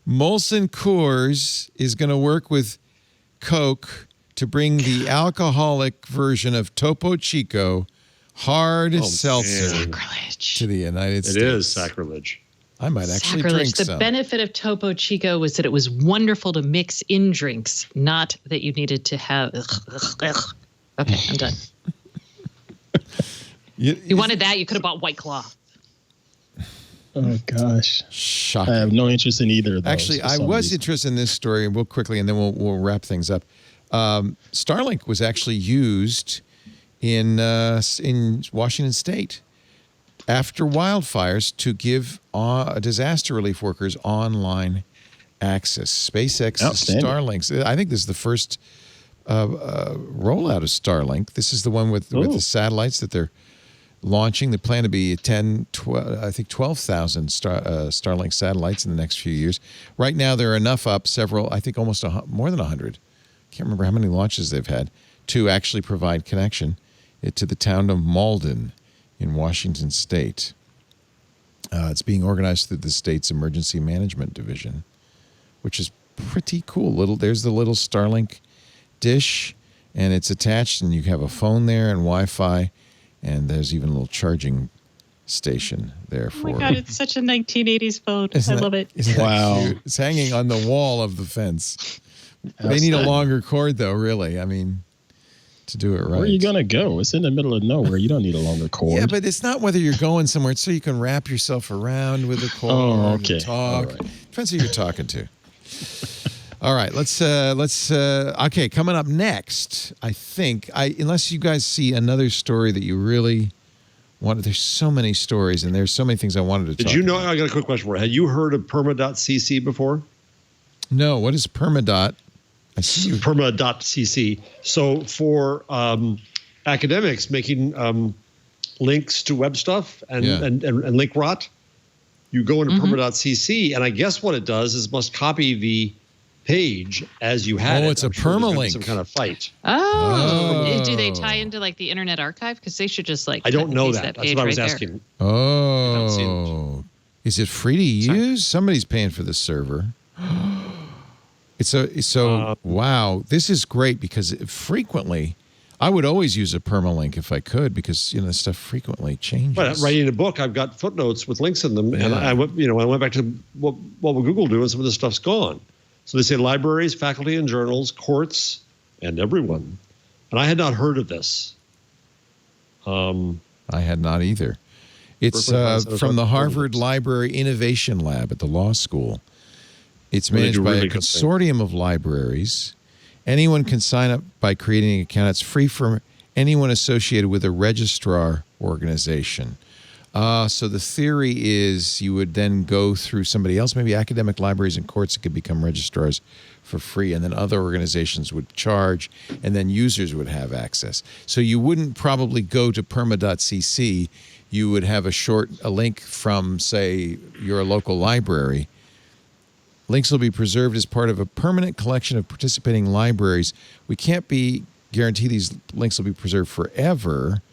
Molson Coors is going to work with Coke to bring the alcoholic version of Topo Chico hard seltzer to the United States. It is sacrilege. I might actually drink some. The benefit of Topo Chico was that it was wonderful to mix in drinks, not that you needed to have. Okay, I'm done. You wanted that, you could have bought White Claw. Oh, gosh. Shocking. I have no interest in either of those. Actually, I was interested in this story, and we'll quickly, and then we'll wrap things up. Starlink was actually used in Washington State after wildfires to give disaster relief workers online access. SpaceX's Starlinks. I think this is the first rollout of Starlink. This is the one with the satellites that they're launching. They plan to be 12,000 Starlink satellites in the next few years. Right now, there are enough up, I think almost more than 100. Can't remember how many launches they've had to actually provide connection to the town of Malden in Washington State. It's being organized through the state's Emergency Management Division, which is pretty cool. There's the little Starlink dish, and it's attached, and you have a phone there and Wi-Fi, and there's even a little charging station there for... Oh my God, it's such a 1980s phone. I love it. Wow. Cute? It's hanging on the wall of the fence. They need a longer cord, though, really. I mean... to do it right. Where are you going to go? It's in the middle of nowhere. You don't need a longer cord. Yeah, but it's not whether you're going somewhere. It's so you can wrap yourself around with the cord and talk. Right. Depends who you're talking to. All right, let's okay, coming up next, I think, unless you guys see another story that you really want, there's so many stories and there's so many things I wanted to talk about. Did you know, I got a quick question for you. Had you heard of perma.cc before? No, what is perma.? I see you. Perma.cc. So for academics making links to web stuff and link rot, you go into perma.cc, and I guess what it does is must copy the page as you had it. Oh, it's a permalink. Some kind of fight. Oh. Do they tie into like the Internet Archive? Because they should just like. I don't know that. That's what I was asking. Oh. Is it free to use? Somebody's paying for the server. Wow, this is great because frequently, I would always use a permalink if I could because this stuff frequently changes. But writing a book, I've got footnotes with links in them, and I went back to what will Google do, and some of this stuff's gone. So they say libraries, faculty and journals, courts, and everyone. And I had not heard of this. I had not either. It's from the Harvard Library Innovation Lab at the law school. It's managed by a consortium of libraries. Anyone can sign up by creating an account. It's free for anyone associated with a registrar organization. So the theory is you would then go through somebody else, maybe academic libraries and courts that could become registrars for free, and then other organizations would charge, and then users would have access. So you wouldn't probably go to perma.cc. You would have a link from, say, your local library. Links will be preserved as part of a permanent collection of participating libraries. We can't guarantee these links will be preserved forever.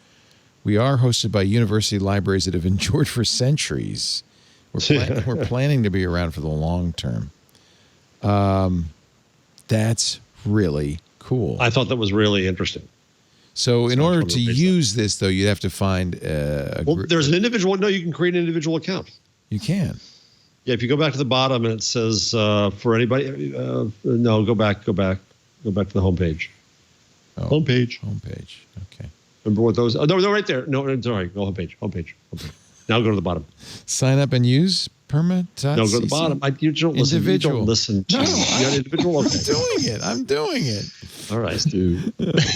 We are hosted by university libraries that have endured for centuries. We're planning to be around for the long term. That's really cool. I thought that was really interesting. So in order to use this, though, you'd have to find there's an individual. No, you can create an individual account. You can. Yeah, if you go back to the bottom and it says for anybody, no, go back to the homepage. Oh, homepage. Okay. Remember what those? Oh, no, right there. No, sorry, no homepage. Now go to the bottom. Sign up and use perma.cc. No, go to the bottom. You don't listen. Individual. You don't listen to. No, you got individual. Okay. I'm doing it. All right, dude.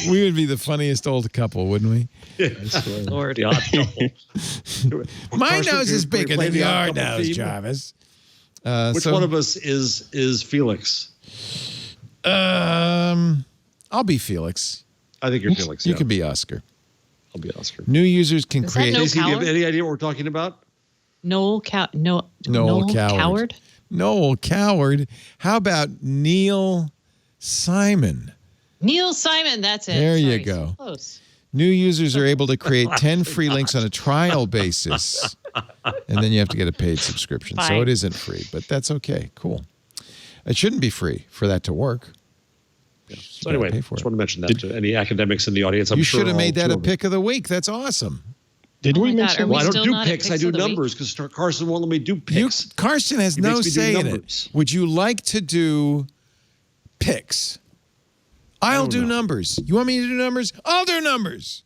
We would be the funniest old couple, wouldn't we? Yeah. Lord. The odd couple. My nose is bigger than your nose, Jarvis. Which one of us is Felix? I'll be Felix. I think you're Felix. You could be Oscar. I'll be Oscar. New users can create. Stacey, do you have any idea what we're talking about? Noel Coward. Noel Coward. How about Neil Simon? Neil Simon, that's it. There you go. So close. New users are able to create 10 free links on a trial basis, and then you have to get a paid subscription. Fine. So it isn't free, but that's okay. Cool. It shouldn't be free for that to work. Yeah. So anyway, just want to mention that to any academics in the audience. You should have made that a pick of the week. That's awesome. Did we mention? Well, I don't do picks. I do numbers because Carson won't let me do picks. Carson has no say in it. Would you like to do picks? I'll do numbers. You want me to do numbers? I'll do numbers.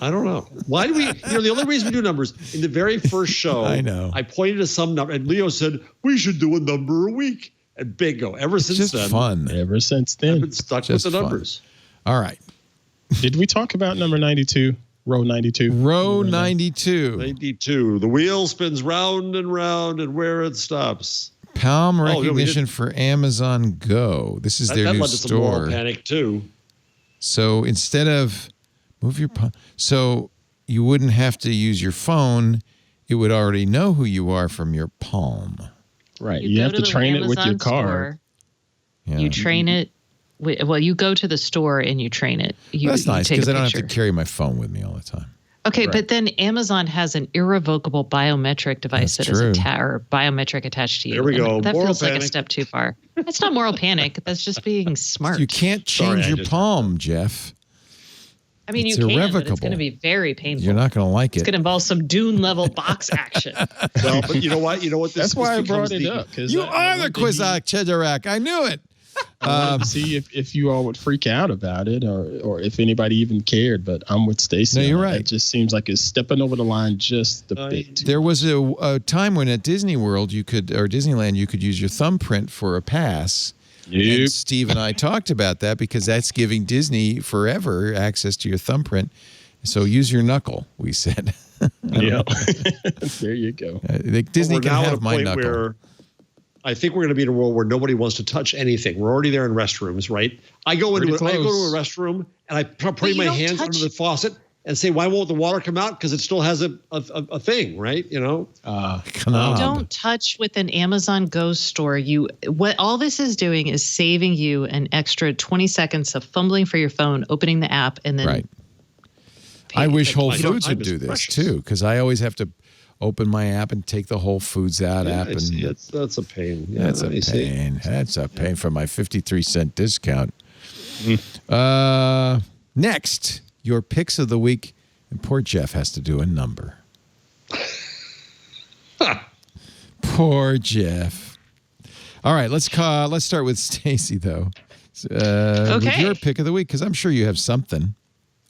I don't know. Why do we? The only reason we do numbers in the very first show. I know. I pointed to some number, and Leo said we should do a number a week. And bingo. Ever since then, fun. Ever since then, I've been stuck with the numbers. Fun. All right. Did we talk about number 92? Row 92. Row 92. 92. The wheel spins round and round, and where it stops. Palm recognition for Amazon Go. This is their new store. That led to some moral panic too. So instead of move your palm, so you wouldn't have to use your phone. It would already know who you are from your palm. Right. You have to train it with your car. Yeah. You train it. Well, you go to the store and you train it. That's nice because I don't have to carry my phone with me all the time. Okay, right. But then Amazon has an irrevocable biometric device that is biometric attached to you. There we go. That feels like a step too far. That's not moral panic. That's just being smart. You can't change your palm, Jeff. I mean, you can, but it's going to be very painful. You're not going to like it. It's going to involve some Dune-level box action. Well, but you know what? You know what? That's why I brought it up. You are the Quizak Chedarak. I knew it. I wanted to see if you all would freak out about it or if anybody even cared, but I'm with Stacey. No, you're right. It just seems like it's stepping over the line just a bit. There was a time when at Disney World or Disneyland you could use your thumbprint for a pass. Yep. And Steve and I talked about that because that's giving Disney forever access to your thumbprint. So use your knuckle, we said. Yeah. There you go. Disney can have my knuckle. Where I think we're going to be in a world where nobody wants to touch anything. We're already there in restrooms, right? I go into a restroom and I put my hands under the faucet and say, "Why won't the water come out?" Because it still has a thing, right? You know. Don't touch with an Amazon Go store. What all this is doing is saving you an extra 20 seconds of fumbling for your phone, opening the app, and then. Right. I wish Whole Foods would do this too, because I always have to open my app and take the Whole Foods app. And that's a pain. Yeah, that's a pain. That's a pain for my 53-cent discount. Next, your picks of the week, and poor Jeff has to do a number. Poor Jeff. All right, let's start with Stacey though. Okay. With your pick of the week, because I'm sure you have something.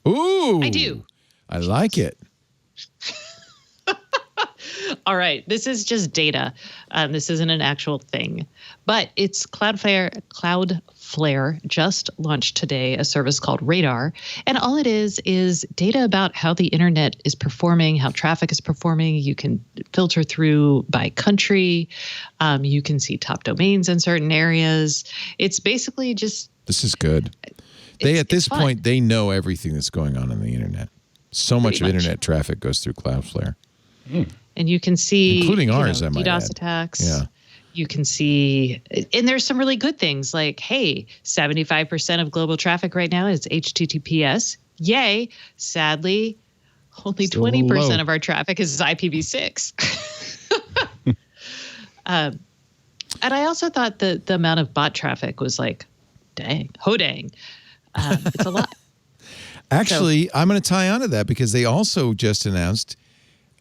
Ooh, I do. I like it. All right. This is just data. This isn't an actual thing, but it's Cloudflare just launched today a service called Radar. And all it is data about how the internet is performing, how traffic is performing. You can filter through by country. You can see top domains in certain areas. It's basically just. This is good. At this point, they know everything that's going on the internet. So much of internet traffic goes through Cloudflare. And you can see, including ours, I might add. DDoS attacks. Yeah. You can see, and there's some really good things like, hey, 75% of global traffic right now is HTTPS. Yay. Sadly, only 20% of our traffic is IPv6. And I also thought the amount of bot traffic was like, dang, ho-dang. It's a lot. Actually, I'm going to tie onto that because they also just announced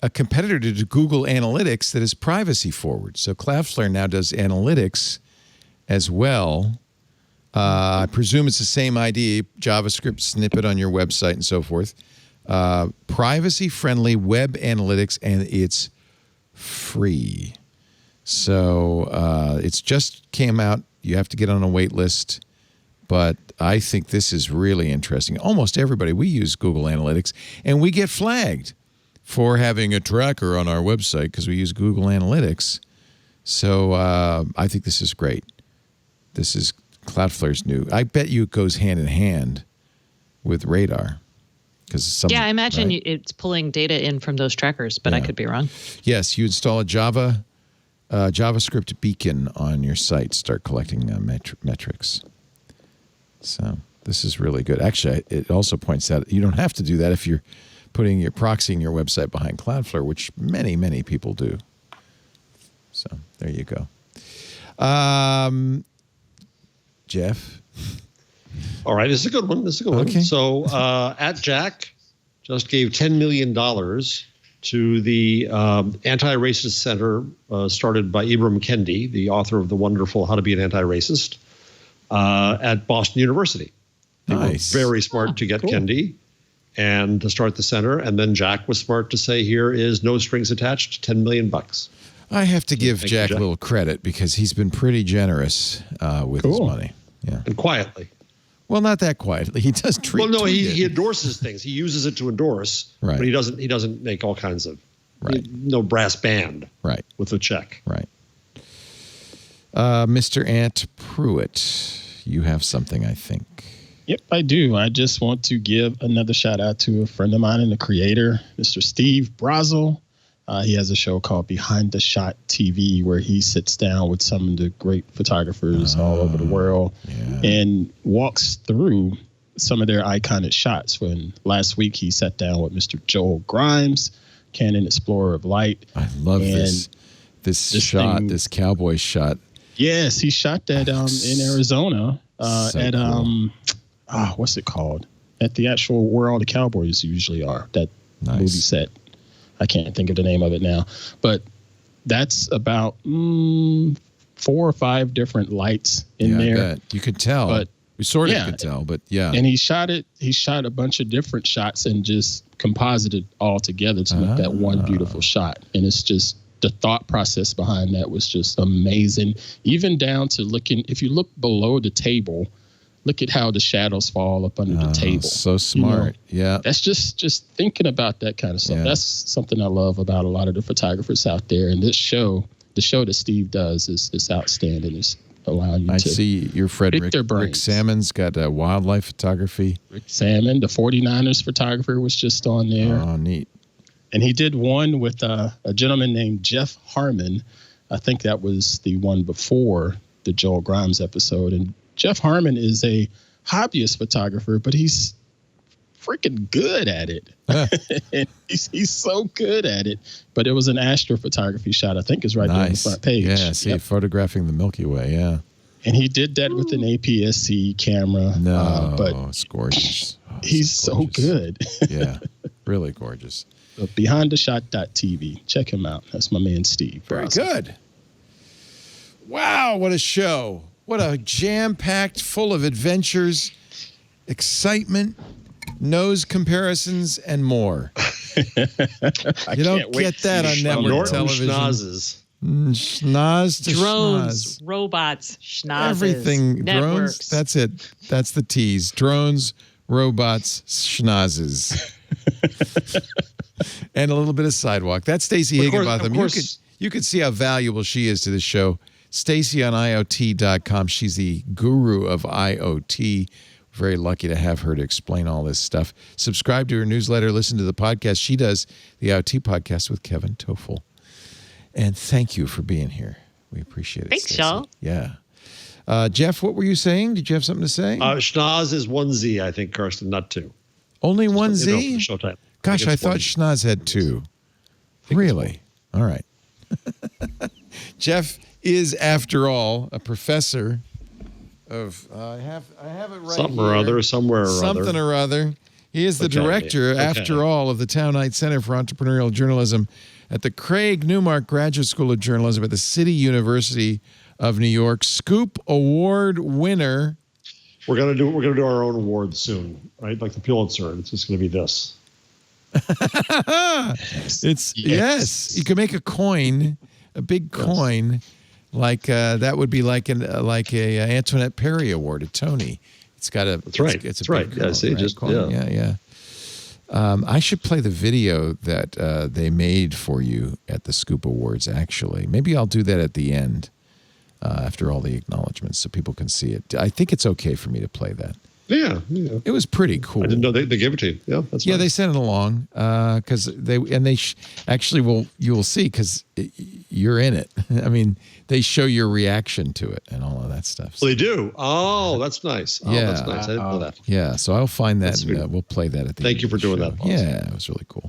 a competitor to Google Analytics that is privacy forward. So Cloudflare now does analytics as well. I presume it's the same idea, JavaScript snippet on your website and so forth. Privacy-friendly web analytics, and it's free. So it's just came out. You have to get on a wait list. But I think this is really interesting. Almost everybody, we use Google Analytics, and we get flagged for having a tracker on our website because we use Google Analytics. So I think this is great. This is Cloudflare's new. I bet you it goes hand in hand with Radar. I imagine it's pulling data in from those trackers, but I could be wrong. Yes, you install a JavaScript beacon on your site, start collecting metrics. So this is really good. Actually, it also points out you don't have to do that if you're proxying your website behind Cloudflare, which many, many people do. So there you go. Jeff? All right, this is a good one. Okay. So @Jack just gave $10 million to the Anti-Racist Center started by Ibram Kendi, the author of the wonderful How to Be an Anti-Racist, at Boston University. They were very smart to get Kendi and to start the center. And then Jack was smart to say, here is no strings attached, $10 million. I have to give Jack a little credit because he's been pretty generous with his money. Yeah. And quietly. Well, not that quietly. He does treat. Well, no, he endorses things. He uses it to endorse, right? But he doesn't make all kinds of no brass band, right? With a check, right? Mr. Ant Pruitt, you have something, I think. Yep, I do. I just want to give another shout out to a friend of mine and the creator, Mr. Steve Brazel. He has a show called Behind the Shot TV where he sits down with some of the great photographers all over the world and walks through some of their iconic shots. When last week he sat down with Mr. Joel Grimes, Canon Explorer of Light. I love this shot, this cowboy shot. Yes, he shot that in Arizona at what's it called? At the actual where all the cowboys usually are. That movie set. I can't think of the name of it now, but that's about 4 4 or 5 different lights in there. I bet. You could tell. But we sort of could tell, but yeah. And he shot a bunch of different shots and just composited all together to make that one beautiful shot. And it's just, the thought process behind that was just amazing. Even down to if you look below the table, look at how the shadows fall up under the table. So smart. Yeah. That's just thinking about that kind of stuff. Yeah. That's something I love about a lot of the photographers out there. And the show that Steve does is outstanding. It's allowing you to see your friend Rick Salmon's got wildlife photography. Rick Salmon, the 49ers photographer, was just on there. Oh, neat. And he did one with a gentleman named Jeff Harmon. I think that was the one before the Joel Grimes episode. And Jeff Harmon is a hobbyist photographer, but he's freaking good at it. And he's so good at it. But it was an astrophotography shot. I think is right there on the front page. Yeah, see, photographing the Milky Way, yeah. And he did that with an APS-C camera. No, but it's gorgeous. He's so good. Yeah, really gorgeous. BehindTheShot.tv. Check him out. That's my man, Steve. Very good. Wow, what a show. What a jam-packed, full of adventures, excitement, nose comparisons, and more. You don't get that on network television. Schnozzes. Schnoz to drones, schnoz. Robots, schnozzes. Everything. Networks. Drones, that's it. That's the tease. Drones, robots, schnozzes. And a little bit of sidewalk. That's Stacey Higginbotham. You could see how valuable she is to this show. Stacey on IoT.com. She's the guru of IoT. Very lucky to have her to explain all this stuff. Subscribe to her newsletter. Listen to the podcast. She does the IoT podcast with Kevin Toffel. And thank you for being here. We appreciate it. Thanks, y'all. Yeah. Jeff, what were you saying? Did you have something to say? Schnoz is 1Z, I think, Kirsten, not 2. Only 1Z? Showtime. Gosh, I thought Schnoz had 2. Really? All right. Jeff is, after all, a professor of I have it right something here. Or other, somewhere or something other. or other. He is the director, after all, of the Town Knight Center for Entrepreneurial Journalism at the Craig Newmark Graduate School of Journalism at the City University of New York. Scoop Award winner. We're gonna do our own award soon, right? Like the Pulitzer. It's just gonna be this. Yes. You can make a coin, a big coin, like that would be like a Antoinette Perry Award, a Tony. It's got a. That's right. It's a That's right. big Yeah. coin, See, right? just Coin. Yeah. I should play the video that they made for you at the Scoop Awards. Actually, maybe I'll do that at the end after all the acknowledgments, so people can see it. I think it's okay for me to play that. Yeah. It was pretty cool. I didn't know they gave it to you. Yeah, that's They sent it along because you will see because you're in it. I mean, they show your reaction to it and all of that stuff. So they do. Oh, that's nice. Oh, that's nice. I didn't know that. Yeah, so I'll find that and we'll play that at the end. Thank you for doing that. Boss. Yeah, it was really cool.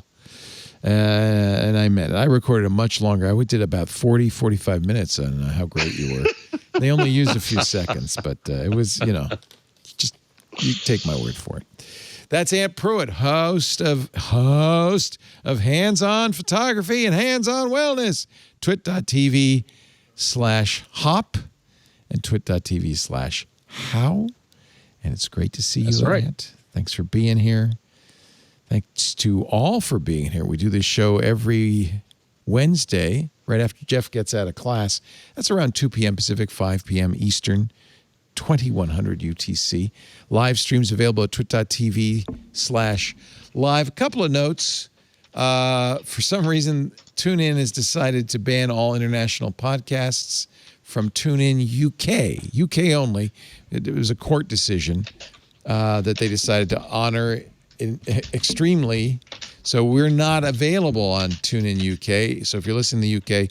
And I meant it. I recorded it much longer. I did about 40, 45 minutes on how great you were. They only used a few seconds, but it was, you take my word for it. That's Ant Pruitt, host of Hands-On Photography and Hands-On Wellness. twit.tv/hop and twit.tv/how. And it's great to see you, Ant. Thanks for being here. Thanks to all for being here. We do this show every Wednesday, right after Jeff gets out of class. That's around 2 p.m. Pacific, 5 p.m. Eastern. 2100 UTC. Live streams available at twit.tv/live. A couple of notes. For some reason, TuneIn has decided to ban all international podcasts from TuneIn UK. UK only. It was a court decision that they decided to honor extremely. So we're not available on TuneIn UK. So if you're listening in the UK,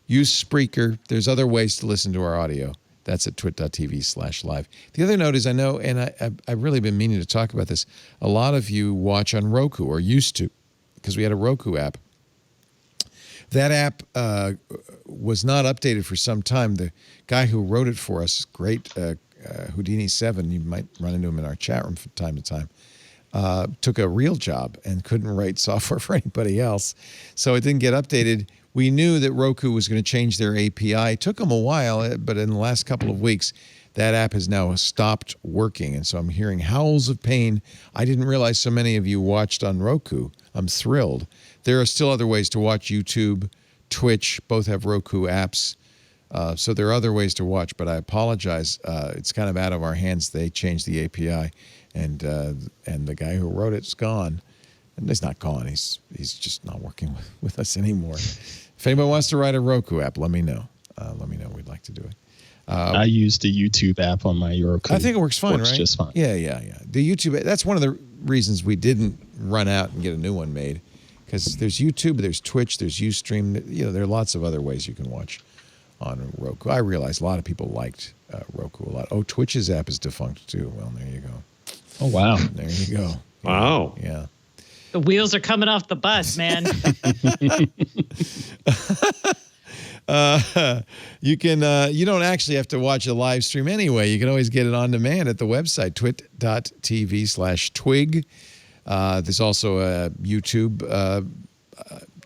use Spreaker. There's other ways to listen to our audio. That's at twit.tv/live. The other note is I know, and I've really been meaning to talk about this, a lot of you watch on Roku, or used to, because we had a Roku app. That app was not updated for some time. The guy who wrote it for us, great Houdini7, you might run into him in our chat room from time to time, took a real job and couldn't write software for anybody else. So it didn't get updated. We knew that Roku was going to change their API. It took them a while, but in the last couple of weeks, that app has now stopped working. And so I'm hearing howls of pain. I didn't realize so many of you watched on Roku. I'm thrilled. There are still other ways to watch YouTube, Twitch, both have Roku apps. So there are other ways to watch, but I apologize. It's kind of out of our hands. They changed the API, and the guy who wrote it's gone. And he's not gone. He's just not working with us anymore. If anybody wants to write a Roku app, let me know. Let me know. We'd like to do it. I use the YouTube app on my Roku. I think it works fine, right? Just fine. Yeah. The YouTube, that's one of the reasons we didn't run out and get a new one made, because there's YouTube, there's Twitch, there's Ustream. There are lots of other ways you can watch on Roku. I realize a lot of people liked Roku a lot. Oh, Twitch's app is defunct too. Well, there you go. Oh, wow. There you go. Wow. Yeah. The wheels are coming off the bus, man. You can. You don't actually have to watch a live stream anyway. You can always get it on demand at the website, twit.tv/twig. There's also a YouTube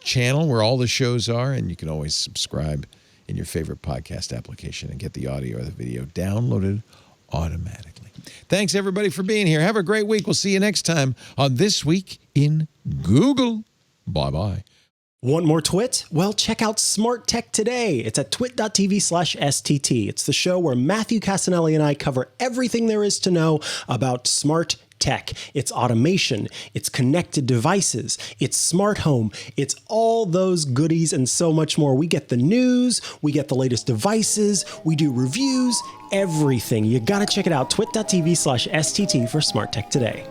channel where all the shows are, and you can always subscribe in your favorite podcast application and get the audio or the video downloaded automatically. Thanks, everybody, for being here. Have a great week. We'll see you next time on This Week in Google. Bye-bye. Want more twit? Well, check out Smart Tech Today. It's at twit.tv/STT. It's the show where Matthew Casanelli and I cover everything there is to know about smart tech. It's automation, it's connected devices, it's smart home, it's all those goodies and so much more. We get the news, we get the latest devices, we do reviews, everything. You gotta check it out, twit.tv/STT for Smart Tech Today.